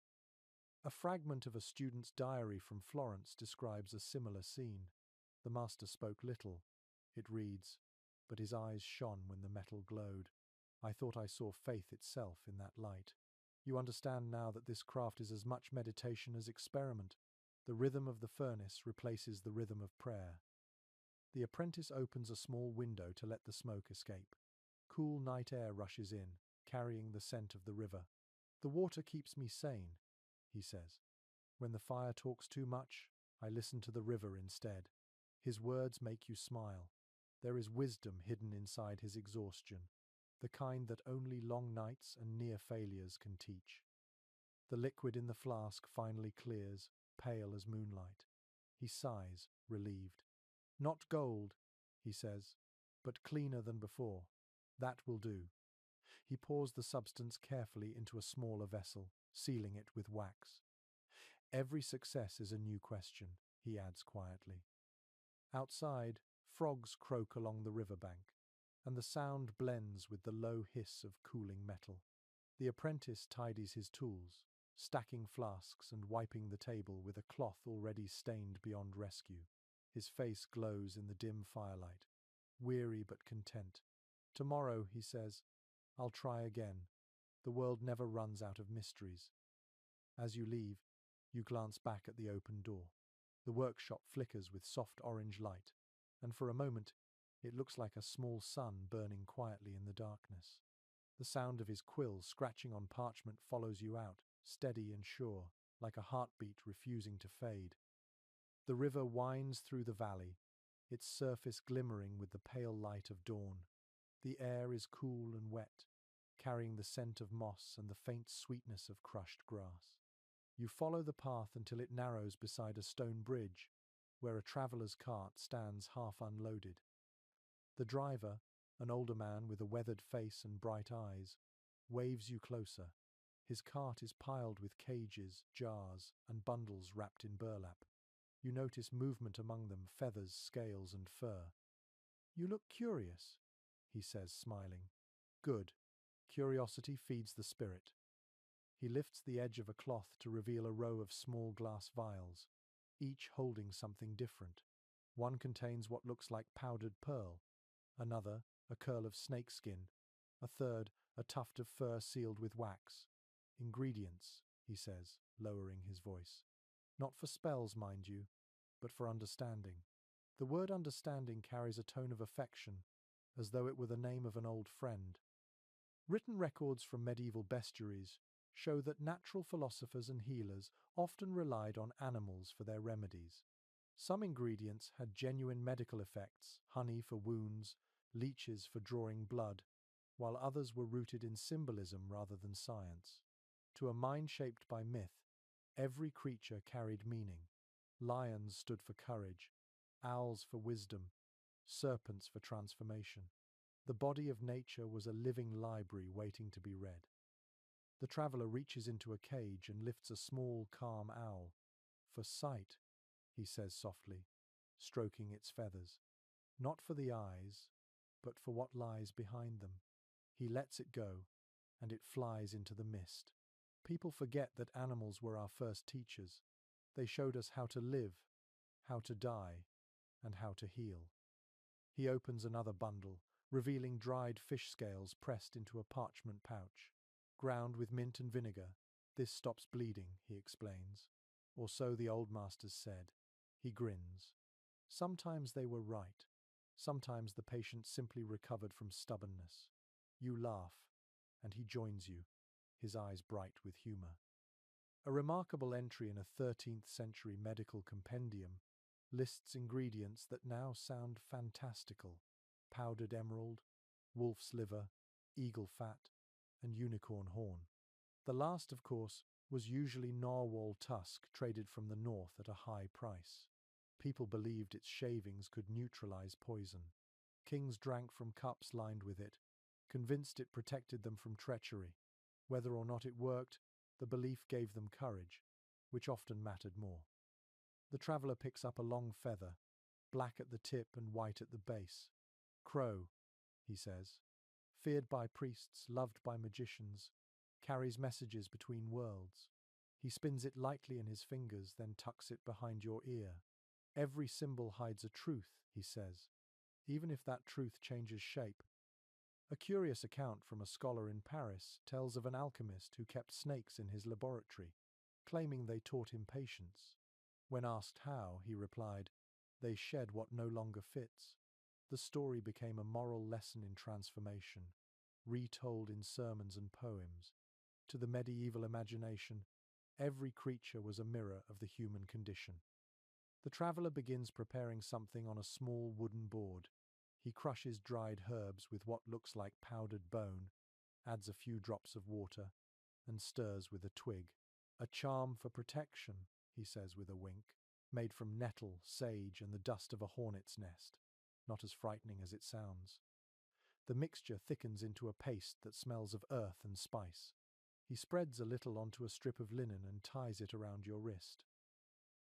[SPEAKER 1] A fragment of a student's diary from Florence describes a similar scene. The master spoke little, it reads, but his eyes shone when the metal glowed. "I thought I saw faith itself in that light." You understand now that this craft is as much meditation as experiment. The rhythm of the furnace replaces the rhythm of prayer. The apprentice opens a small window to let the smoke escape. Cool night air rushes in, carrying the scent of the river. "The water keeps me sane," he says. "When the fire talks too much, I listen to the river instead. His words make you smile. There is wisdom hidden inside his exhaustion, the kind that only long nights and near failures can teach. The liquid in the flask finally clears, pale as moonlight. He sighs, relieved. Not gold, he says, but cleaner than before. That will do. He pours the substance carefully into a smaller vessel, sealing it with wax. Every success is a new question, he adds quietly. Outside, frogs croak along the riverbank, and the sound blends with the low hiss of cooling metal. The apprentice tidies his tools, stacking flasks and wiping the table with a cloth already stained beyond rescue. His face glows in the dim firelight, weary but content. Tomorrow, he says, I'll try again. The world never runs out of mysteries. As you leave, you glance back at the open door. The workshop flickers with soft orange light, and for a moment, it looks like a small sun burning quietly in the darkness. The sound of his quill scratching on parchment follows you out, steady and sure, like a heartbeat refusing to fade. The river winds through the valley, its surface glimmering with the pale light of dawn. The air is cool and wet, carrying the scent of moss and the faint sweetness of crushed grass. You follow the path until it narrows beside a stone bridge, where a traveller's cart stands half unloaded. The driver, an older man with a weathered face and bright eyes, waves you closer. His cart is piled with cages, jars, and bundles wrapped in burlap. You notice movement among them, feathers, scales, and fur. You look curious, he says, smiling. Good. Curiosity feeds the spirit. He lifts the edge of a cloth to reveal a row of small glass vials, each holding something different. One contains what looks like powdered pearl, another, a curl of snakeskin, a third, a tuft of fur sealed with wax. Ingredients, he says, lowering his voice. Not for spells, mind you, but for understanding. The word understanding carries a tone of affection, as though it were the name of an old friend. Written records from medieval bestiaries show that natural philosophers and healers often relied on animals for their remedies. Some ingredients had genuine medical effects, honey for wounds, leeches for drawing blood, while others were rooted in symbolism rather than science. To a mind shaped by myth, every creature carried meaning. Lions stood for courage, owls for wisdom, serpents for transformation. The body of nature was a living library waiting to be read. The traveller reaches into a cage and lifts a small, calm owl. For sight, he says softly, stroking its feathers. Not for the eyes, but for what lies behind them. He lets it go, and it flies into the mist. People forget that animals were our first teachers. They showed us how to live, how to die, and how to heal. He opens another bundle, revealing dried fish scales pressed into a parchment pouch. Ground with mint and vinegar, this stops bleeding, he explains. Or so the old masters said. He grins. Sometimes they were right. Sometimes the patient simply recovered from stubbornness. You laugh, and he joins you, his eyes bright with humour. A remarkable entry in a 13th century medical compendium lists ingredients that now sound fantastical: powdered emerald, wolf's liver, eagle fat, and unicorn horn. The last, of course, was usually narwhal tusk traded from the north at a high price. People believed its shavings could neutralize poison. Kings drank from cups lined with it, convinced it protected them from treachery. Whether or not it worked, the belief gave them courage, which often mattered more. The traveller picks up a long feather, black at the tip and white at the base. Crow, he says, feared by priests, loved by magicians, carries messages between worlds. He spins it lightly in his fingers, then tucks it behind your ear. Every symbol hides a truth, he says, even if that truth changes shape. A curious account from a scholar in Paris tells of an alchemist who kept snakes in his laboratory, claiming they taught him patience. When asked how, he replied, "They shed what no longer fits." The story became a moral lesson in transformation, retold in sermons and poems. To the medieval imagination, every creature was a mirror of the human condition. The traveler begins preparing something on a small wooden board. He crushes dried herbs with what looks like powdered bone, adds a few drops of water, and stirs with a twig. A charm for protection, he says with a wink, made from nettle, sage, and the dust of a hornet's nest. Not as frightening as it sounds. The mixture thickens into a paste that smells of earth and spice. He spreads a little onto a strip of linen and ties it around your wrist.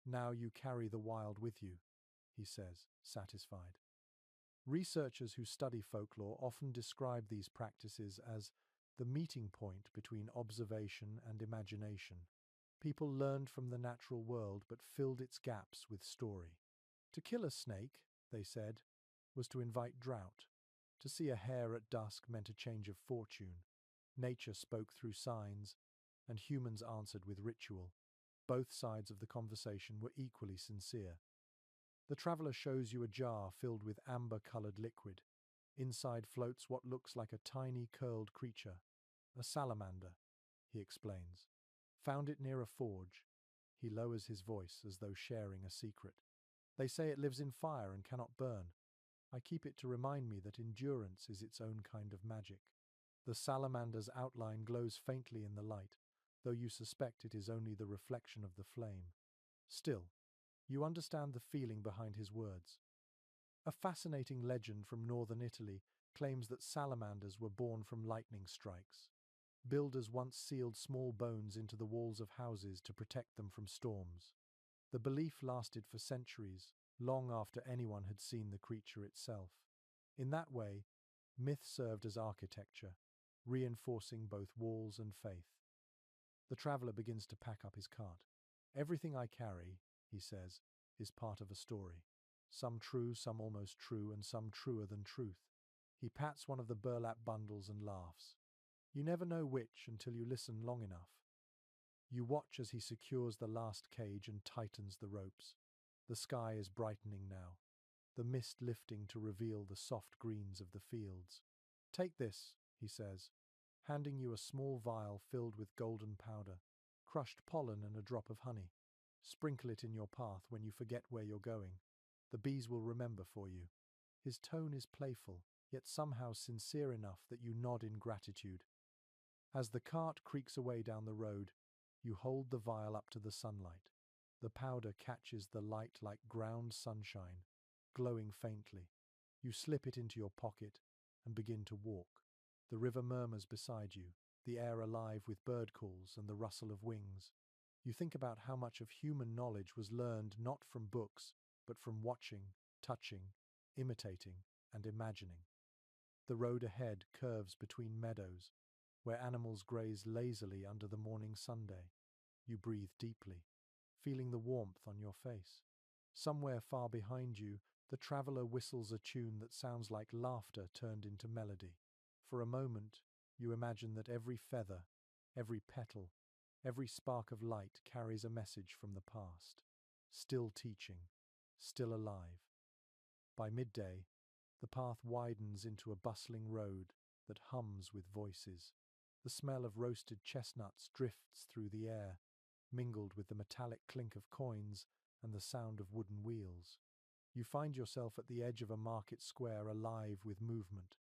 [SPEAKER 1] Now you carry the wild with you, he says, satisfied. Researchers who study folklore often describe these practices as the meeting point between observation and imagination. People learned from the natural world but filled its gaps with story. To kill a snake, they said, was to invite drought. To see a hare at dusk meant a change of fortune. Nature spoke through signs, and humans answered with ritual. Both sides of the conversation were equally sincere. The traveler shows you a jar filled with amber-colored liquid. Inside floats what looks like a tiny curled creature. A salamander, he explains. Found it near a forge. He lowers his voice as though sharing a secret. They say it lives in fire and cannot burn. I keep it to remind me that endurance is its own kind of magic. The salamander's outline glows faintly in the light, though you suspect it is only the reflection of the flame. Still, you understand the feeling behind his words. A fascinating legend from northern Italy claims that salamanders were born from lightning strikes. Builders once sealed small bones into the walls of houses to protect them from storms. The belief lasted for centuries, long after anyone had seen the creature itself. In that way, myth served as architecture, reinforcing both walls and faith. The traveler begins to pack up his cart. Everything I carry, he says, is part of a story. Some true, some almost true, and some truer than truth. He pats one of the burlap bundles and laughs. You never know which until you listen long enough. You watch as he secures the last cage and tightens the ropes. The sky is brightening now, the mist lifting to reveal the soft greens of the fields. Take this, he says, handing you a small vial filled with golden powder, crushed pollen and a drop of honey. Sprinkle it in your path when you forget where you're going. The bees will remember for you. His tone is playful, yet somehow sincere enough that you nod in gratitude. As the cart creaks away down the road, you hold the vial up to the sunlight. The powder catches the light like ground sunshine, glowing faintly. You slip it into your pocket and begin to walk. The river murmurs beside you, the air alive with bird calls and the rustle of wings. You think about how much of human knowledge was learned not from books, but from watching, touching, imitating, and imagining. The road ahead curves between meadows, where animals graze lazily under the morning sunday. You breathe deeply, feeling the warmth on your face. Somewhere far behind you, the traveler whistles a tune that sounds like laughter turned into melody. For a moment, you imagine that every feather, every petal, every spark of light carries a message from the past. Still teaching, still alive. By midday, the path widens into a bustling road that hums with voices. The smell of roasted chestnuts drifts through the air, mingled with the metallic clink of coins and the sound of wooden wheels. You find yourself at the edge of a market square alive with movement.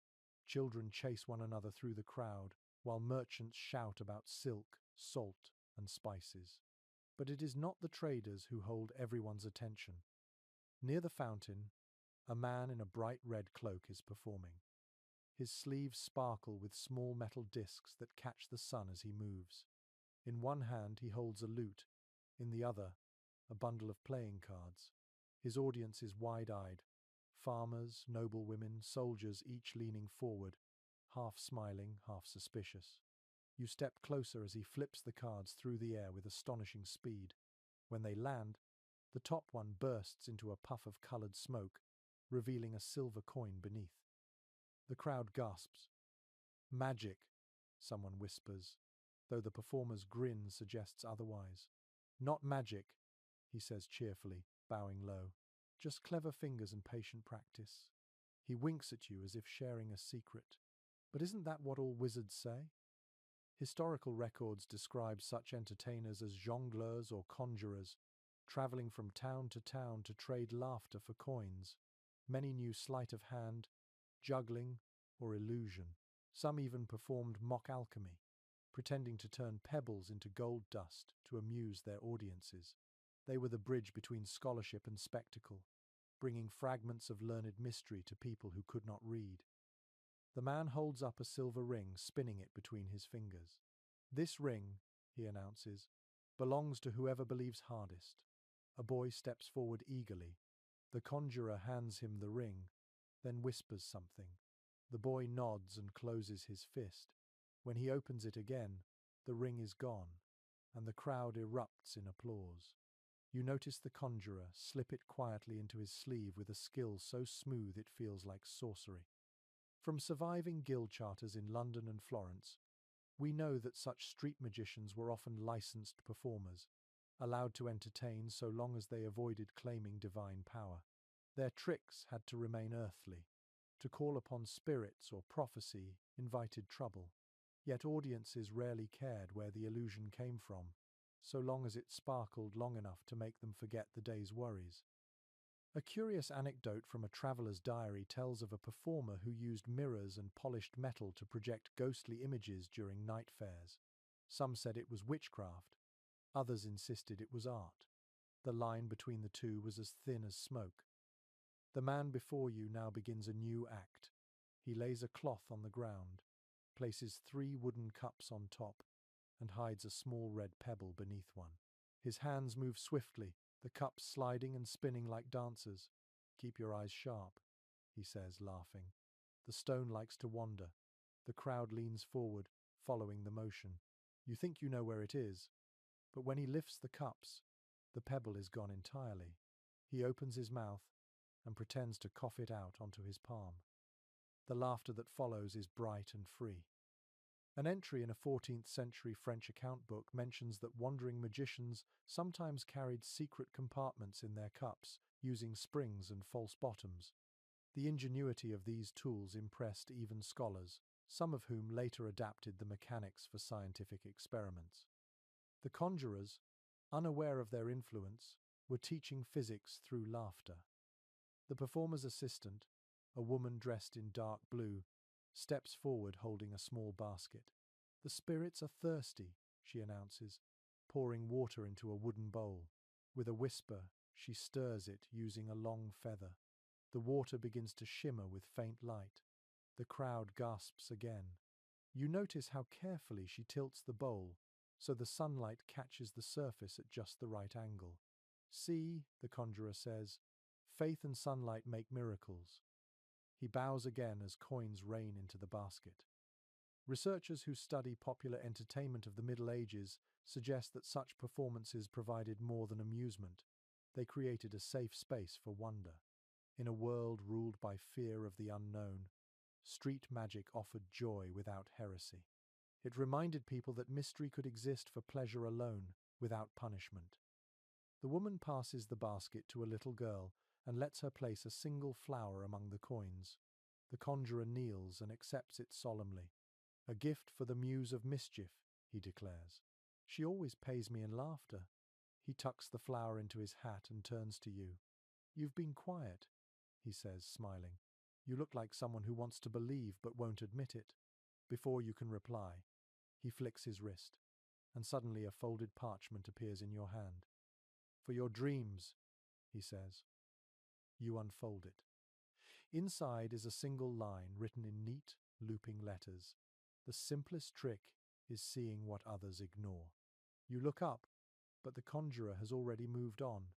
[SPEAKER 1] Children chase one another through the crowd, while merchants shout about silk, salt, and spices. But it is not the traders who hold everyone's attention. Near the fountain, a man in a bright red cloak is performing. His sleeves sparkle with small metal discs that catch the sun as he moves. In one hand he holds a lute, in the other, a bundle of playing cards. His audience is wide-eyed. Farmers, noblewomen, soldiers each leaning forward, half smiling, half suspicious. You step closer as he flips the cards through the air with astonishing speed. When they land, the top one bursts into a puff of colored smoke, revealing a silver coin beneath. The crowd gasps. Magic, someone whispers, though the performer's grin suggests otherwise. Not magic, he says cheerfully, bowing low. Just clever fingers and patient practice. He winks at you as if sharing a secret. But isn't that what all wizards say? Historical records describe such entertainers as jongleurs or conjurers, traveling from town to trade laughter for coins. Many knew sleight of hand, juggling, or illusion. Some even performed mock alchemy, pretending to turn pebbles into gold dust to amuse their audiences. They were the bridge between scholarship and spectacle, bringing fragments of learned mystery to people who could not read. The man holds up a silver ring, spinning it between his fingers. "This ring," he announces, "belongs to whoever believes hardest." A boy steps forward eagerly. The conjurer hands him the ring, then whispers something. The boy nods and closes his fist. When he opens it again, the ring is gone, and the crowd erupts in applause. You notice the conjurer slip it quietly into his sleeve with a skill so smooth it feels like sorcery. From surviving guild charters in London and Florence, we know that such street magicians were often licensed performers, allowed to entertain so long as they avoided claiming divine power. Their tricks had to remain earthly. To call upon spirits or prophecy invited trouble. Yet audiences rarely cared where the illusion came from, so long as it sparkled long enough to make them forget the day's worries. A curious anecdote from a traveller's diary tells of a performer who used mirrors and polished metal to project ghostly images during night fairs. Some said it was witchcraft, others insisted it was art. The line between the two was as thin as smoke. The man before you now begins a new act. He lays a cloth on the ground, places 3 wooden cups on top, and hides a small red pebble beneath one. His hands move swiftly, the cups sliding and spinning like dancers. "Keep your eyes sharp," he says, laughing. The stone likes to wander. The crowd leans forward, following the motion. You think you know where it is, but when he lifts the cups, the pebble is gone entirely. He opens his mouth and pretends to cough it out onto his palm. The laughter that follows is bright and free. An entry in a 14th century French account book mentions that wandering magicians sometimes carried secret compartments in their cups, using springs and false bottoms. The ingenuity of these tools impressed even scholars, some of whom later adapted the mechanics for scientific experiments. The conjurers, unaware of their influence, were teaching physics through laughter. The performer's assistant, a woman dressed in dark blue, steps forward holding a small basket. "The spirits are thirsty," she announces, pouring water into a wooden bowl. With a whisper, she stirs it using a long feather. The water begins to shimmer with faint light. The crowd gasps again. You notice how carefully she tilts the bowl, so the sunlight catches the surface at just the right angle. "See," the conjurer says, "faith and sunlight make miracles." He bows again as coins rain into the basket. Researchers who study popular entertainment of the Middle Ages suggest that such performances provided more than amusement. They created a safe space for wonder. In a world ruled by fear of the unknown, street magic offered joy without heresy. It reminded people that mystery could exist for pleasure alone, without punishment. The woman passes the basket to a little girl and lets her place a single flower among the coins. The conjurer kneels and accepts it solemnly. "A gift for the muse of mischief," he declares. "She always pays me in laughter." He tucks the flower into his hat and turns to you. "You've been quiet," he says, smiling. "You look like someone who wants to believe but won't admit it." Before you can reply, he flicks his wrist, and suddenly a folded parchment appears in your hand. "For your dreams," he says. You unfold it. Inside is a single line written in neat, looping letters. The simplest trick is seeing what others ignore. You look up, but the conjurer has already moved on,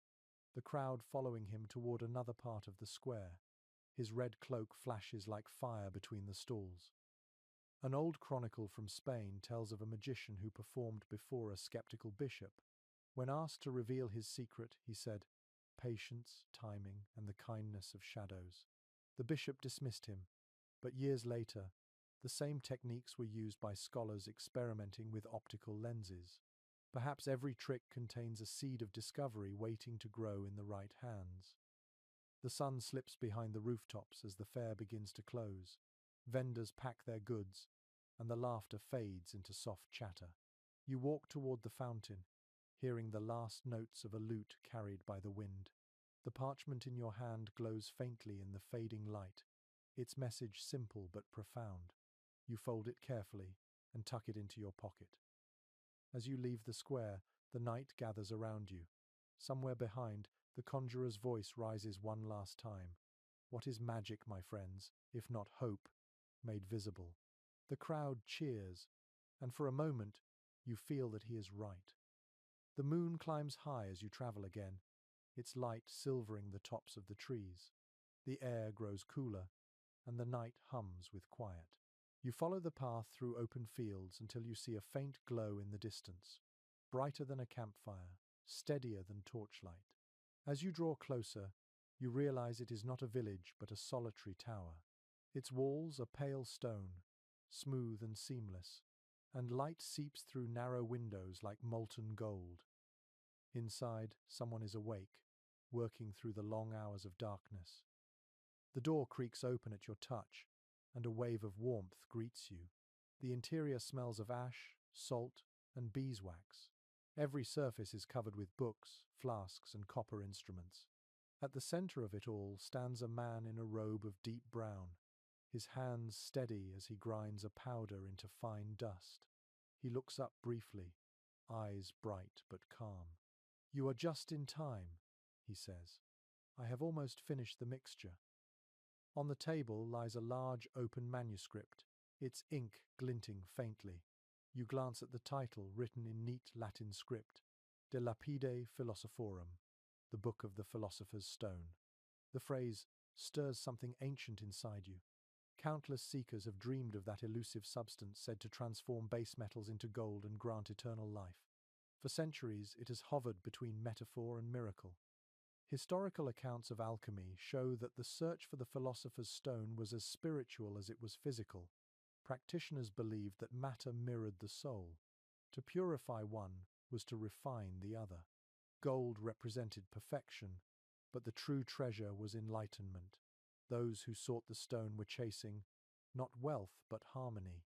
[SPEAKER 1] the crowd following him toward another part of the square. His red cloak flashes like fire between the stalls. An old chronicle from Spain tells of a magician who performed before a skeptical bishop. When asked to reveal his secret, he said, "Patience, timing, and the kindness of shadows." The bishop dismissed him, but years later, the same techniques were used by scholars experimenting with optical lenses. Perhaps every trick contains a seed of discovery waiting to grow in the right hands. The sun slips behind the rooftops as the fair begins to close. Vendors pack their goods, and the laughter fades into soft chatter. You walk toward the fountain, hearing the last notes of a lute carried by the wind. The parchment in your hand glows faintly in the fading light, its message simple but profound. You fold it carefully and tuck it into your pocket. As you leave the square, the night gathers around you. Somewhere behind, the conjurer's voice rises one last time. What is magic, my friends, if not hope, made visible? The crowd cheers, and for a moment, you feel that he is right. The moon climbs high as you travel again, its light silvering the tops of the trees. The air grows cooler, and the night hums with quiet. You follow the path through open fields until you see a faint glow in the distance, brighter than a campfire, steadier than torchlight. As you draw closer, you realize it is not a village but a solitary tower. Its walls are pale stone, smooth and seamless, and light seeps through narrow windows like molten gold. Inside, someone is awake, working through the long hours of darkness. The door creaks open at your touch, and a wave of warmth greets you. The interior smells of ash, salt, and beeswax. Every surface is covered with books, flasks, and copper instruments. At the center of it all stands a man in a robe of deep brown, his hands steady as he grinds a powder into fine dust. He looks up briefly, eyes bright but calm. "You are just in time," he says. "I have almost finished the mixture." On the table lies a large open manuscript, its ink glinting faintly. You glance at the title written in neat Latin script, De Lapide Philosophorum, the Book of the Philosopher's Stone. The phrase stirs something ancient inside you. Countless seekers have dreamed of that elusive substance said to transform base metals into gold and grant eternal life. For centuries, it has hovered between metaphor and miracle. Historical accounts of alchemy show that the search for the philosopher's stone was as spiritual as it was physical. Practitioners believed that matter mirrored the soul. To purify one was to refine the other. Gold represented perfection, but the true treasure was enlightenment. Those who sought the stone were chasing not wealth but harmony,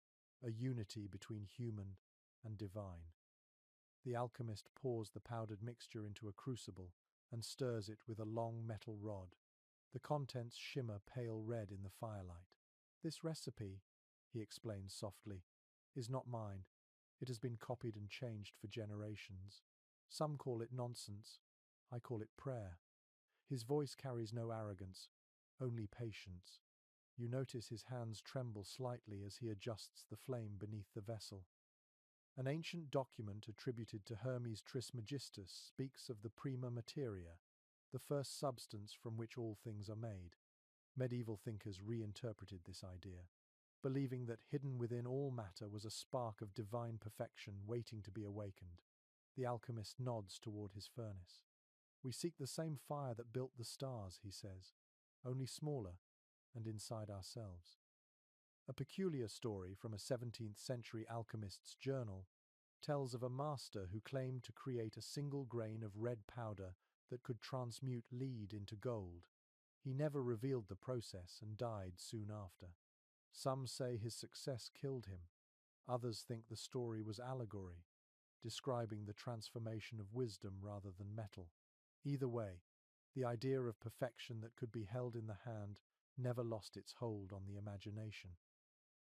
[SPEAKER 1] a unity between human and divine. The alchemist pours the powdered mixture into a crucible and stirs it with a long metal rod. The contents shimmer pale red in the firelight. "This recipe," he explains softly, "is not mine. It has been copied and changed for generations. Some call it nonsense. I call it prayer." His voice carries no arrogance, only patience. You notice his hands tremble slightly as he adjusts the flame beneath the vessel. An ancient document attributed to Hermes Trismegistus speaks of the prima materia, the first substance from which all things are made. Medieval thinkers reinterpreted this idea, believing that hidden within all matter was a spark of divine perfection waiting to be awakened. The alchemist nods toward his furnace. "We seek the same fire that built the stars," he says, "only smaller and inside ourselves." A peculiar story from a 17th century alchemist's journal tells of a master who claimed to create a single grain of red powder that could transmute lead into gold. He never revealed the process and died soon after. Some say his success killed him. Others think the story was allegory, describing the transformation of wisdom rather than metal. Either way, the idea of perfection that could be held in the hand never lost its hold on the imagination.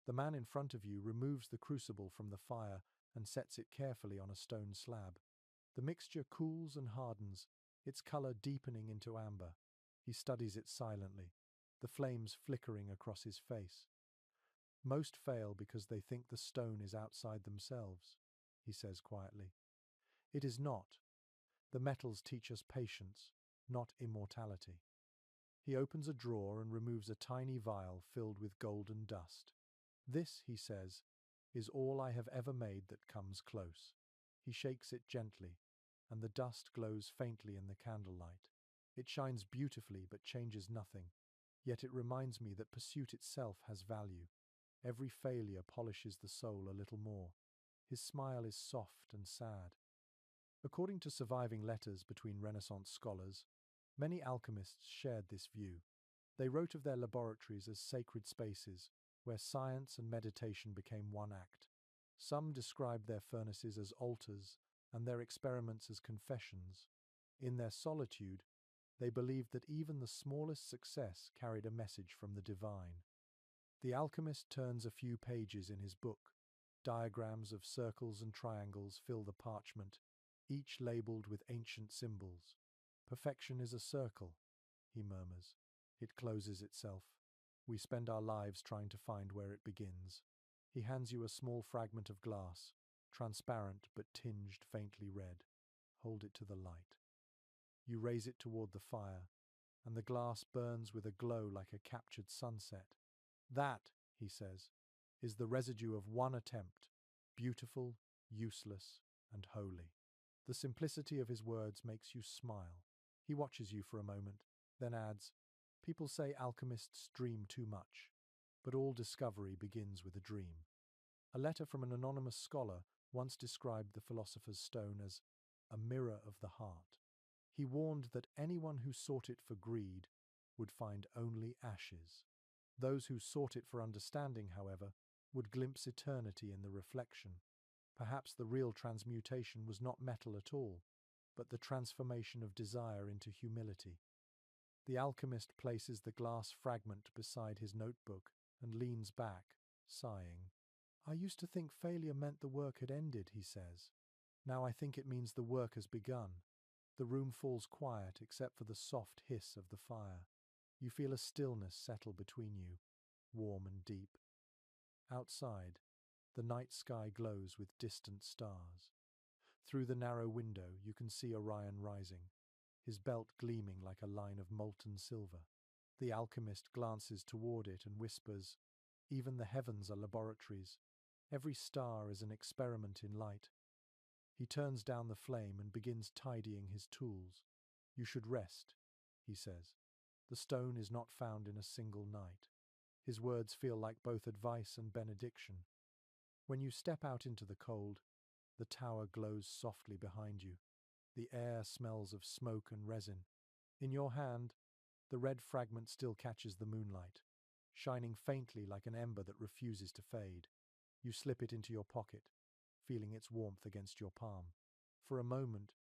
[SPEAKER 1] The man in front of you removes the crucible from the fire and sets it carefully on a stone slab. The mixture cools and hardens, its color deepening into amber. He studies it silently, the flames flickering across his face. "Most fail because they think the stone is outside themselves," he says quietly. "It is not. The metals teach us patience, not immortality." He opens a drawer and removes a tiny vial filled with golden dust. "This," he says, "is all I have ever made that comes close." He shakes it gently, and the dust glows faintly in the candlelight. It shines beautifully but changes nothing, yet it reminds me that pursuit itself has value. Every failure polishes the soul a little more. His smile is soft and sad. According to surviving letters between Renaissance scholars, many alchemists shared this view. They wrote of their laboratories as sacred spaces, where science and meditation became one act. Some described their furnaces as altars, and their experiments as confessions. In their solitude, they believed that even the smallest success carried a message from the divine. The alchemist turns a few pages in his book. Diagrams of circles and triangles fill the parchment, each labeled with ancient symbols. Perfection is a circle, he murmurs. It closes itself. We spend our lives trying to find where it begins. He hands you a small fragment of glass, transparent but tinged faintly red. Hold it to the light. You raise it toward the fire, and the glass burns with a glow like a captured sunset. That, he says, is the residue of one attempt, beautiful, useless, and holy. The simplicity of his words makes you smile. He watches you for a moment, then adds, people say alchemists dream too much, but all discovery begins with a dream. A letter from an anonymous scholar once described the philosopher's stone as a mirror of the heart. He warned that anyone who sought it for greed would find only ashes. Those who sought it for understanding, however, would glimpse eternity in the reflection. Perhaps the real transmutation was not metal at all, but the transformation of desire into humility. The alchemist places the glass fragment beside his notebook and leans back, sighing. I used to think failure meant the work had ended, he says. Now I think it means the work has begun. The room falls quiet except for the soft hiss of the fire. You feel a stillness settle between you, warm and deep. Outside, the night sky glows with distant stars. Through the narrow window, you can see Orion rising, his belt gleaming like a line of molten silver. The alchemist glances toward it and whispers, even the heavens are laboratories. Every star is an experiment in light. He turns down the flame and begins tidying his tools. You should rest, he says. The stone is not found in a single night. His words feel like both advice and benediction. When you step out into the cold, the tower glows softly behind you. The air smells of smoke and resin. In your hand, the red fragment still catches the moonlight, shining faintly like an ember that refuses to fade. You slip it into your pocket, feeling its warmth against your palm. For a moment,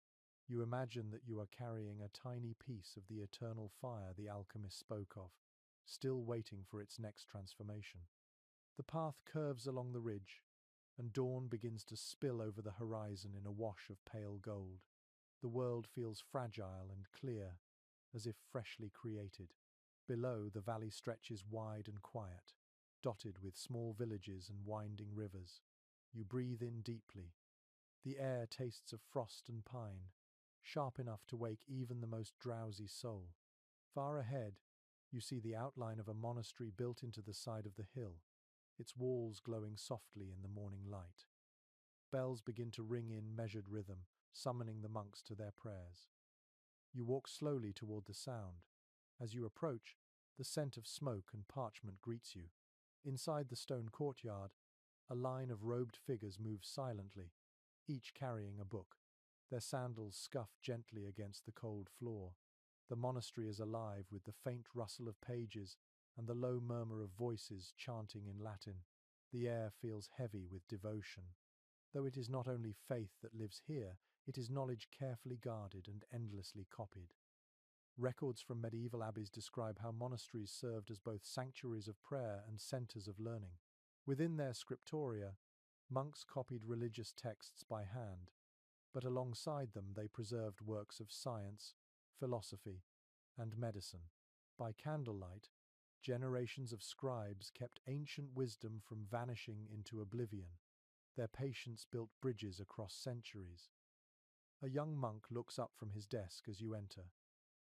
[SPEAKER 1] you imagine that you are carrying a tiny piece of the eternal fire the alchemist spoke of, still waiting for its next transformation. The path curves along the ridge, and dawn begins to spill over the horizon in a wash of pale gold. The world feels fragile and clear, as if freshly created. Below, the valley stretches wide and quiet, dotted with small villages and winding rivers. You breathe in deeply. The air tastes of frost and pine, sharp enough to wake even the most drowsy soul. Far ahead, you see the outline of a monastery built into the side of the hill, its walls glowing softly in the morning light. Bells begin to ring in measured rhythm, summoning the monks to their prayers. You walk slowly toward the sound. As you approach, the scent of smoke and parchment greets you. Inside the stone courtyard, a line of robed figures moves silently, each carrying a book. Their sandals scuff gently against the cold floor. The monastery is alive with the faint rustle of pages and the low murmur of voices chanting in Latin. The air feels heavy with devotion. Though it is not only faith that lives here, it is knowledge carefully guarded and endlessly copied. Records from medieval abbeys describe how monasteries served as both sanctuaries of prayer and centers of learning. Within their scriptoria, monks copied religious texts by hand, but alongside them they preserved works of science, philosophy, and medicine. By candlelight, generations of scribes kept ancient wisdom from vanishing into oblivion. Their patience built bridges across centuries. A young monk looks up from his desk as you enter.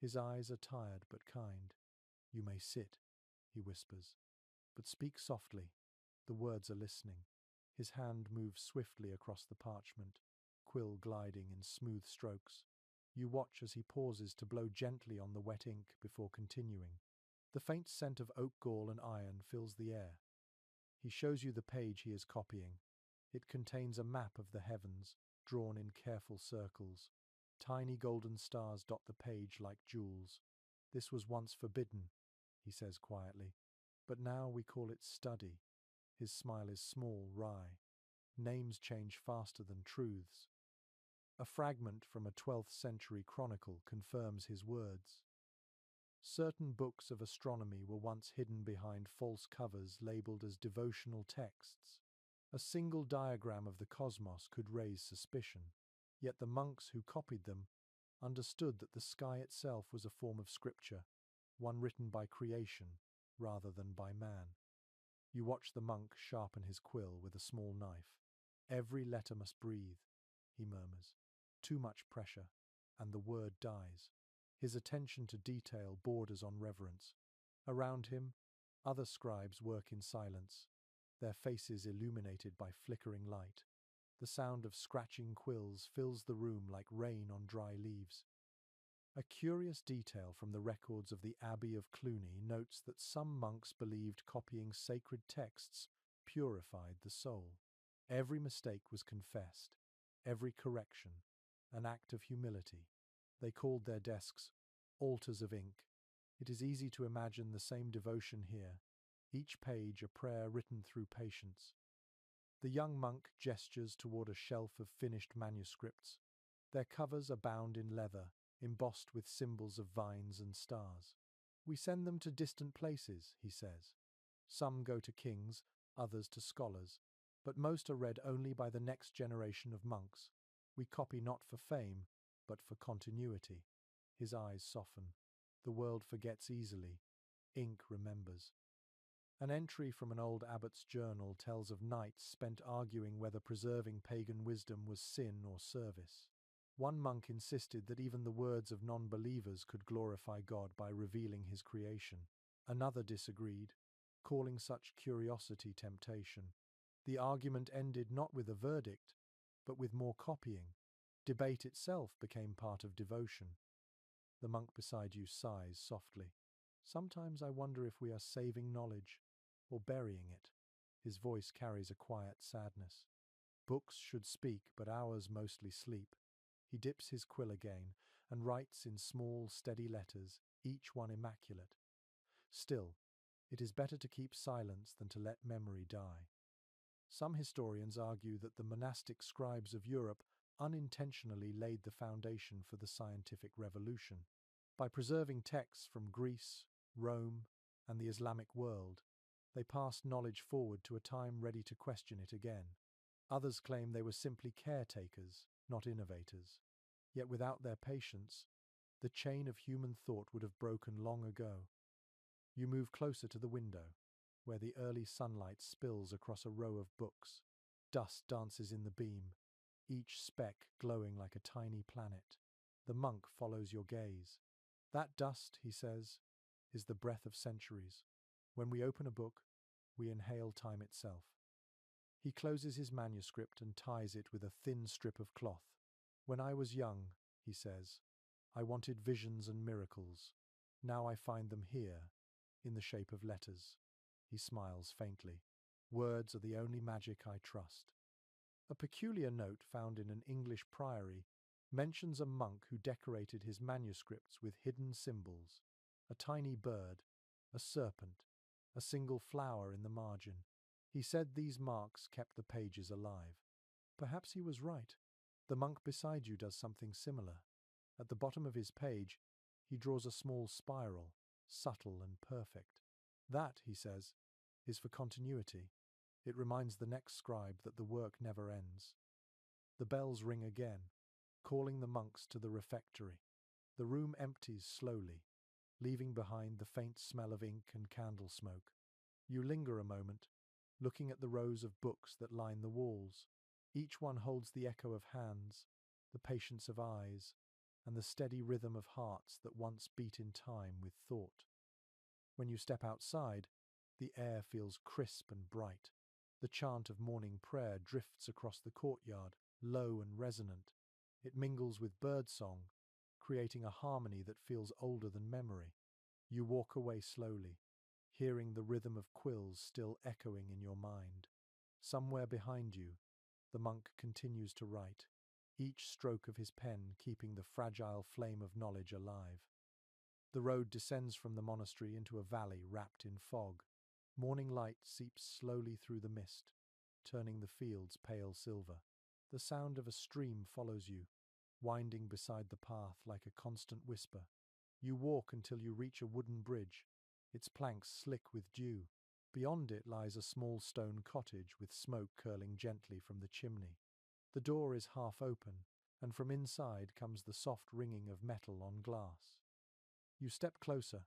[SPEAKER 1] His eyes are tired but kind. You may sit, he whispers, but speak softly. The words are listening. His hand moves swiftly across the parchment, quill gliding in smooth strokes. You watch as he pauses to blow gently on the wet ink before continuing. The faint scent of oak gall and iron fills the air. He shows you the page he is copying. It contains a map of the heavens, drawn in careful circles. Tiny golden stars dot the page like jewels. This was once forbidden, he says quietly, but now we call it study. His smile is small, wry. Names change faster than truths. A fragment from a 12th century chronicle confirms his words. Certain books of astronomy were once hidden behind false covers labeled as devotional texts. A single diagram of the cosmos could raise suspicion, yet the monks who copied them understood that the sky itself was a form of scripture, one written by creation rather than by man. You watch the monk sharpen his quill with a small knife. Every letter must breathe, he murmurs. Too much pressure, and the word dies. His attention to detail borders on reverence. Around him, other scribes work in silence, their faces illuminated by flickering light. The sound of scratching quills fills the room like rain on dry leaves. A curious detail from the records of the Abbey of Cluny notes that some monks believed copying sacred texts purified the soul. Every mistake was confessed, every correction an act of humility. They called their desks altars of ink. It is easy to imagine the same devotion here, each page a prayer written through patience. The young monk gestures toward a shelf of finished manuscripts. Their covers are bound in leather, embossed with symbols of vines and stars. We send them to distant places, he says. Some go to kings, others to scholars, but most are read only by the next generation of monks. We copy not for fame, but for continuity. His eyes soften. The world forgets easily. Ink remembers. An entry from an old abbot's journal tells of nights spent arguing whether preserving pagan wisdom was sin or service. One monk insisted that even the words of non-believers could glorify God by revealing his creation. Another disagreed, calling such curiosity temptation. The argument ended not with a verdict, but with more copying. Debate itself became part of devotion. The monk beside you sighs softly. Sometimes I wonder if we are saving knowledge or burying it. His voice carries a quiet sadness. Books should speak, but ours mostly sleep. He dips his quill again and writes in small, steady letters, each one immaculate. Still, it is better to keep silence than to let memory die. Some historians argue that the monastic scribes of Europe unintentionally laid the foundation for the scientific revolution. By preserving texts from Greece, Rome, and the Islamic world, they passed knowledge forward to a time ready to question it again. Others claim they were simply caretakers, not innovators. Yet without their patience, the chain of human thought would have broken long ago. You move closer to the window, where the early sunlight spills across a row of books. Dust dances in the beam, each speck glowing like a tiny planet. The monk follows your gaze. That dust, he says, is the breath of centuries. When we open a book, we inhale time itself. He closes his manuscript and ties it with a thin strip of cloth. When I was young, he says, I wanted visions and miracles. Now I find them here, in the shape of letters. He smiles faintly. Words are the only magic I trust. A peculiar note found in an English priory mentions a monk who decorated his manuscripts with hidden symbols. A tiny bird, a serpent, a single flower in the margin. He said these marks kept the pages alive. Perhaps he was right. The monk beside you does something similar. At the bottom of his page, he draws a small spiral, subtle and perfect. That, he says, is for continuity. It reminds the next scribe that the work never ends. The bells ring again, calling the monks to the refectory. The room empties slowly, leaving behind the faint smell of ink and candle smoke. You linger a moment, looking at the rows of books that line the walls. Each one holds the echo of hands, the patience of eyes, and the steady rhythm of hearts that once beat in time with thought. When you step outside, the air feels crisp and bright. The chant of morning prayer drifts across the courtyard, low and resonant. It mingles with birdsong, creating a harmony that feels older than memory. You walk away slowly, hearing the rhythm of quills still echoing in your mind. Somewhere behind you, the monk continues to write, each stroke of his pen keeping the fragile flame of knowledge alive. The road descends from the monastery into a valley wrapped in fog. Morning light seeps slowly through the mist, turning the fields pale silver. The sound of a stream follows you, winding beside the path like a constant whisper. You walk until you reach a wooden bridge, its planks slick with dew. Beyond it lies a small stone cottage with smoke curling gently from the chimney. The door is half open, and from inside comes the soft ringing of metal on glass. You step closer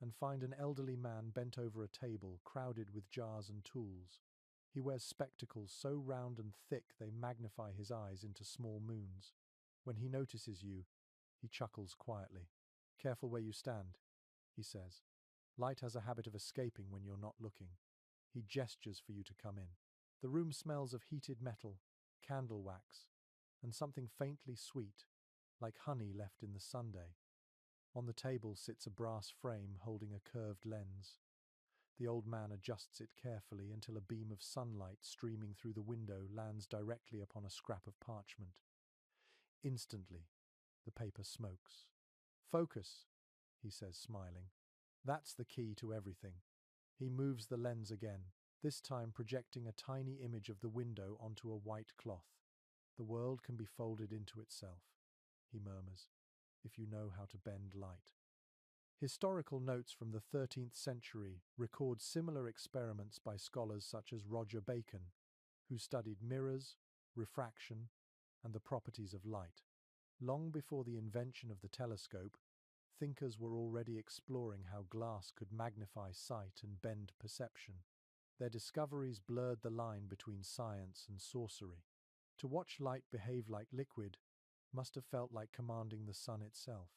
[SPEAKER 1] and find an elderly man bent over a table crowded with jars and tools. He wears spectacles so round and thick they magnify his eyes into small moons. When he notices you, he chuckles quietly. "Careful where you stand," he says. "Light has a habit of escaping when you're not looking." He gestures for you to come in. The room smells of heated metal, candle wax, and something faintly sweet, like honey left in the sundae. On the table sits a brass frame holding a curved lens. The old man adjusts it carefully until a beam of sunlight streaming through the window lands directly upon a scrap of parchment. Instantly, the paper smokes. "Focus," he says, smiling. "That's the key to everything." He moves the lens again, this time projecting a tiny image of the window onto a white cloth. "The world can be folded into itself," he murmurs, "if you know how to bend light." Historical notes from the 13th century record similar experiments by scholars such as Roger Bacon, who studied mirrors, refraction, and the properties of light. Long before the invention of the telescope, thinkers were already exploring how glass could magnify sight and bend perception. Their discoveries blurred the line between science and sorcery. To watch light behave like liquid must have felt like commanding the sun itself.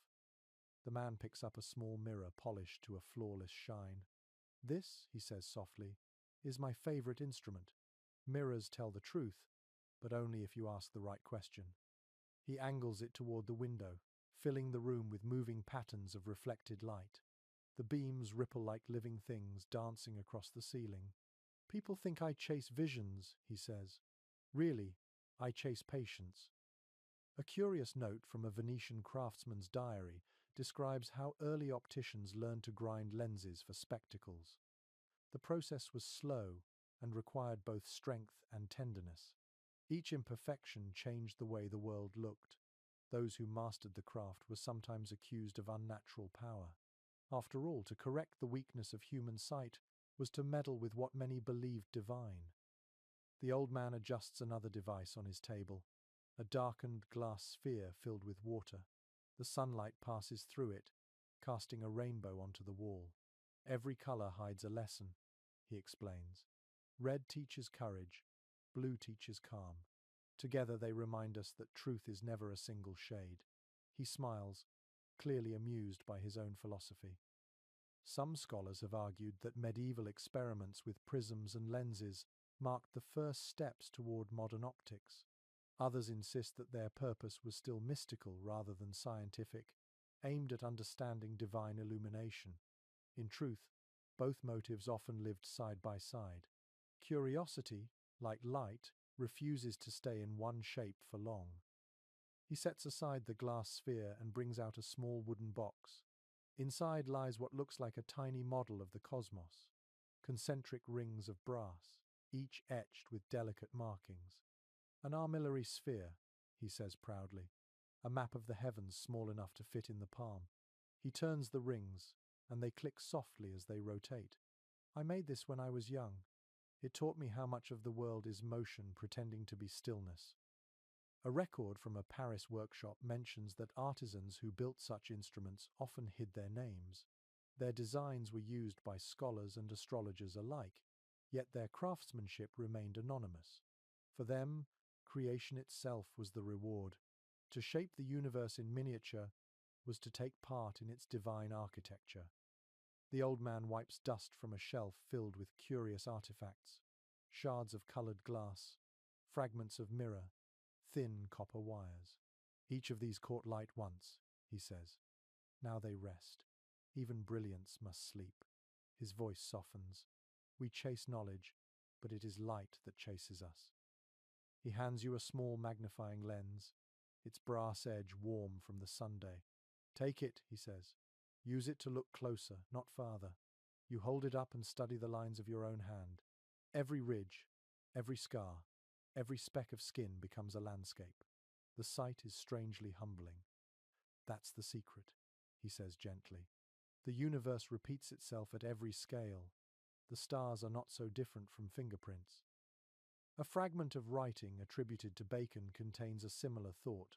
[SPEAKER 1] The man picks up a small mirror polished to a flawless shine. "This," he says softly, "is my favorite instrument. Mirrors tell the truth, but only if you ask the right question." He angles it toward the window, filling the room with moving patterns of reflected light. The beams ripple like living things dancing across the ceiling. "People think I chase visions," he says. "Really, I chase patience." A curious note from a Venetian craftsman's diary describes how early opticians learned to grind lenses for spectacles. The process was slow and required both strength and tenderness. Each imperfection changed the way the world looked. Those who mastered the craft were sometimes accused of unnatural power. After all, to correct the weakness of human sight was to meddle with what many believed divine. The old man adjusts another device on his table, a darkened glass sphere filled with water. The sunlight passes through it, casting a rainbow onto the wall. "Every color hides a lesson," he explains. "Red teaches courage, blue teaches calm. Together they remind us that truth is never a single shade." He smiles, clearly amused by his own philosophy. Some scholars have argued that medieval experiments with prisms and lenses marked the first steps toward modern optics. Others insist that their purpose was still mystical rather than scientific, aimed at understanding divine illumination. In truth, both motives often lived side by side. Curiosity, like light, refuses to stay in one shape for long. He sets aside the glass sphere and brings out a small wooden box. Inside lies what looks like a tiny model of the cosmos, concentric rings of brass, each etched with delicate markings. "An armillary sphere," he says proudly, "a map of the heavens small enough to fit in the palm." He turns the rings, and they click softly as they rotate. "I made this when I was young. It taught me how much of the world is motion pretending to be stillness." A record from a Paris workshop mentions that artisans who built such instruments often hid their names. Their designs were used by scholars and astrologers alike, yet their craftsmanship remained anonymous. For them, creation itself was the reward. To shape the universe in miniature was to take part in its divine architecture. The old man wipes dust from a shelf filled with curious artifacts, shards of colored glass, fragments of mirror, thin copper wires. "Each of these caught light once," he says. "Now they rest. Even brilliance must sleep." His voice softens. "We chase knowledge, but it is light that chases us." He hands you a small magnifying lens, its brass edge warm from the sunday. "Take it," he says. "Use it to look closer, not farther. You hold it up and study the lines of your own hand. Every ridge, every scar, every speck of skin becomes a landscape." The sight is strangely humbling. That's the secret, he says gently. The universe repeats itself at every scale. The stars are not so different from fingerprints. A fragment of writing attributed to Bacon contains a similar thought,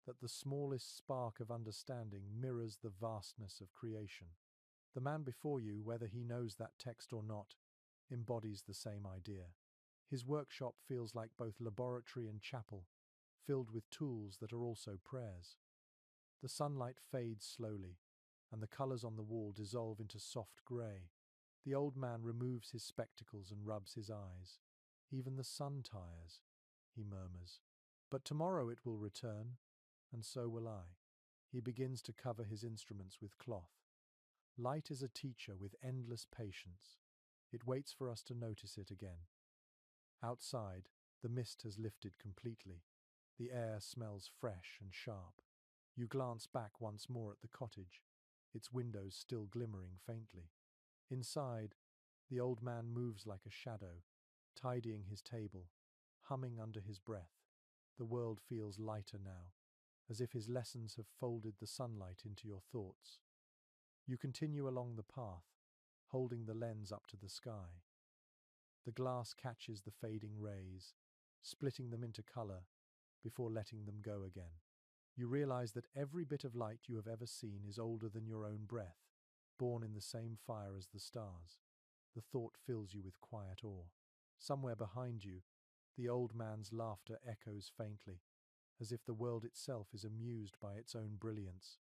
[SPEAKER 1] that the smallest spark of understanding mirrors the vastness of creation. The man before you, whether he knows that text or not, embodies the same idea. His workshop feels like both laboratory and chapel, filled with tools that are also prayers. The sunlight fades slowly, and the colours on the wall dissolve into soft grey. The old man removes his spectacles and rubs his eyes. Even the sun tires, he murmurs. But tomorrow it will return, and so will I. He begins to cover his instruments with cloth. Light is a teacher with endless patience. It waits for us to notice it again. Outside, the mist has lifted completely. The air smells fresh and sharp. You glance back once more at the cottage, its windows still glimmering faintly. Inside, the old man moves like a shadow, tidying his table, humming under his breath. The world feels lighter now, as if his lessons have folded the sunlight into your thoughts. You continue along the path, holding the lens up to the sky. The glass catches the fading rays, splitting them into color before letting them go again. You realize that every bit of light you have ever seen is older than your own breath, born in the same fire as the stars. The thought fills you with quiet awe. Somewhere behind you, the old man's laughter echoes faintly, as if the world itself is amused by its own brilliance.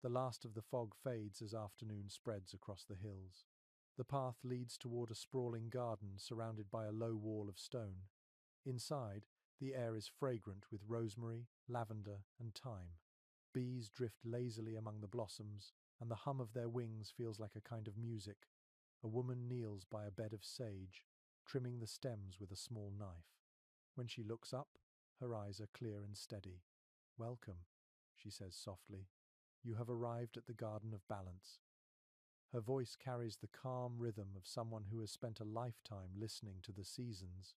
[SPEAKER 1] The last of the fog fades as afternoon spreads across the hills. The path leads toward a sprawling garden surrounded by a low wall of stone. Inside, the air is fragrant with rosemary, lavender, and thyme. Bees drift lazily among the blossoms, and the hum of their wings feels like a kind of music. A woman kneels by a bed of sage, trimming the stems with a small knife. When she looks up, her eyes are clear and steady. "Welcome," she says softly. "You have arrived at the Garden of Balance." Her voice carries the calm rhythm of someone who has spent a lifetime listening to the seasons.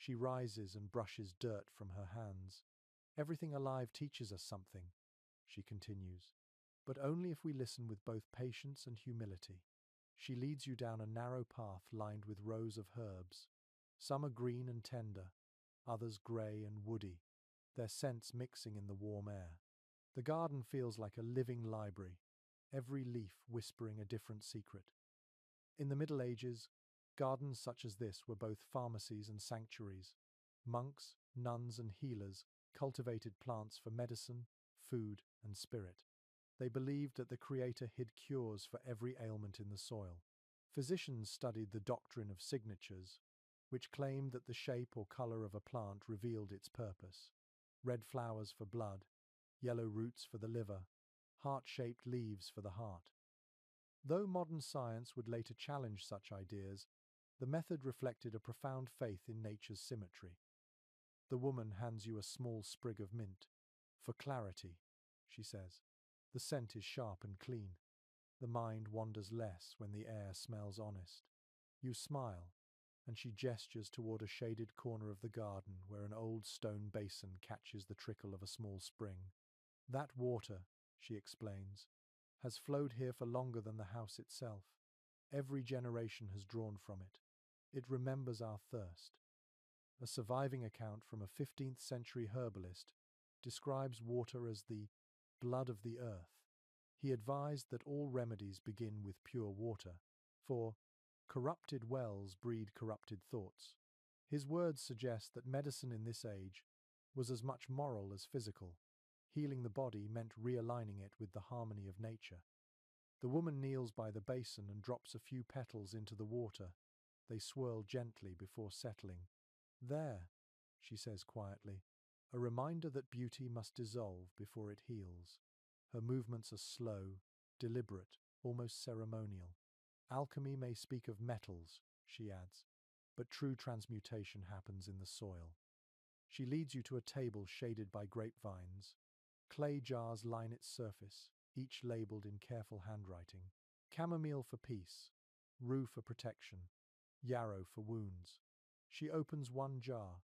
[SPEAKER 1] She rises and brushes dirt from her hands. "Everything alive teaches us something," she continues, "but only if we listen with both patience and humility." She leads you down a narrow path lined with rows of herbs. Some are green and tender, others grey and woody, their scents mixing in the warm air. The garden feels like a living library, every leaf whispering a different secret. In the Middle Ages, gardens such as this were both pharmacies and sanctuaries. Monks, nuns, and healers cultivated plants for medicine, food, and spirit. They believed that the Creator hid cures for every ailment in the soil. Physicians studied the doctrine of signatures, which claimed that the shape or color of a plant revealed its purpose. Red flowers for blood, yellow roots for the liver, heart-shaped leaves for the heart. Though modern science would later challenge such ideas, the method reflected a profound faith in nature's symmetry. The woman hands you a small sprig of mint. "For clarity," she says. "The scent is sharp and clean. The mind wanders less when the air smells honest." You smile, and she gestures toward a shaded corner of the garden where an old stone basin catches the trickle of a small spring. "That water," she explains, "has flowed here for longer than the house itself. Every generation has drawn from it. It remembers our thirst." A surviving account from a 15th century herbalist describes water as the blood of the earth. He advised that all remedies begin with pure water, for corrupted wells breed corrupted thoughts. His words suggest that medicine in this age was as much moral as physical. Healing the body meant realigning it with the harmony of nature. The woman kneels by the basin and drops a few petals into the water. They swirl gently before settling. "There," she says quietly, "a reminder that beauty must dissolve before it heals." Her movements are slow, deliberate, almost ceremonial. "Alchemy may speak of metals," she adds, "but true transmutation happens in the soil." She leads you to a table shaded by grapevines. Clay jars line its surface, each labeled in careful handwriting. Chamomile for peace, rue for protection, yarrow for wounds. She opens one jar,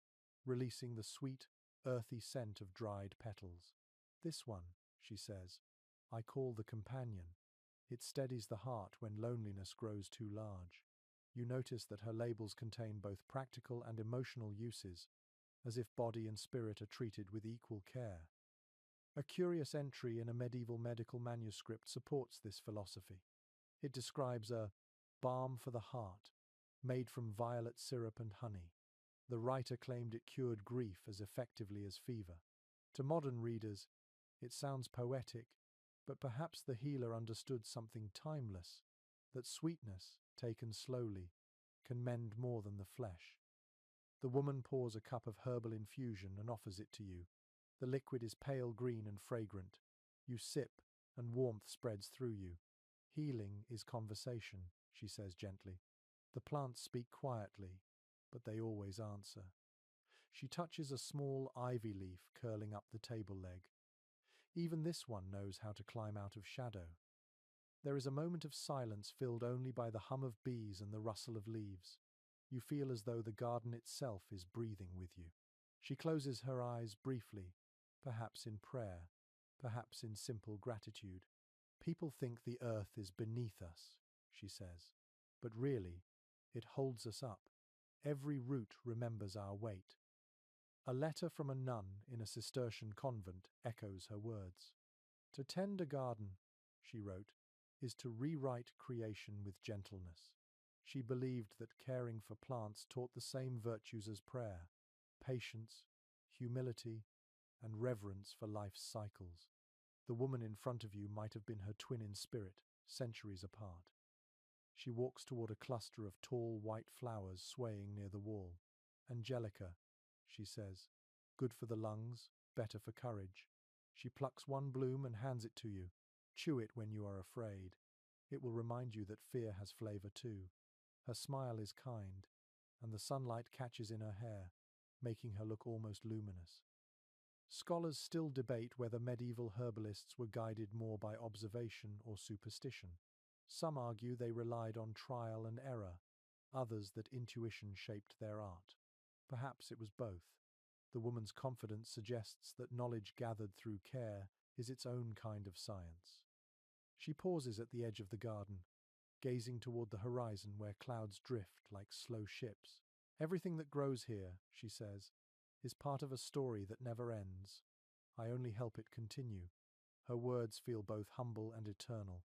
[SPEAKER 1] releasing the sweet, earthy scent of dried petals. "This one," she says, "I call the companion. It steadies the heart when loneliness grows too large." You notice that her labels contain both practical and emotional uses, as if body and spirit are treated with equal care. A curious entry in a medieval medical manuscript supports this philosophy. It describes a balm for the heart, made from violet syrup and honey. The writer claimed it cured grief as effectively as fever. To modern readers, it sounds poetic, but perhaps the healer understood something timeless, that sweetness, taken slowly, can mend more than the flesh. The woman pours a cup of herbal infusion and offers it to you. The liquid is pale green and fragrant. You sip, and warmth spreads through you. "Healing is conversation," she says gently. "The plants speak quietly, but they always answer." She touches a small ivy leaf curling up the table leg. Even this one knows how to climb out of shadow. There is a moment of silence filled only by the hum of bees and the rustle of leaves. You feel as though the garden itself is breathing with you. She closes her eyes briefly, perhaps in prayer, perhaps in simple gratitude. "People think the earth is beneath us," she says, "but really, it holds us up. Every root remembers our weight." A letter from a nun in a Cistercian convent echoes her words. "To tend a garden," she wrote, "is to rewrite creation with gentleness." She believed that caring for plants taught the same virtues as prayer: patience, humility, and reverence for life's cycles. The woman in front of you might have been her twin in spirit, centuries apart. She walks toward a cluster of tall white flowers swaying near the wall. "Angelica," she says, "good for the lungs, better for courage." She plucks one bloom and hands it to you. "Chew it when you are afraid. It will remind you that fear has flavor too." Her smile is kind, and the sunlight catches in her hair, making her look almost luminous. Scholars still debate whether medieval herbalists were guided more by observation or superstition. Some argue they relied on trial and error, others that intuition shaped their art. Perhaps it was both. The woman's confidence suggests that knowledge gathered through care is its own kind of science. She pauses at the edge of the garden, gazing toward the horizon where clouds drift like slow ships. "Everything that grows here," she says, "is part of a story that never ends. I only help it continue." Her words feel both humble and eternal.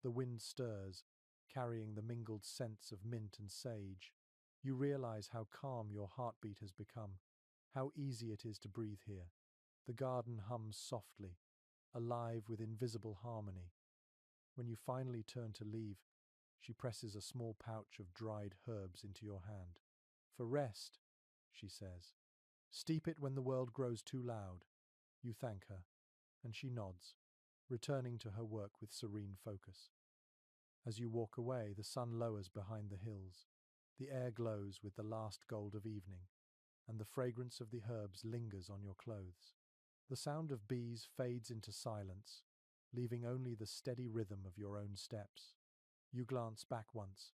[SPEAKER 1] The wind stirs, carrying the mingled scents of mint and sage. You realize how calm your heartbeat has become, how easy it is to breathe here. The garden hums softly, alive with invisible harmony. When you finally turn to leave, she presses a small pouch of dried herbs into your hand. "For rest," she says. "Steep it when the world grows too loud." You thank her, and she nods, returning to her work with serene focus. As you walk away, the sun lowers behind the hills. The air glows with the last gold of evening, and the fragrance of the herbs lingers on your clothes. The sound of bees fades into silence, leaving only the steady rhythm of your own steps. You glance back once,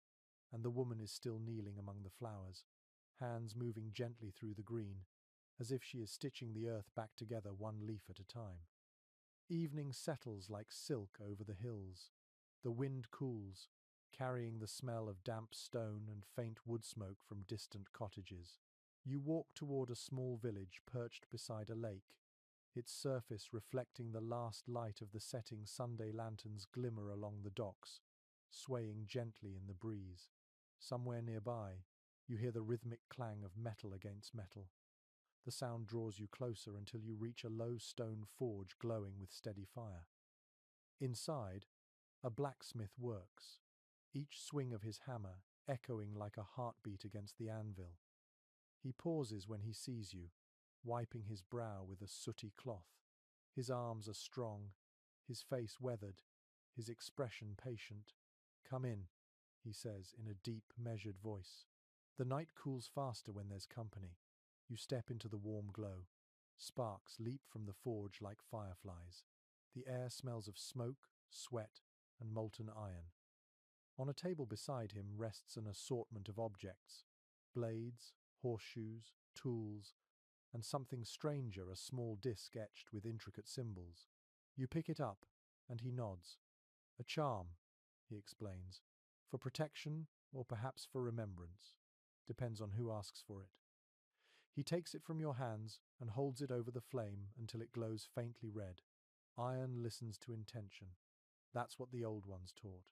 [SPEAKER 1] and the woman is still kneeling among the flowers, hands moving gently through the green, as if she is stitching the earth back together one leaf at a time. Evening settles like silk over the hills. The wind cools, carrying the smell of damp stone and faint wood smoke from distant cottages. You walk toward a small village perched beside a lake, its surface reflecting the last light of the setting Sunday lanterns glimmer along the docks, swaying gently in the breeze. Somewhere nearby, you hear the rhythmic clang of metal against metal. The sound draws you closer until you reach a low stone forge glowing with steady fire. Inside, a blacksmith works, each swing of his hammer echoing like a heartbeat against the anvil. He pauses when he sees you, wiping his brow with a sooty cloth. His arms are strong, his face weathered, his expression patient. "Come in," he says in a deep, measured voice. The night cools faster when there's company. You step into the warm glow. Sparks leap from the forge like fireflies. The air smells of smoke, sweat, and molten iron. On a table beside him rests an assortment of objects: blades, horseshoes, tools, and something stranger, a small disc etched with intricate symbols. You pick it up, and he nods. A charm, he explains, for protection or perhaps for remembrance. Depends on who asks for it. He takes it from your hands and holds it over the flame until it glows faintly red. Iron listens to intention. That's what the old ones taught.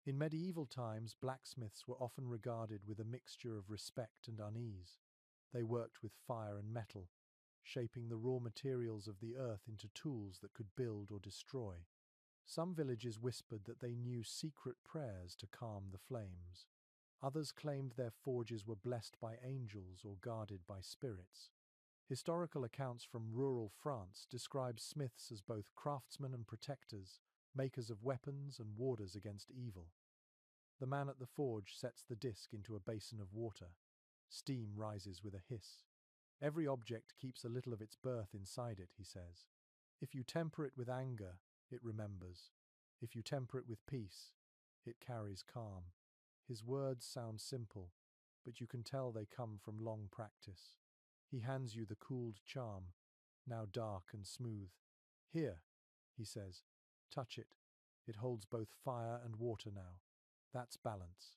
[SPEAKER 1] In medieval times, blacksmiths were often regarded with a mixture of respect and unease. They worked with fire and metal, shaping the raw materials of the earth into tools that could build or destroy. Some villages whispered that they knew secret prayers to calm the flames. Others claimed their forges were blessed by angels or guarded by spirits. Historical accounts from rural France describe smiths as both craftsmen and protectors, makers of weapons and warders against evil. The man at the forge sets the disc into a basin of water. Steam rises with a hiss. Every object keeps a little of its birth inside it, he says. If you temper it with anger, it remembers. If you temper it with peace, it carries calm. His words sound simple, but you can tell they come from long practice. He hands you the cooled charm, now dark and smooth. Here, he says, touch it. It holds both fire and water now. That's balance.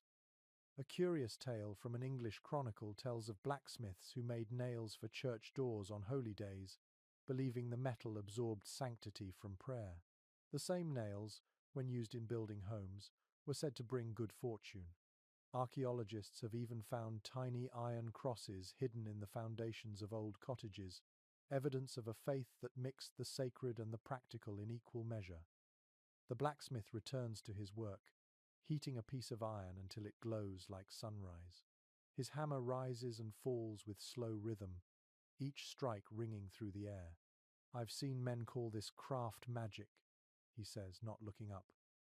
[SPEAKER 1] A curious tale from an English chronicle tells of blacksmiths who made nails for church doors on holy days, believing the metal absorbed sanctity from prayer. The same nails, when used in building homes, were said to bring good fortune. Archaeologists have even found tiny iron crosses hidden in the foundations of old cottages, evidence of a faith that mixed the sacred and the practical in equal measure. The blacksmith returns to his work, heating a piece of iron until it glows like sunrise. His hammer rises and falls with slow rhythm, each strike ringing through the air. I've seen men call this craft magic, he says, not looking up.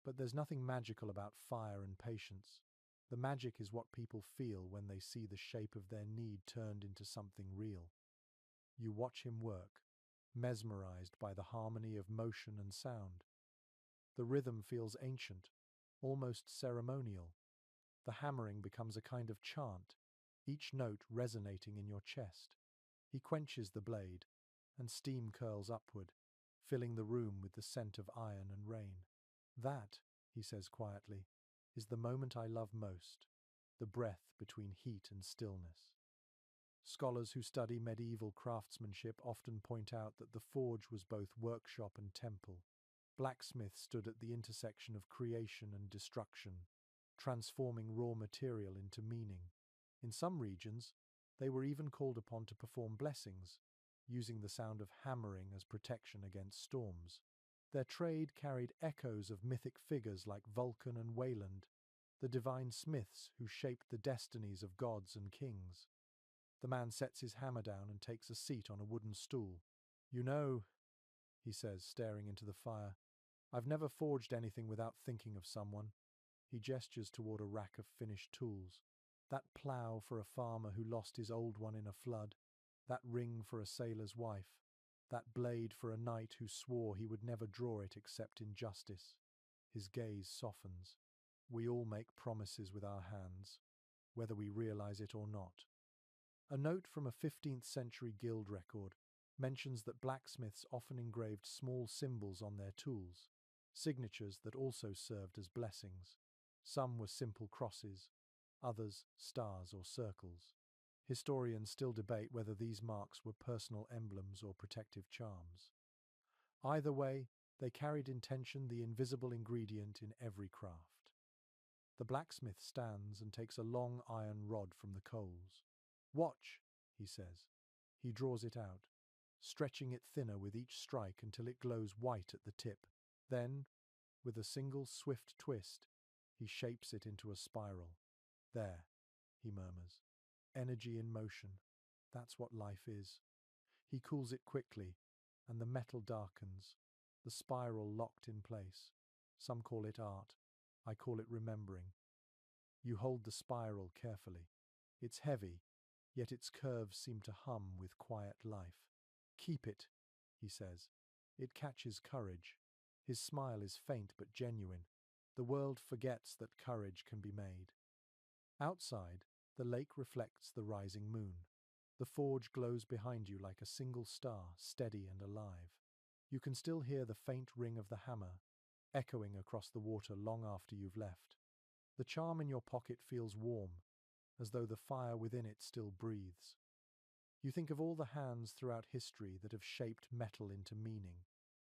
[SPEAKER 1] But there's nothing magical about fire and patience. The magic is what people feel when they see the shape of their need turned into something real. You watch him work, mesmerized by the harmony of motion and sound. The rhythm feels ancient, almost ceremonial. The hammering becomes a kind of chant, each note resonating in your chest. He quenches the blade, and steam curls upward, filling the room with the scent of iron and rain. That, he says quietly, is the moment I love most, the breath between heat and stillness. Scholars who study medieval craftsmanship often point out that the forge was both workshop and temple. Blacksmiths stood at the intersection of creation and destruction, transforming raw material into meaning. In some regions, they were even called upon to perform blessings, using the sound of hammering as protection against storms. Their trade carried echoes of mythic figures like Vulcan and Wayland, the divine smiths who shaped the destinies of gods and kings. The man sets his hammer down and takes a seat on a wooden stool. You know, he says, staring into the fire, I've never forged anything without thinking of someone. He gestures toward a rack of finished tools. That plough for a farmer who lost his old one in a flood, that ring for a sailor's wife, that blade for a knight who swore he would never draw it except in justice. His gaze softens. We all make promises with our hands, whether we realize it or not. A note from a 15th century guild record mentions that blacksmiths often engraved small symbols on their tools, signatures that also served as blessings. Some were simple crosses, others stars or circles. Historians still debate whether these marks were personal emblems or protective charms. Either way, they carried intention, the invisible ingredient in every craft. The blacksmith stands and takes a long iron rod from the coals. Watch, he says. He draws it out, stretching it thinner with each strike until it glows white at the tip. Then, with a single swift twist, he shapes it into a spiral. There, he murmurs. Energy in motion. That's what life is. He cools it quickly, and the metal darkens, the spiral locked in place. Some call it art. I call it remembering. You hold the spiral carefully. It's heavy, yet its curves seem to hum with quiet life. Keep it, he says. It catches courage. His smile is faint but genuine. The world forgets that courage can be made. Outside, the lake reflects the rising moon. The forge glows behind you like a single star, steady and alive. You can still hear the faint ring of the hammer, echoing across the water long after you've left. The charm in your pocket feels warm, as though the fire within it still breathes. You think of all the hands throughout history that have shaped metal into meaning,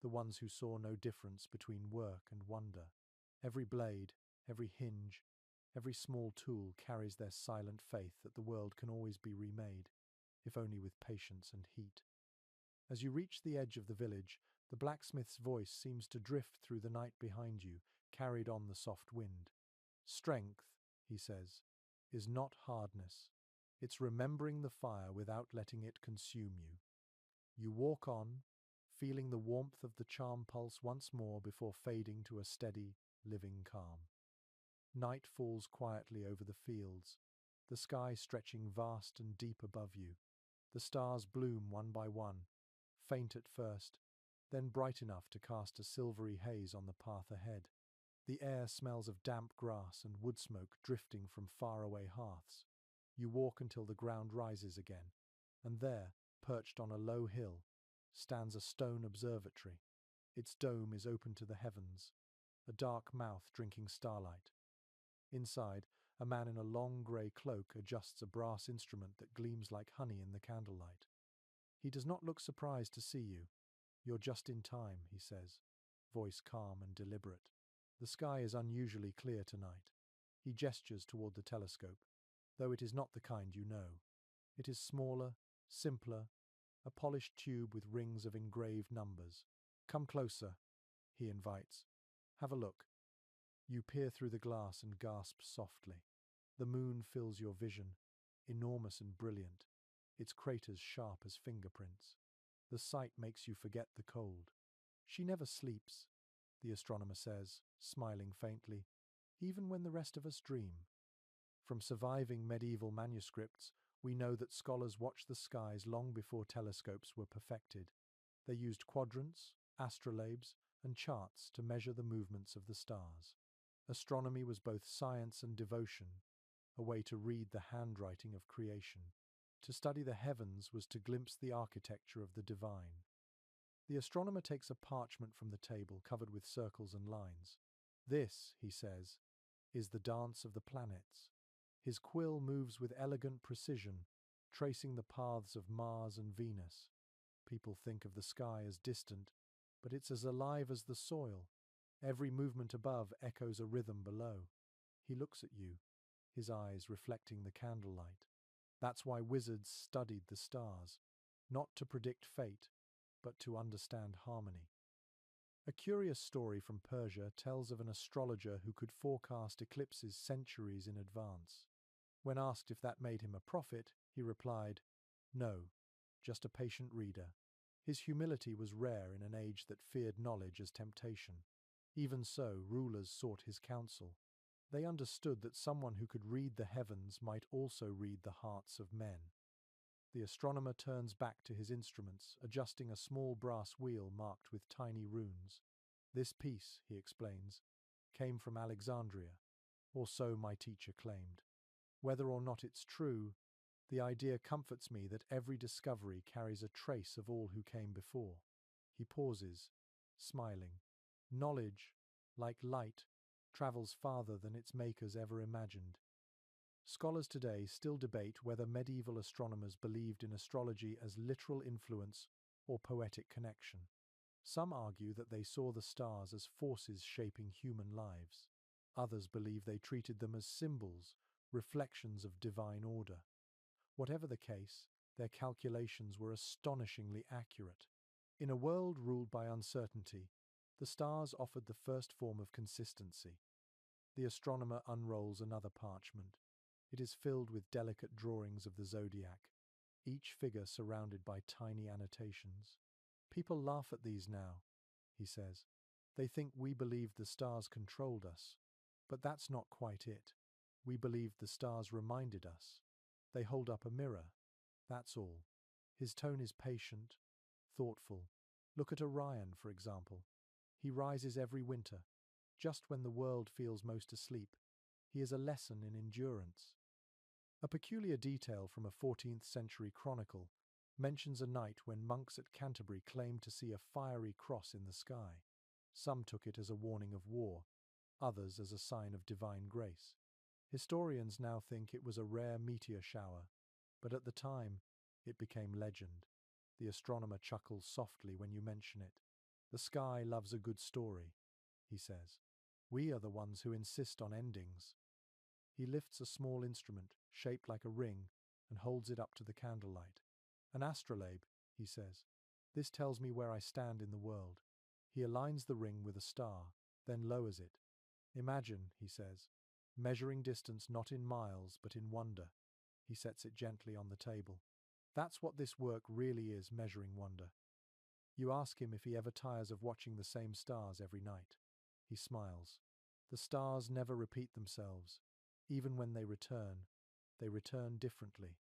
[SPEAKER 1] the ones who saw no difference between work and wonder. Every blade, every hinge, every small tool carries their silent faith that the world can always be remade, if only with patience and heat. As you reach the edge of the village, the blacksmith's voice seems to drift through the night behind you, carried on the soft wind. Strength, he says, is not hardness. It's remembering the fire without letting it consume you. You walk on, feeling the warmth of the charm pulse once more before fading to a steady, living calm. Night falls quietly over the fields, the sky stretching vast and deep above you. The stars bloom one by one, faint at first, then bright enough to cast a silvery haze on the path ahead. The air smells of damp grass and wood smoke drifting from faraway hearths. You walk until the ground rises again, and there, perched on a low hill, stands a stone observatory. Its dome is open to the heavens, a dark mouth drinking starlight. Inside, a man in a long grey cloak adjusts a brass instrument that gleams like honey in the candlelight. He does not look surprised to see you. "You're just in time," he says, voice calm and deliberate. "The sky is unusually clear tonight." He gestures toward the telescope, though it is not the kind you know. It is smaller, simpler, a polished tube with rings of engraved numbers. "Come closer," he invites. "Have a look." You peer through the glass and gasp softly. The moon fills your vision, enormous and brilliant, its craters sharp as fingerprints. The sight makes you forget the cold. "She never sleeps," the astronomer says, smiling faintly, "even when the rest of us dream." From surviving medieval manuscripts, we know that scholars watched the skies long before telescopes were perfected. They used quadrants, astrolabes, and charts to measure the movements of the stars. Astronomy was both science and devotion, a way to read the handwriting of creation. To study the heavens was to glimpse the architecture of the divine. The astronomer takes a parchment from the table covered with circles and lines. "This," he says, "is the dance of the planets." His quill moves with elegant precision, tracing the paths of Mars and Venus. People think of the sky as distant, but it's as alive as the soil. Every movement above echoes a rhythm below. He looks at you, his eyes reflecting the candlelight. That's why wizards studied the stars, not to predict fate, but to understand harmony. A curious story from Persia tells of an astrologer who could forecast eclipses centuries in advance. When asked if that made him a prophet, he replied, "No, just a patient reader." His humility was rare in an age that feared knowledge as temptation. Even so, rulers sought his counsel. They understood that someone who could read the heavens might also read the hearts of men. The astronomer turns back to his instruments, adjusting a small brass wheel marked with tiny runes. "This piece," he explains, "came from Alexandria, or so my teacher claimed. Whether or not it's true, the idea comforts me that every discovery carries a trace of all who came before." He pauses, smiling. Knowledge, like light, travels farther than its makers ever imagined. Scholars today still debate whether medieval astronomers believed in astrology as literal influence or poetic connection. Some argue that they saw the stars as forces shaping human lives. Others believe they treated them as symbols, reflections of divine order. Whatever the case, their calculations were astonishingly accurate. In a world ruled by uncertainty, the stars offered the first form of consistency. The astronomer unrolls another parchment. It is filled with delicate drawings of the zodiac, each figure surrounded by tiny annotations. "People laugh at these now," he says. "They think we believed the stars controlled us. But that's not quite it. We believed the stars reminded us. They hold up a mirror. That's all." His tone is patient, thoughtful. Look at Orion, for example. He rises every winter, just when the world feels most asleep. He is a lesson in endurance. A peculiar detail from a 14th century chronicle mentions a night when monks at Canterbury claimed to see a fiery cross in the sky. Some took it as a warning of war, others as a sign of divine grace. Historians now think it was a rare meteor shower, but at the time, it became legend. The astronomer chuckles softly when you mention it. The sky loves a good story, he says. We are the ones who insist on endings. He lifts a small instrument, shaped like a ring, and holds it up to the candlelight. An astrolabe, he says. This tells me where I stand in the world. He aligns the ring with a star, then lowers it. Imagine, he says, measuring distance not in miles but in wonder. He sets it gently on the table. That's what this work really is, measuring wonder. You ask him if he ever tires of watching the same stars every night. He smiles. The stars never repeat themselves. Even when they return differently.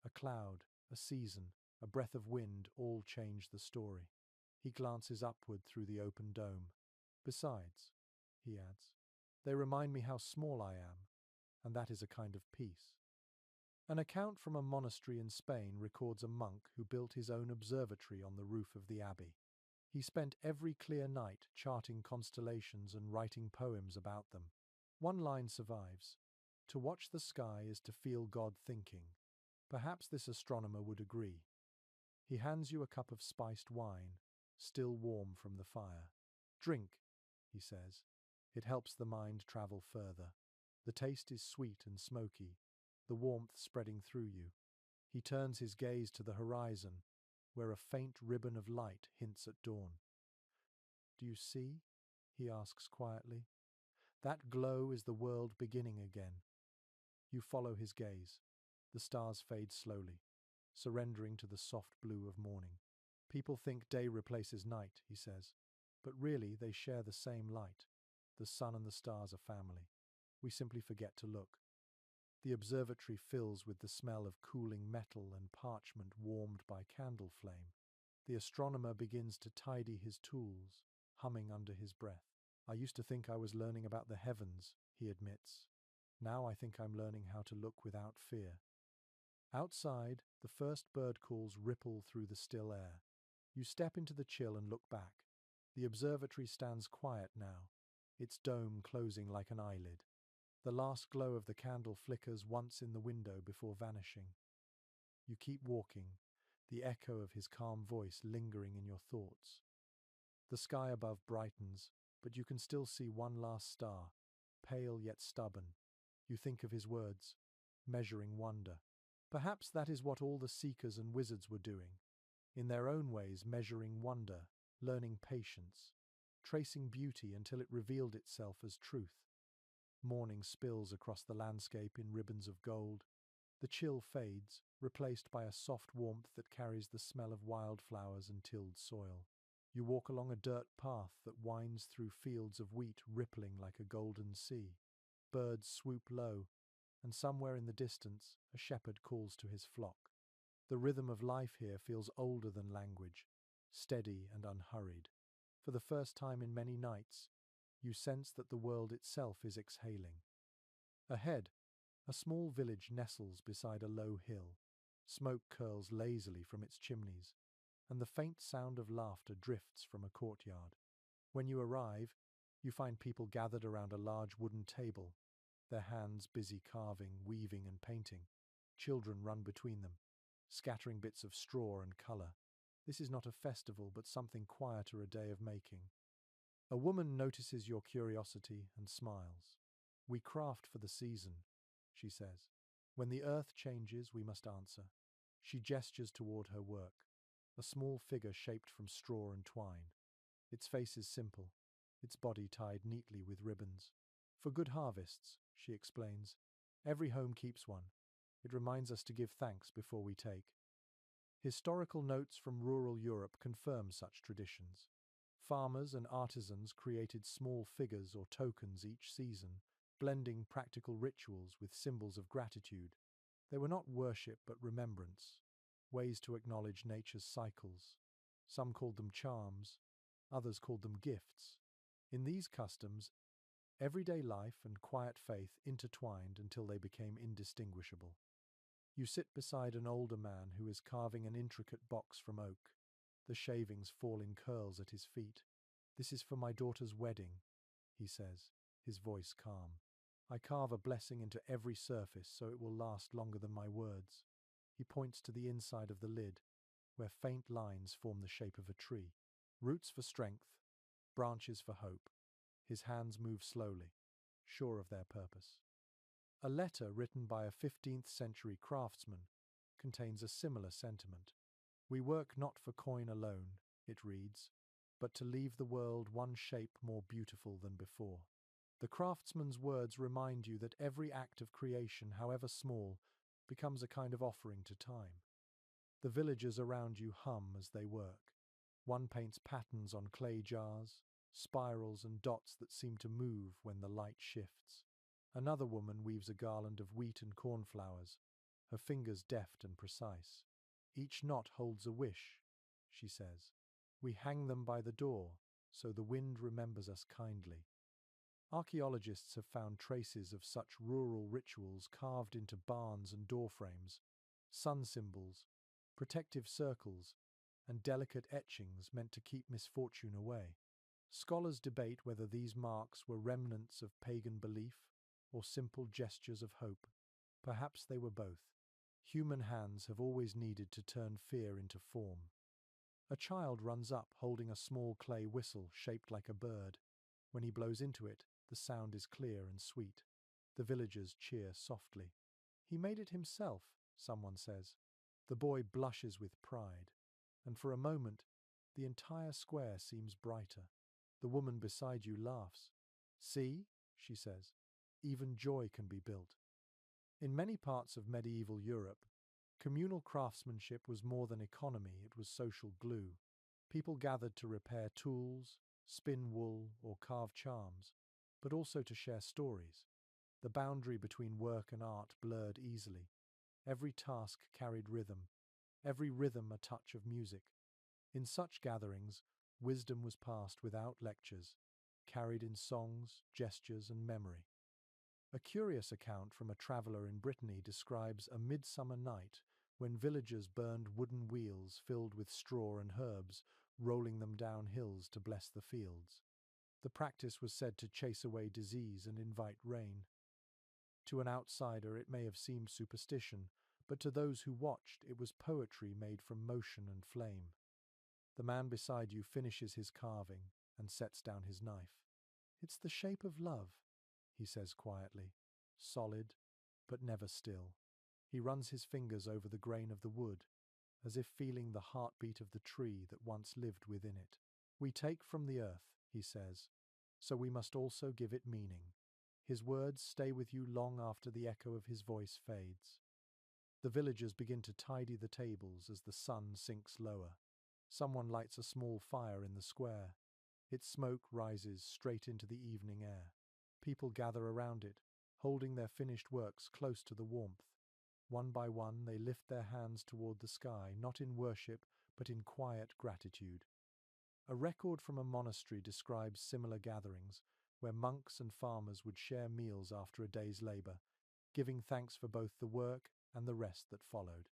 [SPEAKER 1] A cloud, a season, a breath of wind all change the story. He glances upward through the open dome. Besides, he adds, they remind me how small I am, and that is a kind of peace. An account from a monastery in Spain records a monk who built his own observatory on the roof of the abbey. He spent every clear night charting constellations and writing poems about them. One line survives. To watch the sky is to feel God thinking. Perhaps this astronomer would agree. He hands you a cup of spiced wine, still warm from the fire. Drink, he says. It helps the mind travel further. The taste is sweet and smoky, the warmth spreading through you. He turns his gaze to the horizon, where a faint ribbon of light hints at dawn. Do you see? He asks quietly. That glow is the world beginning again. You follow his gaze. The stars fade slowly, surrendering to the soft blue of morning. People think day replaces night, he says, but really they share the same light. The sun and the stars are family. We simply forget to look. The observatory fills with the smell of cooling metal and parchment warmed by candle flame. The astronomer begins to tidy his tools, humming under his breath. I used to think I was learning about the heavens, he admits. Now I think I'm learning how to look without fear. Outside, the first bird calls ripple through the still air. You step into the chill and look back. The observatory stands quiet now, its dome closing like an eyelid. The last glow of the candle flickers once in the window before vanishing. You keep walking, the echo of his calm voice lingering in your thoughts. The sky above brightens, but you can still see one last star, pale yet stubborn. You think of his words, measuring wonder. Perhaps that is what all the seekers and wizards were doing, in their own ways measuring wonder, learning patience, tracing beauty until it revealed itself as truth. Morning spills across the landscape in ribbons of gold. The chill fades, replaced by a soft warmth that carries the smell of wildflowers and tilled soil. You walk along a dirt path that winds through fields of wheat rippling like a golden sea. Birds swoop low, and somewhere in the distance, a shepherd calls to his flock. The rhythm of life here feels older than language, steady and unhurried. For the first time in many nights, you sense that the world itself is exhaling. Ahead, a small village nestles beside a low hill. Smoke curls lazily from its chimneys, and the faint sound of laughter drifts from a courtyard. When you arrive, you find people gathered around a large wooden table, their hands busy carving, weaving, and painting. Children run between them, scattering bits of straw and colour. This is not a festival, but something quieter, a day of making. A woman notices your curiosity and smiles. We craft for the season, she says. When the earth changes, we must answer. She gestures toward her work, a small figure shaped from straw and twine. Its face is simple, its body tied neatly with ribbons. For good harvests, she explains. Every home keeps one. It reminds us to give thanks before we take. Historical notes from rural Europe confirm such traditions. Farmers and artisans created small figures or tokens each season, blending practical rituals with symbols of gratitude. They were not worship but remembrance, ways to acknowledge nature's cycles. Some called them charms, others called them gifts. In these customs, everyday life and quiet faith intertwined until they became indistinguishable. You sit beside an older man who is carving an intricate box from oak. The shavings fall in curls at his feet. "This is for my daughter's wedding," he says, his voice calm. "I carve a blessing into every surface so it will last longer than my words." He points to the inside of the lid, where faint lines form the shape of a tree. Roots for strength, branches for hope. His hands move slowly, sure of their purpose. A letter written by a 15th century craftsman contains a similar sentiment. "We work not for coin alone," it reads, "but to leave the world one shape more beautiful than before." The craftsman's words remind you that every act of creation, however small, becomes a kind of offering to time. The villagers around you hum as they work. One paints patterns on clay jars, spirals and dots that seem to move when the light shifts. Another woman weaves a garland of wheat and cornflowers, her fingers deft and precise. "Each knot holds a wish," she says. "We hang them by the door, so the wind remembers us kindly." Archaeologists have found traces of such rural rituals carved into barns and doorframes, sun symbols, protective circles, and delicate etchings meant to keep misfortune away. Scholars debate whether these marks were remnants of pagan belief or simple gestures of hope. Perhaps they were both. Human hands have always needed to turn fear into form. A child runs up holding a small clay whistle shaped like a bird. When he blows into it, the sound is clear and sweet. The villagers cheer softly. "He made it himself," someone says. The boy blushes with pride, and for a moment, the entire square seems brighter. The woman beside you laughs. "See," she says, "even joy can be built." In many parts of medieval Europe, communal craftsmanship was more than economy, it was social glue. People gathered to repair tools, spin wool, or carve charms, but also to share stories. The boundary between work and art blurred easily. Every task carried rhythm, every rhythm a touch of music. In such gatherings, wisdom was passed without lectures, carried in songs, gestures, and memory. A curious account from a traveller in Brittany describes a midsummer night when villagers burned wooden wheels filled with straw and herbs, rolling them down hills to bless the fields. The practice was said to chase away disease and invite rain. To an outsider, it may have seemed superstition, but to those who watched, it was poetry made from motion and flame. The man beside you finishes his carving and sets down his knife. "It's the shape of love," he says quietly, solid, but never still. He runs his fingers over the grain of the wood, as if feeling the heartbeat of the tree that once lived within it. "We take from the earth," he says, "so we must also give it meaning." His words stay with you long after the echo of his voice fades. The villagers begin to tidy the tables as the sun sinks lower. Someone lights a small fire in the square. Its smoke rises straight into the evening air. People gather around it, holding their finished works close to the warmth. One by one, they lift their hands toward the sky, not in worship, but in quiet gratitude. A record from a monastery describes similar gatherings, where monks and farmers would share meals after a day's labor, giving thanks for both the work and the rest that followed.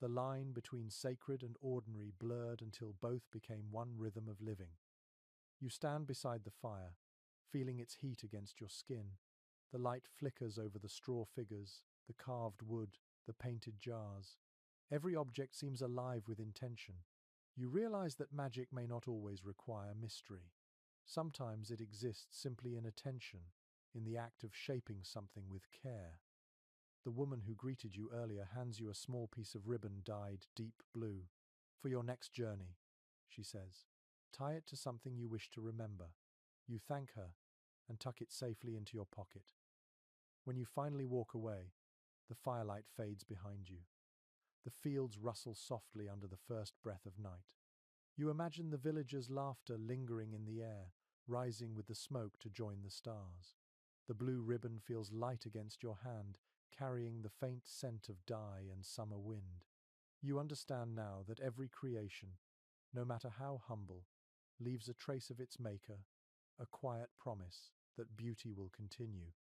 [SPEAKER 1] The line between sacred and ordinary blurred until both became one rhythm of living. You stand beside the fire, feeling its heat against your skin. The light flickers over the straw figures, the carved wood, the painted jars. Every object seems alive with intention. You realize that magic may not always require mystery. Sometimes it exists simply in attention, in the act of shaping something with care. The woman who greeted you earlier hands you a small piece of ribbon dyed deep blue. "For your next journey," she says. "Tie it to something you wish to remember." You thank her and tuck it safely into your pocket. When you finally walk away, the firelight fades behind you. The fields rustle softly under the first breath of night. You imagine the villagers' laughter lingering in the air, rising with the smoke to join the stars. The blue ribbon feels light against your hand, carrying the faint scent of dye and summer wind. You understand now that every creation, no matter how humble, leaves a trace of its maker, a quiet promise that beauty will continue,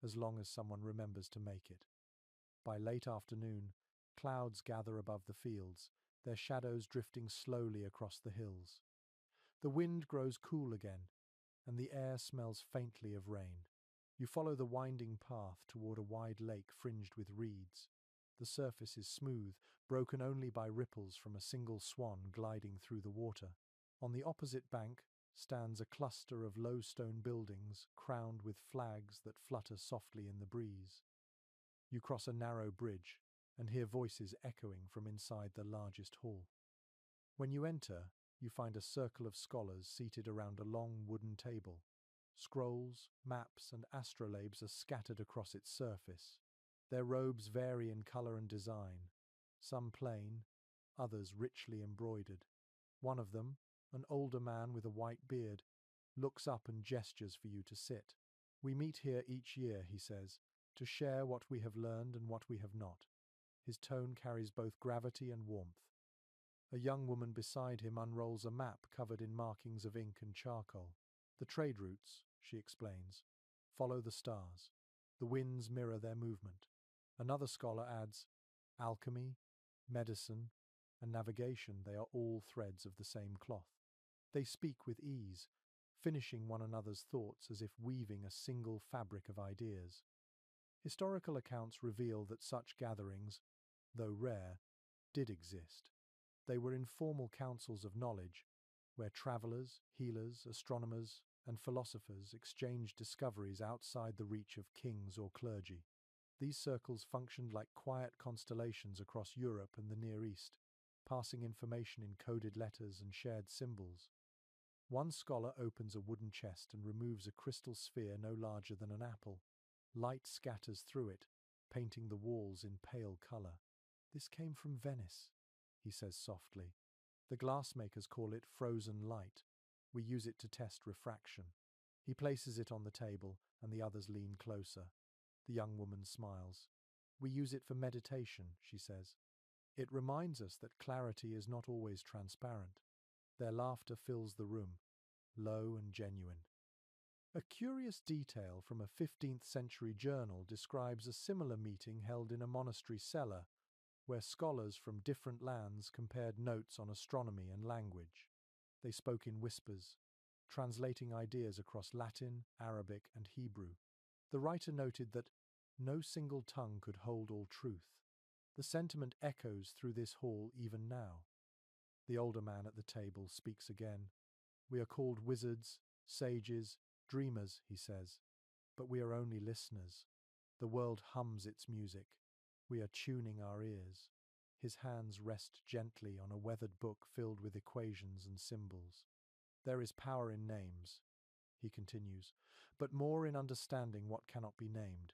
[SPEAKER 1] as long as someone remembers to make it. By late afternoon, Clouds gather above the fields, their shadows drifting slowly across the hills. The wind grows cool again, and the air smells faintly of rain. You follow the winding path toward a wide lake fringed with reeds. The surface is smooth, broken only by ripples from a single swan gliding through the water. On the opposite bank stands a cluster of low stone buildings crowned with flags that flutter softly in the breeze. You cross a narrow bridge and hear voices echoing from inside the largest hall. When you enter, you find a circle of scholars seated around a long wooden table. Scrolls, maps, and astrolabes are scattered across its surface. Their robes vary in color and design, some plain, others richly embroidered. One of them, an older man with a white beard, looks up and gestures for you to sit. "We meet here each year," he says, "to share what we have learned and what we have not." His tone carries both gravity and warmth. A young woman beside him unrolls a map covered in markings of ink and charcoal. "The trade routes," she explains, "follow the stars. The winds mirror their movement." Another scholar adds, "Alchemy, medicine, and navigation, they are all threads of the same cloth." They speak with ease, finishing one another's thoughts as if weaving a single fabric of ideas. Historical accounts reveal that such gatherings, though rare, did exist. They were informal councils of knowledge, where travelers, healers, astronomers, and philosophers exchanged discoveries outside the reach of kings or clergy. These circles functioned like quiet constellations across Europe and the Near East, passing information in coded letters and shared symbols. One scholar opens a wooden chest and removes a crystal sphere no larger than an apple. Light scatters through it, painting the walls in pale color. "This came from Venice," he says softly. "The glassmakers call it frozen light. We use it to test refraction." He places it on the table, and the others lean closer. The young woman smiles. "We use it for meditation," she says. "It reminds us that clarity is not always transparent." Their laughter fills the room, low and genuine. A curious detail from a 15th century journal describes a similar meeting held in a monastery cellar, where scholars from different lands compared notes on astronomy and language. They spoke in whispers, translating ideas across Latin, Arabic, and Hebrew. The writer noted that no single tongue could hold all truth. The sentiment echoes through this hall even now. The older man at the table speaks again. "We are called wizards, sages, dreamers," he says, "but we are only listeners. The world hums its music. We are tuning our ears." His hands rest gently on a weathered book filled with equations and symbols. "There is power in names," he continues, "but more in understanding what cannot be named."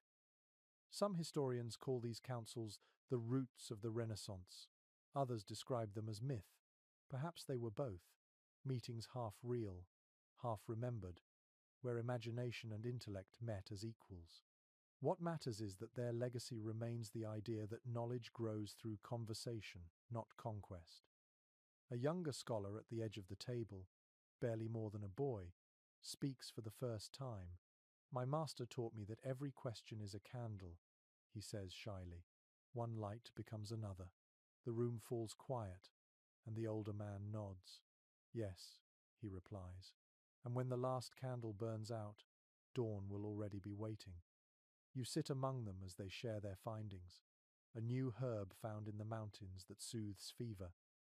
[SPEAKER 1] Some historians call these councils the roots of the Renaissance. Others describe them as myth. Perhaps they were both, meetings half real, half remembered, where imagination and intellect met as equals. What matters is that their legacy remains the idea that knowledge grows through conversation, not conquest. A younger scholar at the edge of the table, barely more than a boy, speaks for the first time. "My master taught me that every question is a candle," he says shyly. One light becomes another. The room falls quiet, and the older man nods. "Yes," he replies. "And when the last candle burns out, dawn will already be waiting." You sit among them as they share their findings. A new herb found in the mountains that soothes fever,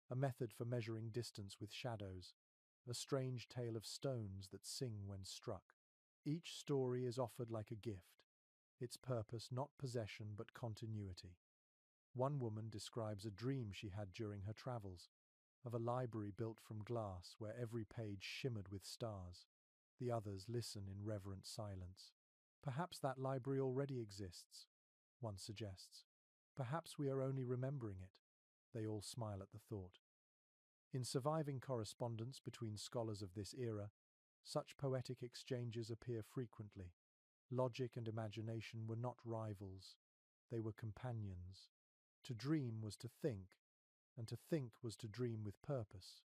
[SPEAKER 1] a method for measuring distance with shadows, a strange tale of stones that sing when struck. Each story is offered like a gift, its purpose not possession but continuity. One woman describes a dream she had during her travels, of a library built from glass where every page shimmered with stars. The others listen in reverent silence. "Perhaps that library already exists," one suggests. "Perhaps we are only remembering it." They all smile at the thought. In surviving correspondence between scholars of this era, such poetic exchanges appear frequently. Logic and imagination were not rivals, they were companions. To dream was to think, and to think was to dream with purpose.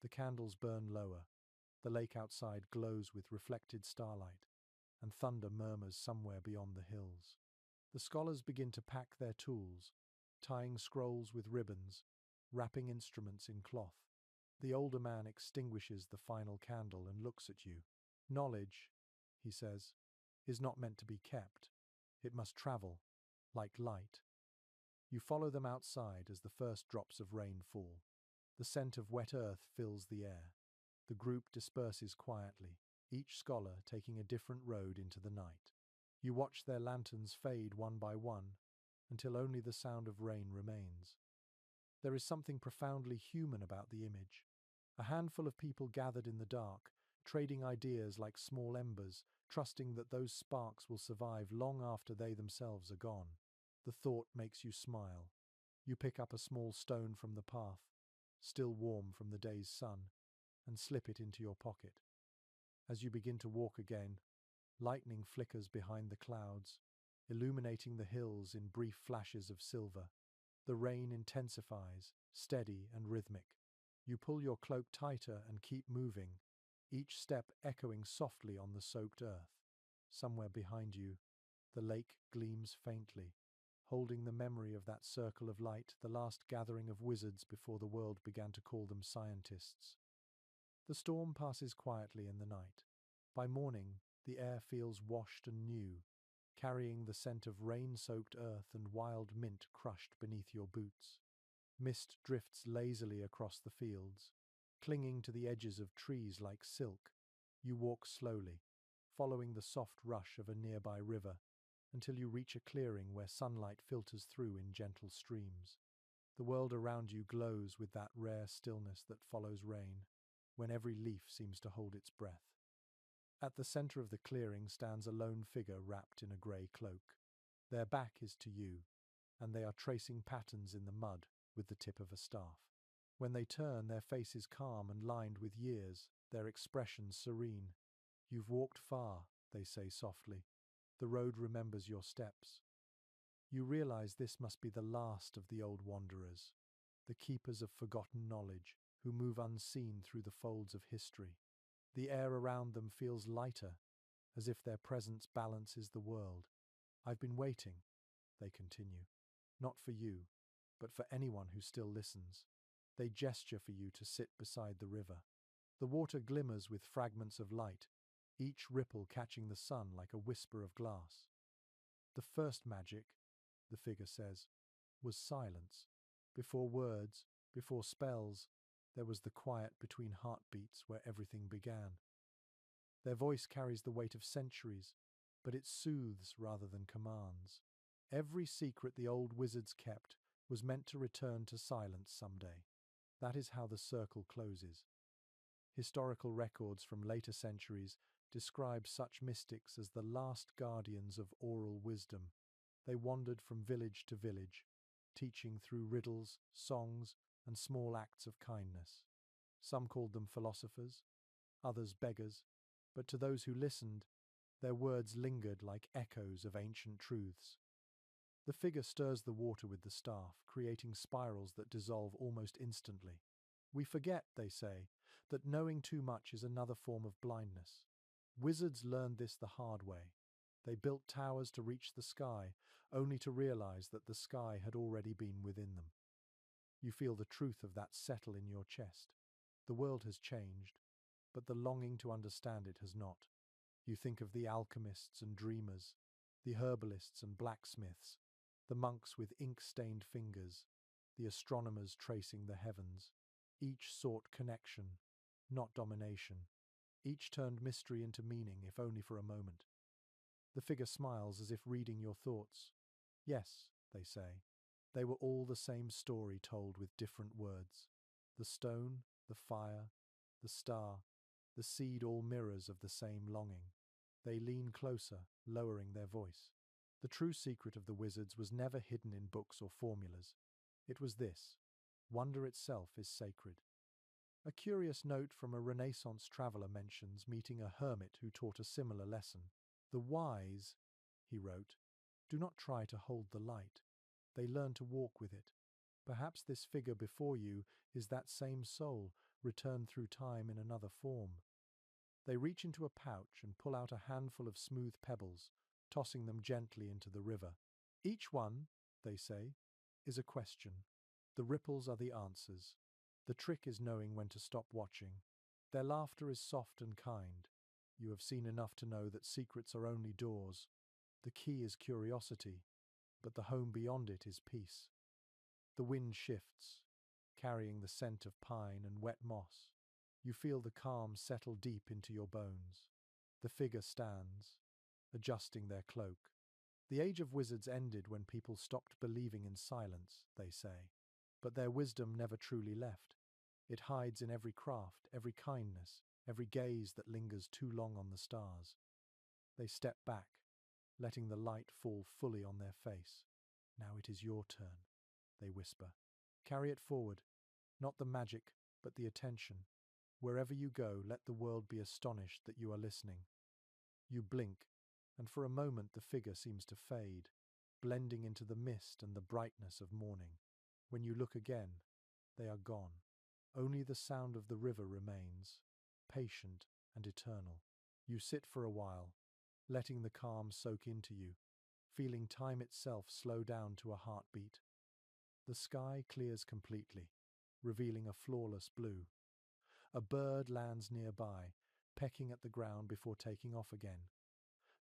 [SPEAKER 1] The candles burn lower, the lake outside glows with reflected starlight, and thunder murmurs somewhere beyond the hills. The scholars begin to pack their tools, tying scrolls with ribbons, wrapping instruments in cloth. The older man extinguishes the final candle and looks at you. Knowledge, he says, is not meant to be kept. It must travel, like light. You follow them outside as the first drops of rain fall. The scent of wet earth fills the air. The group disperses quietly, each scholar taking a different road into the night. You watch their lanterns fade one by one, until only the sound of rain remains. There is something profoundly human about the image. A handful of people gathered in the dark, trading ideas like small embers, trusting that those sparks will survive long after they themselves are gone. The thought makes you smile. You pick up a small stone from the path, still warm from the day's sun, and slip it into your pocket. As you begin to walk again, lightning flickers behind the clouds, illuminating the hills in brief flashes of silver. The rain intensifies, steady and rhythmic. You pull your cloak tighter and keep moving, each step echoing softly on the soaked earth. Somewhere behind you, the lake gleams faintly, holding the memory of that circle of light, the last gathering of wizards before the world began to call them scientists. The storm passes quietly in the night. By morning, the air feels washed and new, carrying the scent of rain-soaked earth and wild mint crushed beneath your boots. Mist drifts lazily across the fields, clinging to the edges of trees like silk. You walk slowly, following the soft rush of a nearby river, until you reach a clearing where sunlight filters through in gentle streams. The world around you glows with that rare stillness that follows rain, when every leaf seems to hold its breath. At the center of the clearing stands a lone figure wrapped in a grey cloak. Their back is to you, and they are tracing patterns in the mud with the tip of a staff. When they turn, their face is calm and lined with years, their expression serene. "You've walked far," they say softly. "The road remembers your steps." You realize this must be the last of the old wanderers, the keepers of forgotten knowledge, who move unseen through the folds of history. The air around them feels lighter, as if their presence balances the world. "I've been waiting," they continue. "Not for you, but for anyone who still listens." They gesture for you to sit beside the river. The water glimmers with fragments of light, each ripple catching the sun like a whisper of glass. "The first magic," the figure says, "was silence. Before words, before spells, there was the quiet between heartbeats where everything began." Their voice carries the weight of centuries, but it soothes rather than commands. Every secret the old wizards kept was meant to return to silence someday. That is how the circle closes. Historical records from later centuries describe such mystics as the last guardians of oral wisdom. They wandered from village to village, teaching through riddles, songs, and small acts of kindness. Some called them philosophers, others beggars, but to those who listened, their words lingered like echoes of ancient truths. The figure stirs the water with the staff, creating spirals that dissolve almost instantly. "We forget," they say, "that knowing too much is another form of blindness." Wizards learned this the hard way. They built towers to reach the sky, only to realize that the sky had already been within them. You feel the truth of that settle in your chest. The world has changed, but the longing to understand it has not. You think of the alchemists and dreamers, the herbalists and blacksmiths, the monks with ink-stained fingers, the astronomers tracing the heavens. Each sought connection, not domination. Each turned mystery into meaning, if only for a moment. The figure smiles as if reading your thoughts. "Yes," they say, "they were all the same story told with different words. The stone, the fire, the star, the seed, all mirrors of the same longing." They lean closer, lowering their voice. The true secret of the wizards was never hidden in books or formulas. It was this: wonder itself is sacred. A curious note from a Renaissance traveller mentions meeting a hermit who taught a similar lesson. "The wise," he wrote, "do not try to hold the light. They learn to walk with it. Perhaps this figure before you is that same soul, returned through time in another form." They reach into a pouch and pull out a handful of smooth pebbles, tossing them gently into the river. "Each one," they say, is a question. The ripples are the answers. The trick is knowing when to stop watching. Their laughter is soft and kind. You have seen enough to know that secrets are only doors. The key is curiosity, but the home beyond it is peace. The wind shifts, carrying the scent of pine and wet moss. You feel the calm settle deep into your bones. The figure stands, adjusting their cloak. The age of wizards ended when people stopped believing in silence, they say. But their wisdom never truly left. It hides in every craft, every kindness, every gaze that lingers too long on the stars. They step back, letting the light fall fully on their face. Now it is your turn, they whisper. Carry it forward, not the magic, but the attention. Wherever you go, let the world be astonished that you are listening. You blink, and for a moment the figure seems to fade, blending into the mist and the brightness of morning. When you look again, they are gone. Only the sound of the river remains, patient and eternal. You sit for a while, letting the calm soak into you, feeling time itself slow down to a heartbeat. The sky clears completely, revealing a flawless blue. A bird lands nearby, pecking at the ground before taking off again.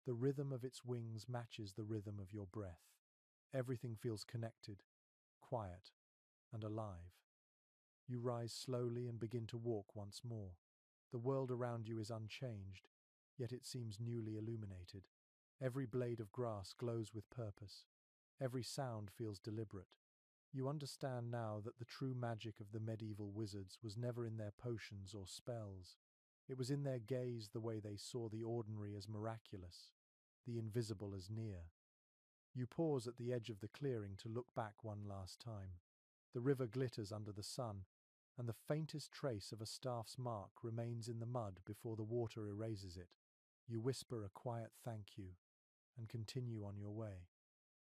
[SPEAKER 1] The rhythm of its wings matches the rhythm of your breath. Everything feels connected, quiet, and alive. You rise slowly and begin to walk once more. The world around you is unchanged, yet it seems newly illuminated. Every blade of grass glows with purpose. Every sound feels deliberate. You understand now that the true magic of the medieval wizards was never in their potions or spells. It was in their gaze, the way they saw the ordinary as miraculous, the invisible as near. You pause at the edge of the clearing to look back one last time. The river glitters under the sun, and the faintest trace of a staff's mark remains in the mud before the water erases it. You whisper a quiet thank you and continue on your way,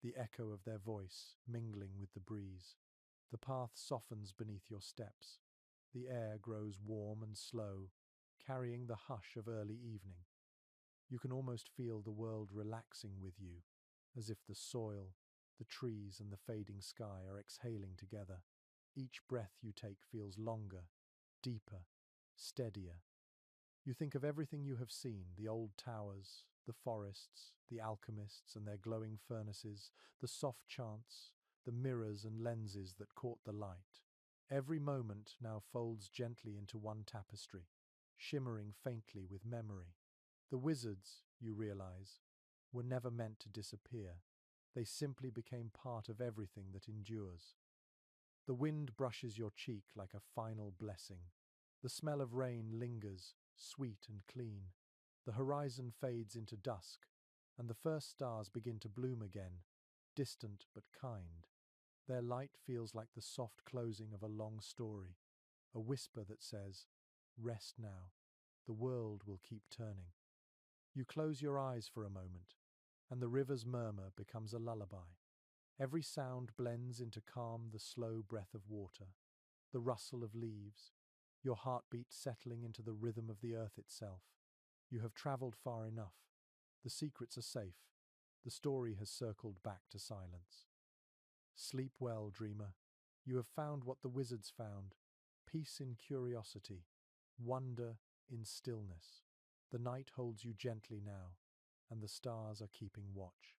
[SPEAKER 1] the echo of their voice mingling with the breeze. The path softens beneath your steps. The air grows warm and slow, carrying the hush of early evening. You can almost feel the world relaxing with you, as if the soil, the trees, and the fading sky are exhaling together. Each breath you take feels longer, deeper, steadier. You think of everything you have seen, the old towers, the forests, the alchemists and their glowing furnaces, the soft chants, the mirrors and lenses that caught the light. Every moment now folds gently into one tapestry, shimmering faintly with memory. The wizards, you realize, were never meant to disappear. They simply became part of everything that endures. The wind brushes your cheek like a final blessing. The smell of rain lingers, sweet and clean. The horizon fades into dusk, and the first stars begin to bloom again, distant but kind. Their light feels like the soft closing of a long story, a whisper that says, "Rest now. The world will keep turning." You close your eyes for a moment, and the river's murmur becomes a lullaby. Every sound blends into calm, the slow breath of water, the rustle of leaves, your heartbeat settling into the rhythm of the earth itself. You have traveled far enough. The secrets are safe. The story has circled back to silence. Sleep well, dreamer. You have found what the wizards found: peace in curiosity, wonder in stillness. The night holds you gently now, and the stars are keeping watch.